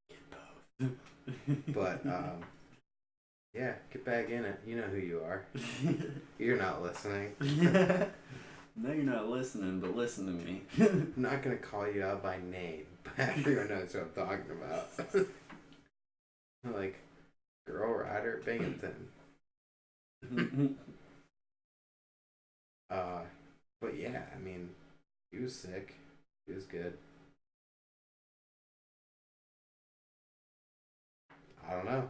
Get both. But, yeah, get back in it. You know who you are. You're not listening. No, you're not listening, but listen to me. I'm not going to call you out by name, but everyone knows what I'm talking about. Like, girl rider at Binghamton. But yeah, I mean, he was sick. He was good. I don't know.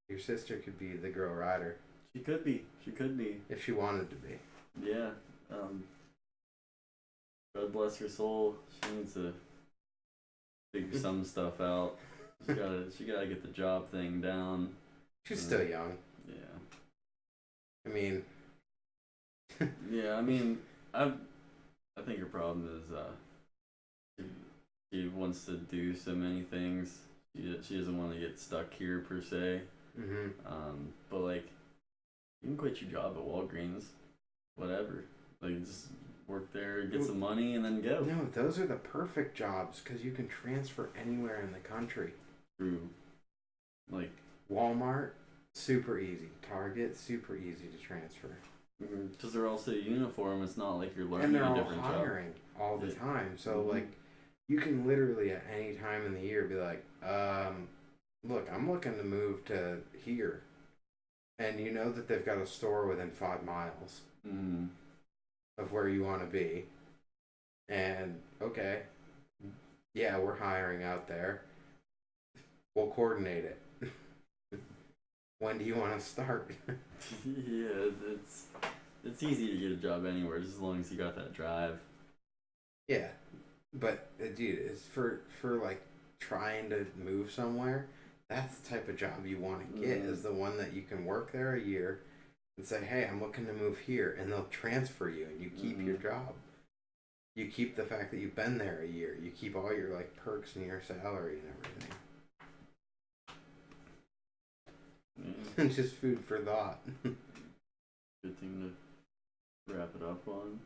Your sister could be the girl rider. She could be. She could be. If she wanted to be. Yeah. God bless her soul. She needs to figure some stuff out. She gotta get the job thing down. She's still young. Yeah. I mean. Yeah, I mean, I think her problem is she wants to do so many things. She doesn't want to get stuck here per se. Mm-hmm. But like, you can quit your job at Walgreens, whatever. Like, just work there, get some money, and then go. No, those are the perfect jobs because you can transfer anywhere in the country. True. Like Walmart, super easy. Target, super easy to transfer. Because they're all so uniform, it's not like you're learning and they're a all different hiring job all the time. So like, you can literally at any time in the year be like, look, I'm looking to move to here, and you know that they've got a store within 5 miles of where you want to be, and okay, yeah, we're hiring out there. We'll coordinate it. When do you want to start? Yeah, it's easy to get a job anywhere just as long as you got that drive. Yeah, but dude, it's for like trying to move somewhere. That's the type of job you want to get. Is the one that you can work there a year and say, "Hey, I'm looking to move here," and they'll transfer you, and you keep your job. You keep the fact that you've been there a year. You keep all your like perks and your salary and everything. It's just food for thought. Good thing to wrap it up on.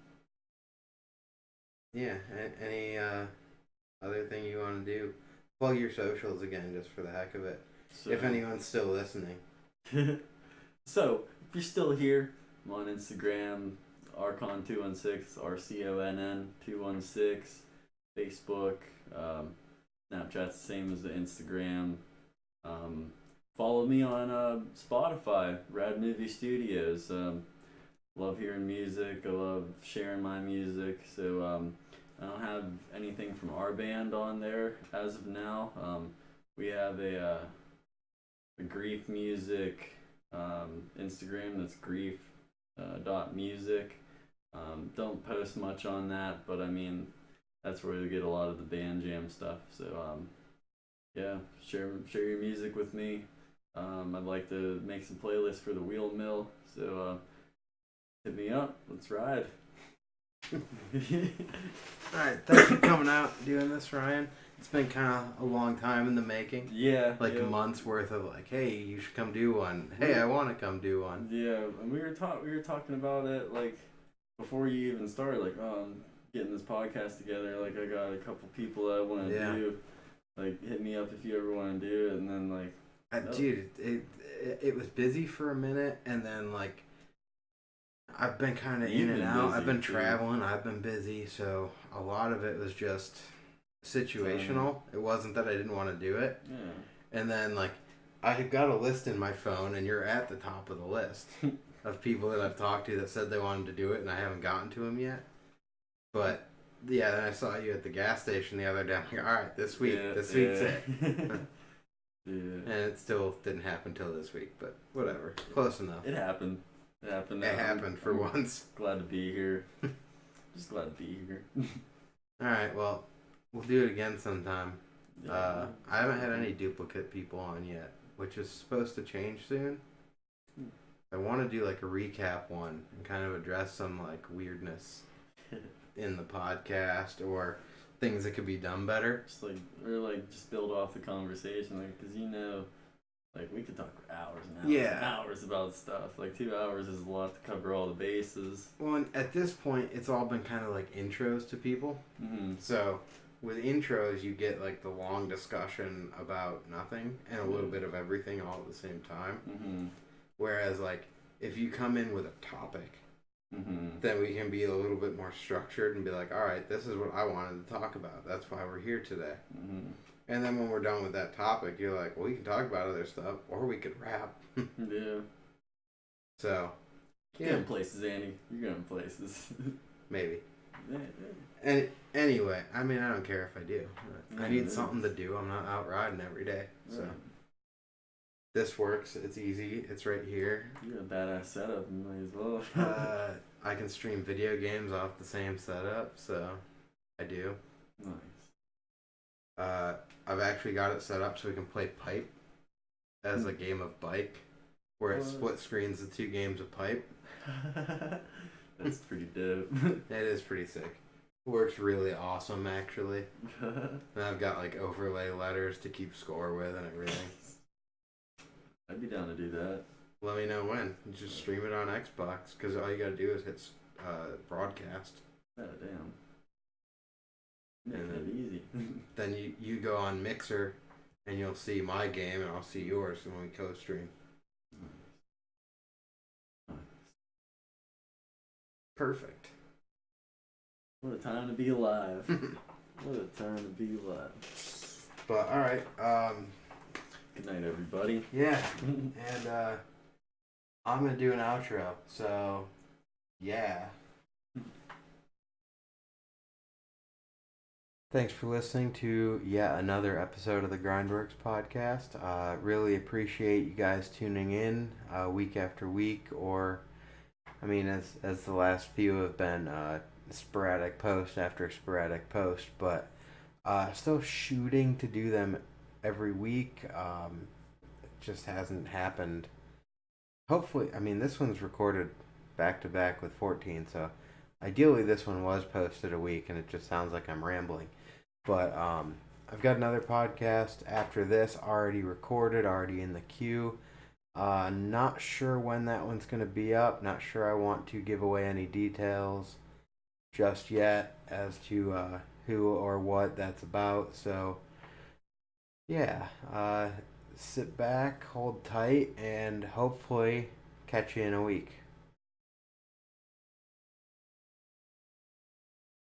Yeah. Any other thing you want to do? Plug your socials again, just for the heck of it. So, if anyone's still listening. So, if you're still here, I'm on Instagram, Archon216, RCONN216, Facebook, Snapchat's the same as the Instagram. Follow me on Spotify, Rad Movie Studios. Love hearing music. I love sharing my music. So I don't have anything from our band on there as of now. We have a Grief Music Instagram. That's grief.music. Don't post much on that, but I mean, that's where we get a lot of the band jam stuff. So yeah, share your music with me. I'd like to make some playlists for the Wheel Mill, so hit me up. Let's ride. Alright, thanks for coming out and doing this, Ryan. It's been kind of a long time in the making. Yeah. Like months worth of like, hey, you should come do one. Hey, I want to come do one. Yeah, and we were talking about it like before you even started. Like, getting this podcast together. Like, I got a couple people that I want to do. Like, hit me up if you ever want to do it, and then like. Dude, it was busy for a minute, and then like I've been kind of in and out. I've been traveling. I've been busy, so a lot of it was just situational. It wasn't that I didn't want to do it. Yeah. And then like I had got a list in my phone, and you're at the top of the list of people that I've talked to that said they wanted to do it, and I haven't gotten to them yet. But yeah, then I saw you at the gas station the other day. I'm like, all right, this week's it. Yeah. And it still didn't happen till this week, but whatever. Close enough. It happened. It happened for once. Glad to be here. Just glad to be here. Alright, well, we'll do it again sometime. Yeah. I haven't had any duplicate people on yet, which is supposed to change soon. I want to do like a recap one and kind of address some like weirdness in the podcast or things that could be done better. Just build off the conversation, like, because like we could talk for hours and hours and hours about stuff. Like 2 hours is a lot to cover all the bases. Well, and at this point, it's all been kind of like intros to people. Mm-hmm. So with intros, you get like the long discussion about nothing and a little bit of everything all at the same time. Mm-hmm. Whereas like if you come in with a topic, mm-hmm. then we can be a little bit more structured and be like, all right, this is what I wanted to talk about. That's why we're here today. Mm-hmm. And then when we're done with that topic, you're like, well, we can talk about other stuff, or we could rap. Yeah. So, you're going places, Andy. You're going places. Maybe. Yeah. And anyway, I mean, I don't care if I do. I need something to do. I'm not out riding every day. So right. This works. It's easy. It's right here. You got a badass setup. You might as well. I can stream video games off the same setup, so I do. Nice. I've actually got it set up so we can play Pipe as a game of bike, where it split screens the 2 games of Pipe. That's pretty dope. It is pretty sick. Works really awesome, actually. And I've got like overlay letters to keep score with and everything. I'd be down to do that. Let me know when. Just stream it on Xbox, because all you gotta do is hit broadcast. Oh, damn. Making And it easy. Then you go on Mixer, and you'll see my game, and I'll see yours when we co-stream. Nice. Perfect. What a time to be alive. What a time to be alive. But, alright, good night, everybody. yeah, and I'm gonna do an outro, so, yeah. Thanks for listening to yet another episode of the GrindWorks Podcast. Really appreciate you guys tuning in week after week, or, I mean, as the last few have been sporadic post after sporadic post, but still shooting to do them every week. It just hasn't happened. Hopefully, I mean, this one's recorded back to back with 14, so ideally this one was posted a week, and it just sounds like I'm rambling. But I've got another podcast after this already recorded, already in the queue. Not sure when that one's going to be up. Not sure I want to give away any details just yet as to who or what that's about. So, yeah, sit back, hold tight, and hopefully catch you in a week.